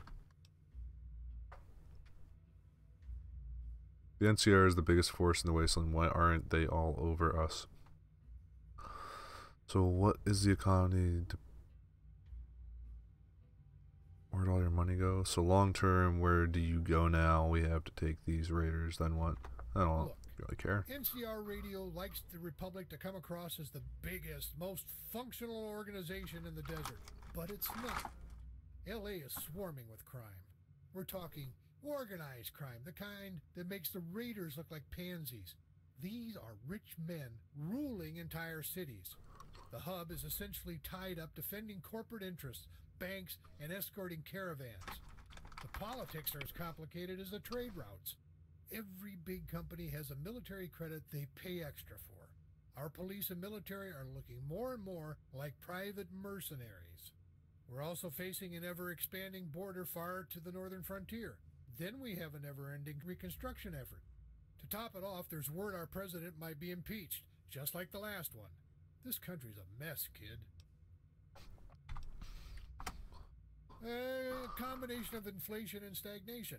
The NCR is the biggest force in the wasteland. Why aren't they all over us? So what is the economy? Where'd all your money go? So long term, where do you go now? We have to take these raiders. Then what? I don't really care. NCR Radio likes the Republic to come across as the biggest, most functional organization in the desert. But it's not. LA is swarming with crime. We're talking organized crime, the kind that makes the raiders look like pansies. These are rich men ruling entire cities. The hub is essentially tied up defending corporate interests, banks, and escorting caravans. The politics are as complicated as the trade routes. Every big company has a military credit they pay extra for. Our police and military are looking more and more like private mercenaries. We're also facing an ever-expanding border far to the northern frontier. Then we have a never-ending reconstruction effort. To top it off, there's word our president might be impeached, just like the last one. This country's a mess, kid. A combination of inflation and stagnation.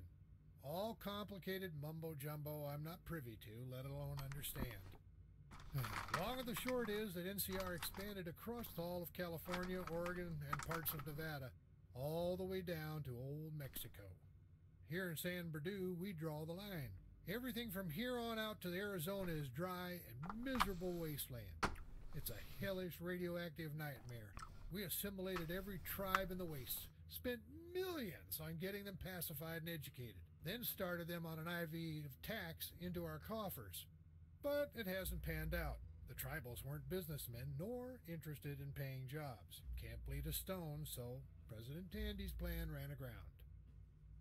All complicated mumbo-jumbo I'm not privy to, let alone understand. Long and the short is that NCR expanded across all of California, Oregon, and parts of Nevada, all the way down to old Mexico. Here in San Bernardino, we draw the line. Everything from here on out to Arizona is dry and miserable wasteland. It's a hellish radioactive nightmare. We assimilated every tribe in the wastes, spent millions on getting them pacified and educated, then started them on an IV of tax into our coffers. But it hasn't panned out. The tribals weren't businessmen nor interested in paying jobs. Can't bleed a stone, so President Tandy's plan ran aground.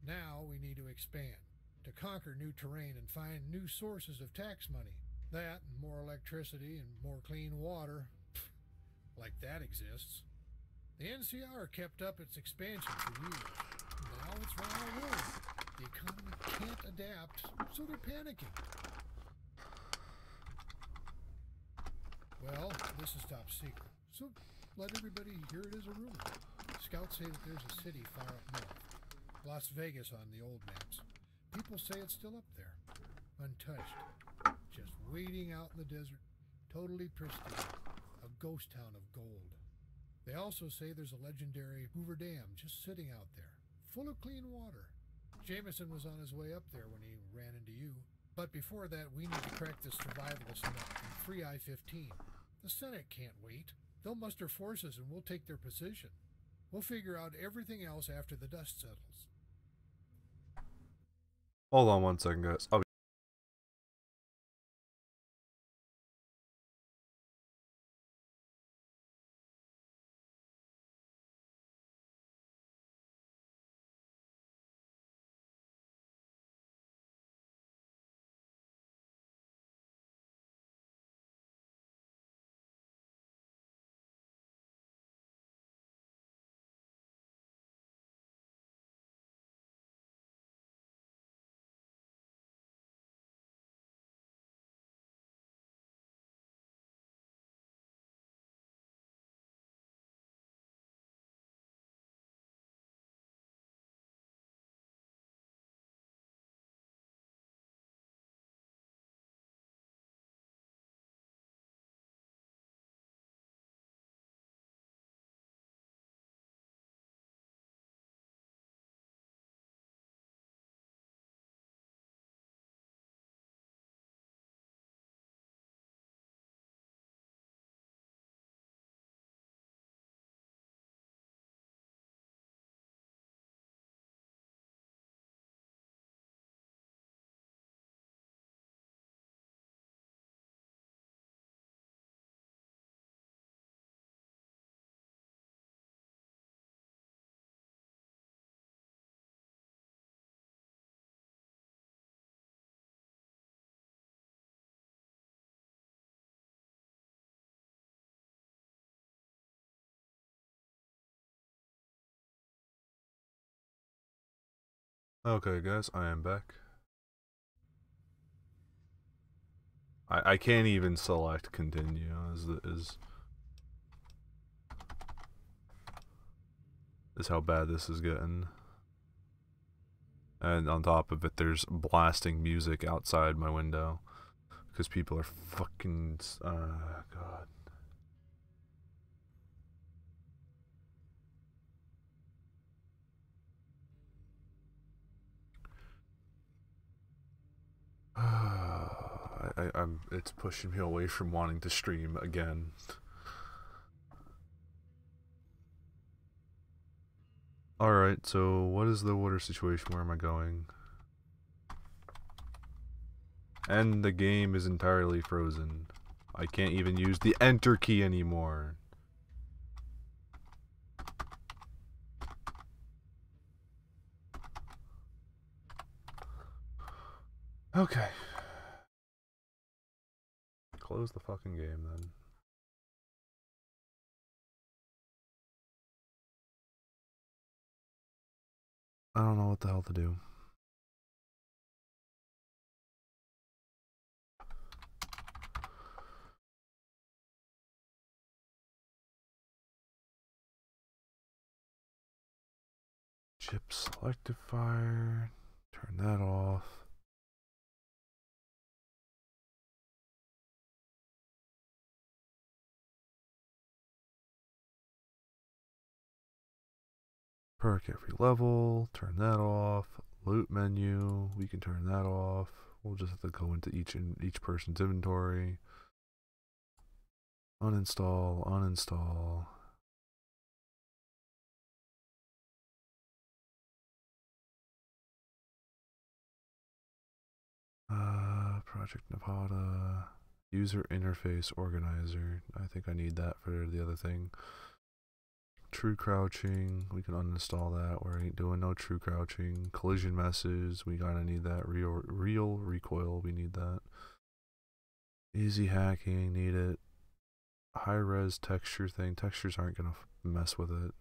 Now we need to expand, to conquer new terrain and find new sources of tax money. That and more electricity and more clean water. Like that exists. The NCR kept up its expansion for years. Now it's run out of room. The economy can't adapt, so they're panicking. Well, this is top secret, so let everybody hear it as a rumor. Scouts say that there's a city far up north. Las Vegas on the old maps. People say it's still up there, untouched, just waiting out in the desert, totally pristine, a ghost town of gold. They also say there's a legendary Hoover Dam just sitting out there, full of clean water. Jameson was on his way up there when he ran into you. But before that, we need to crack this survivalist nut and free I-15. The Senate can't wait. They'll muster forces and we'll take their position. We'll figure out everything else after the dust settles. Hold on one second, guys. I'll be okay, guys, I am back. I can't even select continue. is how bad this is getting. And on top of it, there's blasting music outside my window. Because people are fucking... God. It's pushing me away from wanting to stream again. Alright, so what is the water situation? Where am I going? And the game is entirely frozen. I can't even use the enter key anymore. Okay. Close the fucking game then. I don't know what the hell to do. Chip selective fire. Turn that off. Perk every level, turn that off. Loot menu, we can turn that off. We'll just have to go into each person's inventory. Uninstall, uninstall. Project Nevada. User interface organizer. I think I need that for the other thing. True crouching, we can uninstall that. We ain't doing no true crouching. Collision messes, we gotta need that. Real recoil, we need that. Easy hacking, need it. High res texture thing, textures aren't gonna mess with it.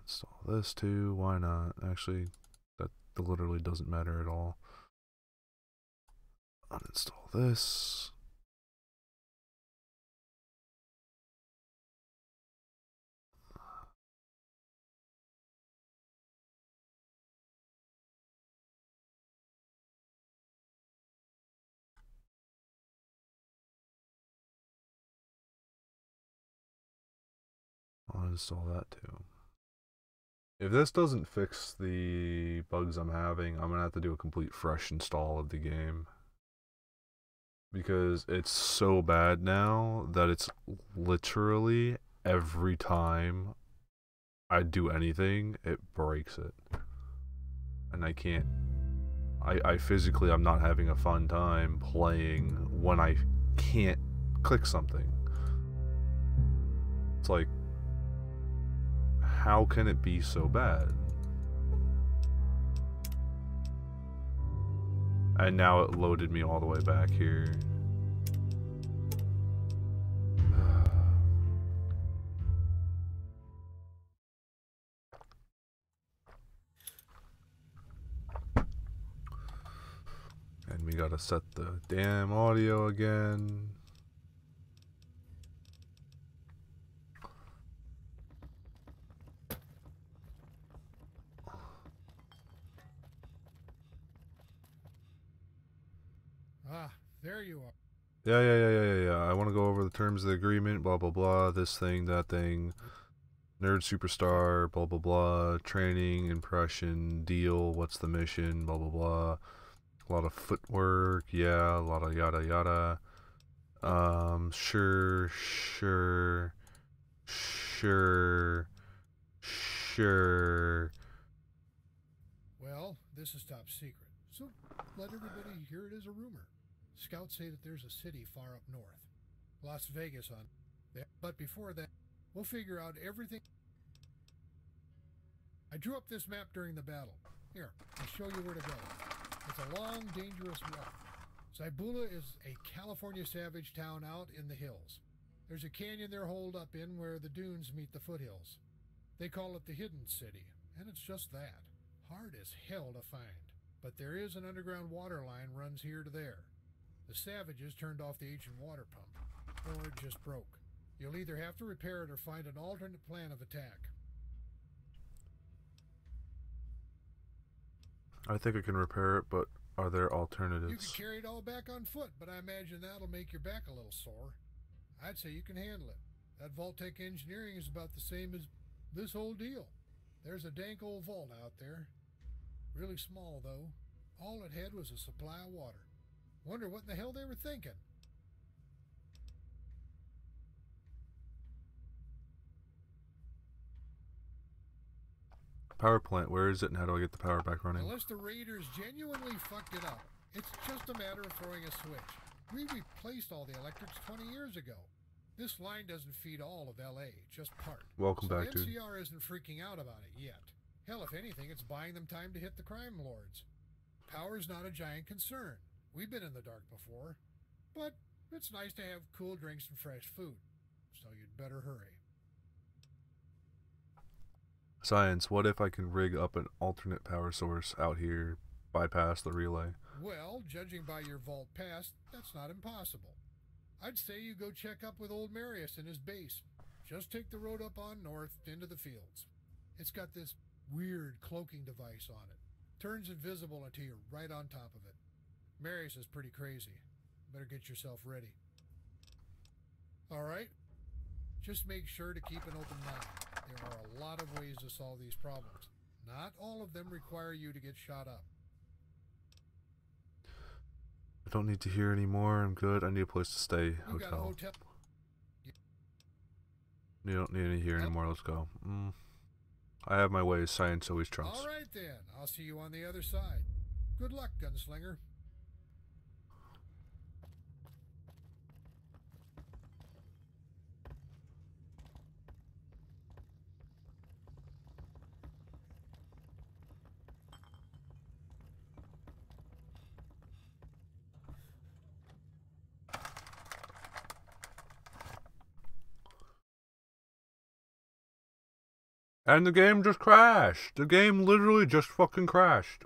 Install this too, why not? Actually, that literally doesn't matter at all. Uninstall this. I'll uninstall that too. If this doesn't fix the bugs I'm having, I'm gonna have to do a complete fresh install of the game. Because it's so bad now that it's literally every time I do anything, it breaks it. And I can't... I physically, I'm not having a fun time playing when I can't click something. It's like... How can it be so bad? And now it loaded me all the way back here. And we gotta set the damn audio again. There you are. Yeah. I want to go over the terms of the agreement, blah, blah, blah, this thing, that thing. Nerd superstar, blah, blah, blah. Training, impression, deal, what's the mission, blah, blah, blah. A lot of footwork, yeah, a lot of yada, yada. Sure. Well, this is top secret, so let everybody hear it as a rumor. Scouts say that there's a city far up north. Las Vegas on there. But before that, we'll figure out everything. I drew up this map during the battle. Here, I'll show you where to go. It's a long, dangerous walk. Zybula is a California savage town out in the hills. There's a canyon they're holed up in where the dunes meet the foothills. They call it the Hidden City, and it's just that. Hard as hell to find. But there is an underground water line runs here to there. The savages turned off the ancient water pump, or it just broke. You'll either have to repair it or find an alternate plan of attack. I think I can repair it, but are there You can alternatives? carry it all back on foot, but I imagine that'll make your back a little sore. I'd say you can handle it. That Vault-Tec engineering is about the same as this whole deal. There's a dank old vault out there. Really small, though. All it had was a supply of water. Wonder what in the hell they were thinking. Power plant, where is it and how do I get the power back running? Unless the Raiders genuinely fucked it up, it's just a matter of throwing a switch. We replaced all the electrics 20 years ago. This line doesn't feed all of LA, just part. Welcome so back, dude. NCR isn't freaking out about it yet. Hell, if anything, it's buying them time to hit the crime lords. Power's not a giant concern. We've been in the dark before. But it's nice to have cool drinks and fresh food. So you'd better hurry. Science, what if I can rig up an alternate power source out here, bypass the relay? Well, judging by your vault past, that's not impossible. I'd say you go check up with old Marius in his base. Just take the road up on north into the fields. It's got this weird cloaking device on it. Turns invisible until you're right on top of it. Marius is pretty crazy. Better get yourself ready. All right? Just make sure to keep an open mind. There are a lot of ways to solve these problems. Not all of them require you to get shot up. I don't need to hear anymore. I'm good. I need a place to stay. You got a Hotel. hotel. You don't need to hear anymore. Let's go. I have my ways. Science always trumps. All right then. I'll see you on the other side. Good luck, gunslinger. And the game just crashed. The game literally just fucking crashed.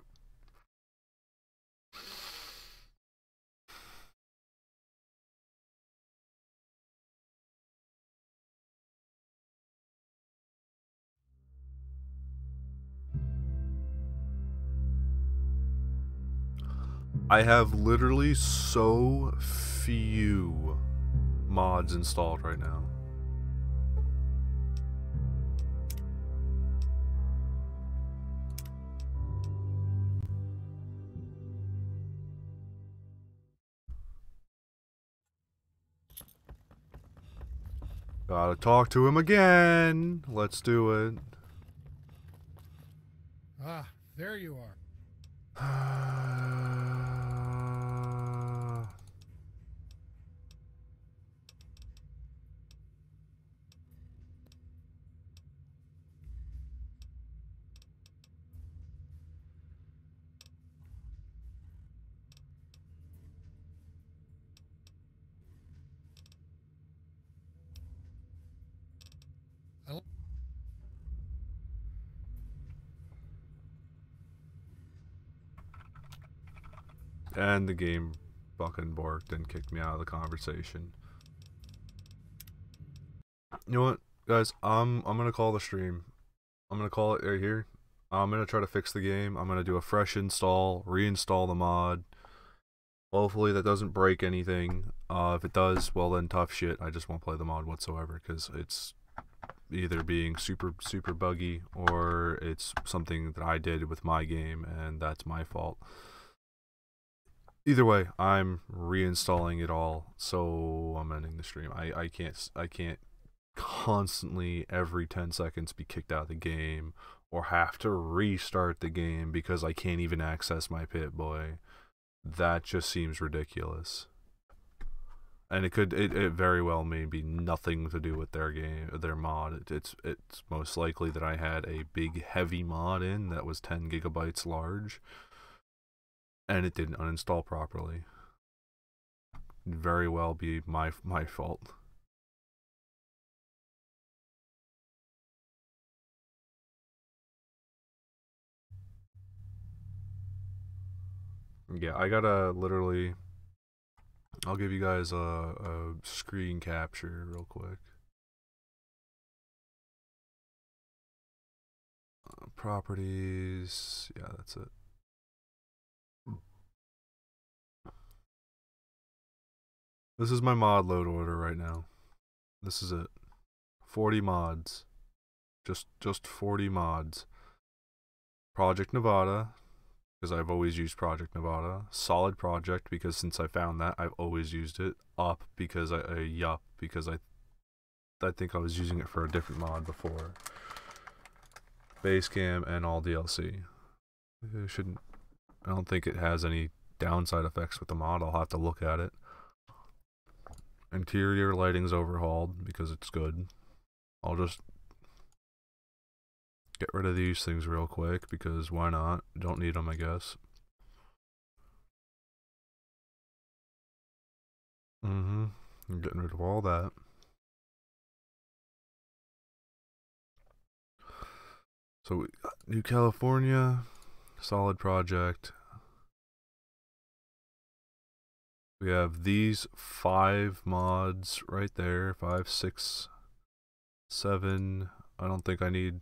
I have literally so few mods installed right now. Gotta talk to him again. Let's do it. Ah, there you are. And the game fucking borked and kicked me out of the conversation. You know what, guys? I'm gonna call the stream. I'm gonna call it right here. I'm gonna try to fix the game. I'm gonna do a fresh install, reinstall the mod. Hopefully that doesn't break anything. If it does, well then tough shit. I just won't play the mod whatsoever because it's either being super buggy or it's something that I did with my game and that's my fault. Either way, I'm reinstalling it all, so I'm ending the stream. I can't constantly every 10 seconds be kicked out of the game or have to restart the game because I can't even access my Pip-Boy. That just seems ridiculous. And it very well may be nothing to do with their game, their mod. It's most likely that I had a big heavy mod in that was 10 gigabytes large. And it didn't uninstall properly. Very well be my fault. Yeah, I gotta literally I'll give you guys a screen capture real quick. Properties, yeah, that's it. This is my mod load order right now. This is it. 40 mods. Just 40 mods. Project Nevada, because I've always used Project Nevada. Solid Project, because since I found that, I've always used it. Up, because Yup, because I think I was using it for a different mod before. Basecam and all DLC. I don't think it has any downside effects with the mod. I'll have to look at it. Interior lighting's overhauled because it's good. I'll just get rid of these things real quick because why not? Don't need them, I guess. I'm getting rid of all that. So we got New California, Solid Project. We have these 5 mods right there. 5, 6, 7. I don't think I need.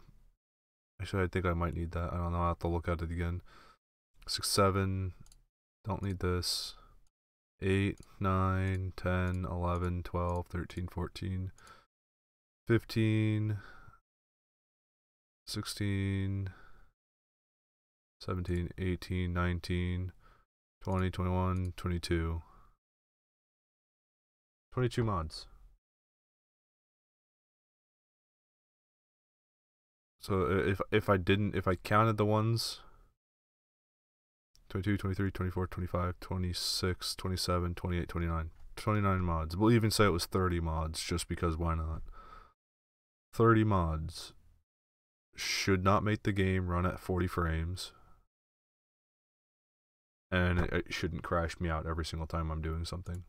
Actually, I think I might need that. I don't know. I'll have to look at it again. 6, 7. Don't need this. 8, 9, 10, 11, 12, 13, 14, 15, 16, 17, 18, 19, 20, 21, 22. 22 mods. So if I counted the ones 22, 23, 24, 25, 26, 27, 28, 29. 29 mods. We'll even say it was 30 mods just because why not? 30 mods should not make the game run at 40 frames. And it shouldn't crash me out every single time I'm doing something.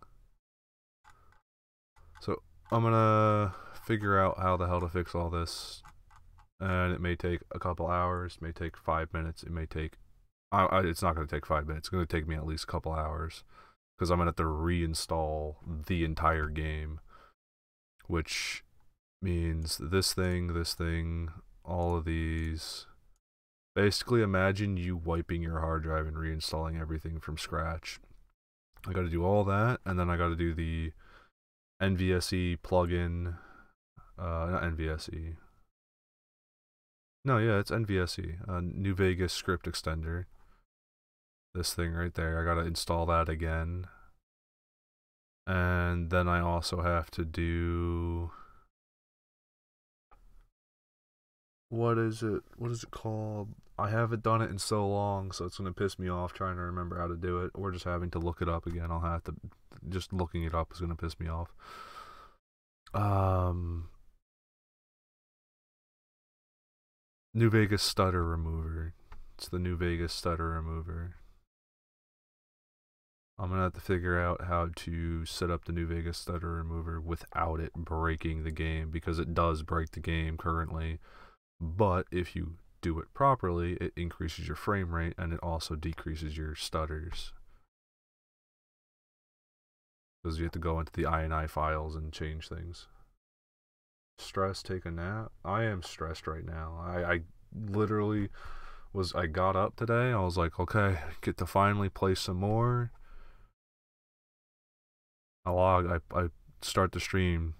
So I'm gonna figure out how the hell to fix all this. And it may take a couple hours, may take 5 minutes, it may take it's not going to take 5 minutes. It's going to take me at least a couple hours because I'm going to have to reinstall the entire game, which means this thing, all of these. Basically, imagine you wiping your hard drive and reinstalling everything from scratch. I got to do all that, and then I got to do the NVSE plugin. Not NVSE. No, yeah, it's NVSE. New Vegas script extender. This thing right there. I gotta install that again. And then I also have to do... What is it called? I haven't done it in so long, so it's gonna piss me off trying to remember how to do it, or just having to look it up again. I'll have to... Just looking it up is gonna piss me off. New Vegas stutter remover. It's the New Vegas stutter remover. I'm gonna have to figure out how to set up the New Vegas stutter remover without it breaking the game, because it does break the game currently. But if you do it properly, it increases your frame rate and it also decreases your stutters. Because you have to go into the INI files and change things. Stress, take a nap. I am stressed right now. I literally I got up today. I was like, okay, get to finally play some more. I start the stream.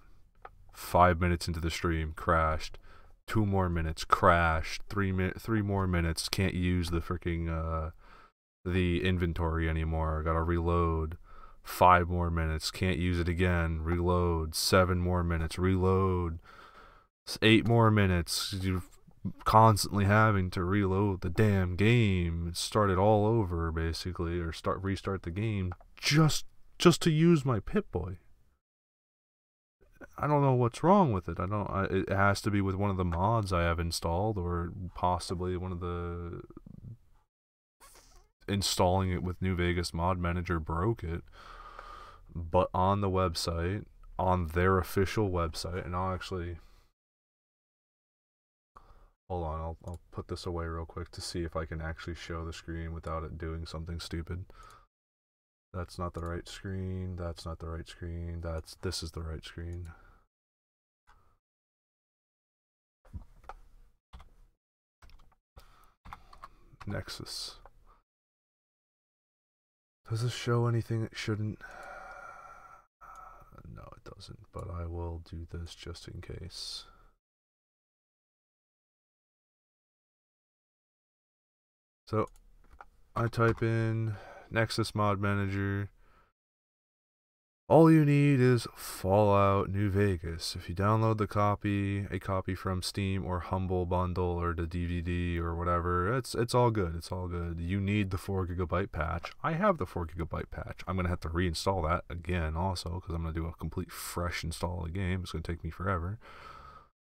5 minutes into the stream, crashed. 2 more minutes, crashed. 3 more minutes, can't use the freaking the inventory anymore. Gotta reload. 5 more minutes, can't use it again. Reload. 7 more minutes, reload. 8 more minutes. You're constantly having to reload the damn game. Start it all over, basically, or restart the game just to use my Pip-Boy. I don't know what's wrong with it. It has to be with one of the mods I have installed, or possibly one of the installing it with New Vegas Mod Manager broke it. But on the website, on their official website, and I'll actually hold on, I'll put this away real quick to see if I can actually show the screen without it doing something stupid. That's not the right screen. That's not the right screen. This is the right screen. Nexus. Does this show anything it shouldn't? No, it doesn't, but I will do this just in case. So, I type in Nexus Mod Manager. All you need is Fallout New Vegas. If you download a copy from Steam or Humble Bundle or the DVD or whatever, it's all good. It's all good. You need the 4GB patch. I have the 4GB patch. I'm gonna have to reinstall that again also because I'm gonna do a complete fresh install of the game. It's gonna take me forever.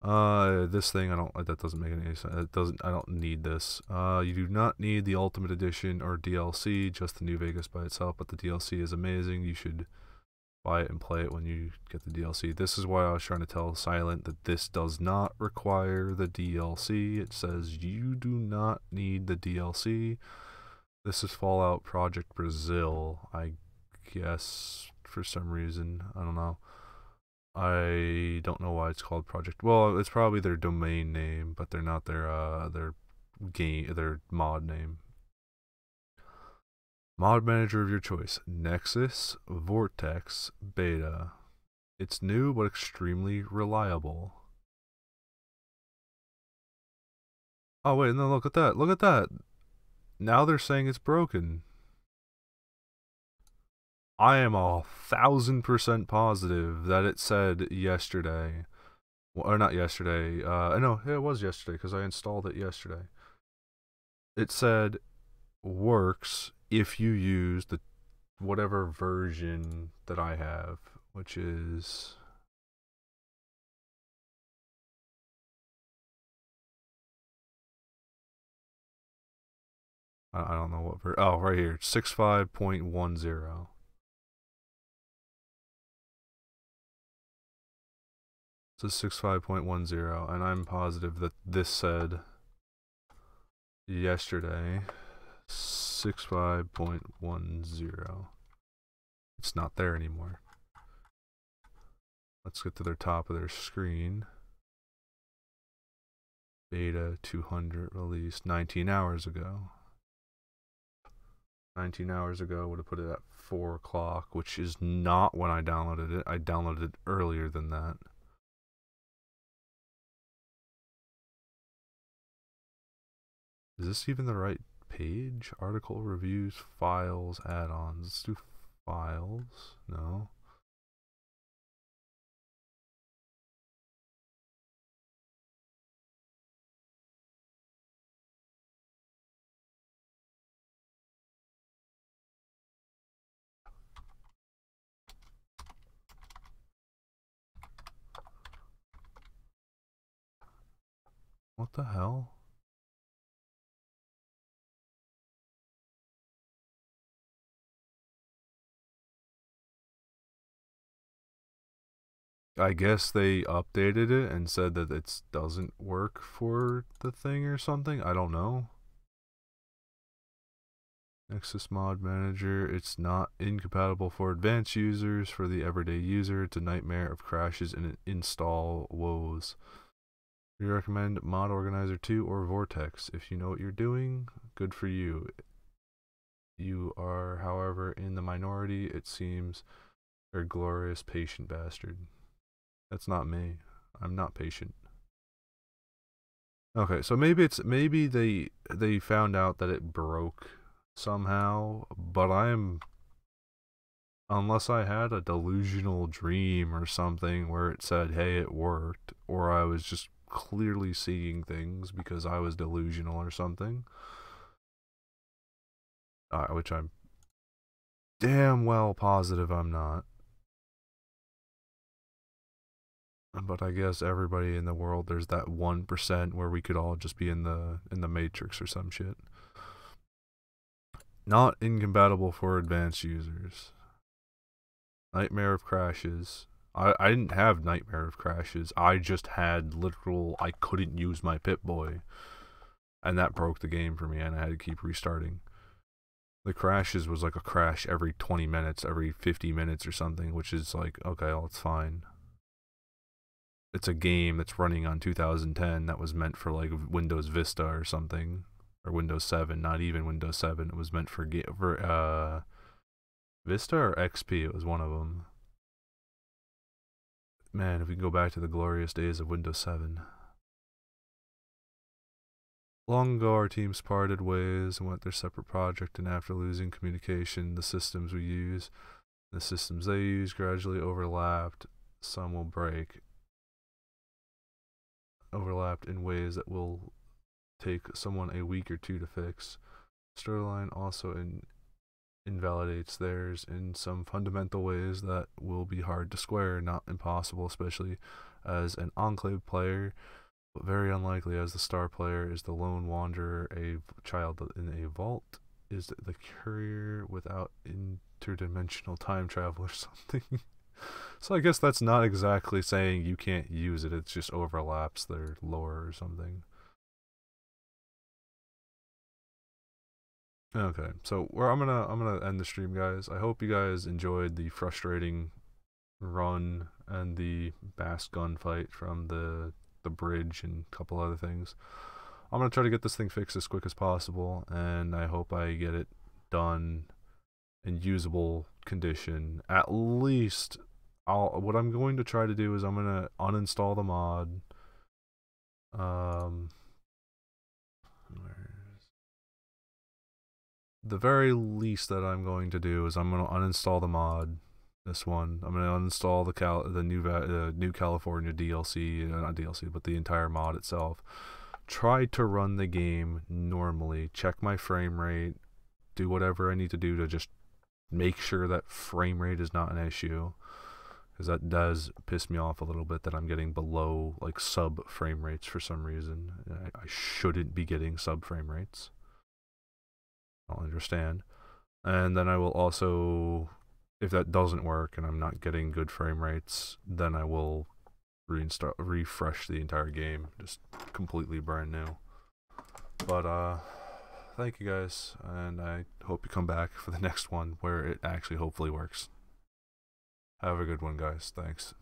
This thing that doesn't make any sense. I don't need this. You do not need the Ultimate Edition or DLC, just the New Vegas by itself, but the DLC is amazing. You should buy it and play it when you get the DLC. This is why I was trying to tell Silent that this does not require the DLC. It says you do not need the DLC. This is Fallout Project Brazil, I guess, for some reason. I don't know. I don't know why it's called Project. Well, it's probably their domain name, but they're not their mod name. Mod manager of your choice: Nexus, Vortex, Beta. It's new but extremely reliable. Oh wait, no, look at that. Look at that. Now they're saying it's broken. I am 1,000% positive that it said yesterday, or not yesterday, no, it was yesterday because I installed it yesterday. It said works if you use the whatever version that I have, which is I don't know what version. Oh, right here, 6.5.10. So 6.5.10, and I'm positive that this said yesterday 6.5.10. It's not there anymore. Let's get to the top of their screen. Beta 200 released 19 hours ago. 19 hours ago would have put it at 4 o'clock, which is not when I downloaded it. I downloaded it earlier than that. Is this even the right page? Article, reviews, files, add-ons. Let's do files. No. What the hell? I guess they updated it and said that it doesn't work for the thing or something. I don't know. Nexus Mod Manager. It's not incompatible for advanced users. For the everyday user, it's a nightmare of crashes and install woes. We recommend Mod Organizer 2 or Vortex. If you know what you're doing, good for you. You are, however, in the minority. It seems a glorious patient bastard. That's not me. I'm not patient. Okay, so maybe they found out that it broke somehow, but unless I had a delusional dream or something where it said, hey, it worked, or I was just clearly seeing things because I was delusional or something, which I'm damn well positive I'm not. But I guess everybody in the world, there's that 1% where we could all just be in the Matrix or some shit. Not incompatible for advanced users. Nightmare of crashes. I didn't have Nightmare of crashes. I just had literal, I couldn't use my Pip-Boy. And that broke the game for me and I had to keep restarting. the crashes was like a crash every 20 minutes, every 50 minutes or something, which is like, okay, well, it's fine. It's a game that's running on 2010 that was meant for like Windows Vista or something, or Windows 7, not even Windows 7. It was meant for Vista or XP. It was one of them. Man, if we can go back to the glorious days of Windows 7. Long ago, our teams parted ways and went their separate project, and after losing communication, the systems we use, the systems they use gradually overlapped. Some will break. Overlapped in ways that will take someone a week or two to fix. Storyline also invalidates theirs in some fundamental ways that will be hard to square, not impossible, especially as an Enclave player, but very unlikely as the star player is the lone wanderer, a child in a vault, is the courier without interdimensional time travel or something. So I guess that's not exactly saying you can't use it, it just overlaps their lore or something. Okay, so I'm gonna end the stream, guys. I hope you guys enjoyed the frustrating run and the Bass gunfight from the bridge and a couple other things. I'm gonna try to get this thing fixed as quick as possible, and I hope I get it done in usable condition. At least what I'm going to try to do is I'm gonna uninstall the mod. The very least that I'm going to do is I'm going to uninstall the mod. This one, I'm going to uninstall the new California DLC, not DLC, but the entire mod itself. Try to run the game normally. Check my frame rate. Do whatever I need to do to just make sure that frame rate is not an issue, because that does piss me off a little bit that I'm getting below like sub frame rates for some reason. I shouldn't be getting sub frame rates. I'll understand. And then I will also, if that doesn't work and I'm not getting good frame rates, then I will refresh the entire game, just completely brand new. But thank you guys, and I hope you come back for the next one where it actually hopefully works. Have a good one, guys. Thanks.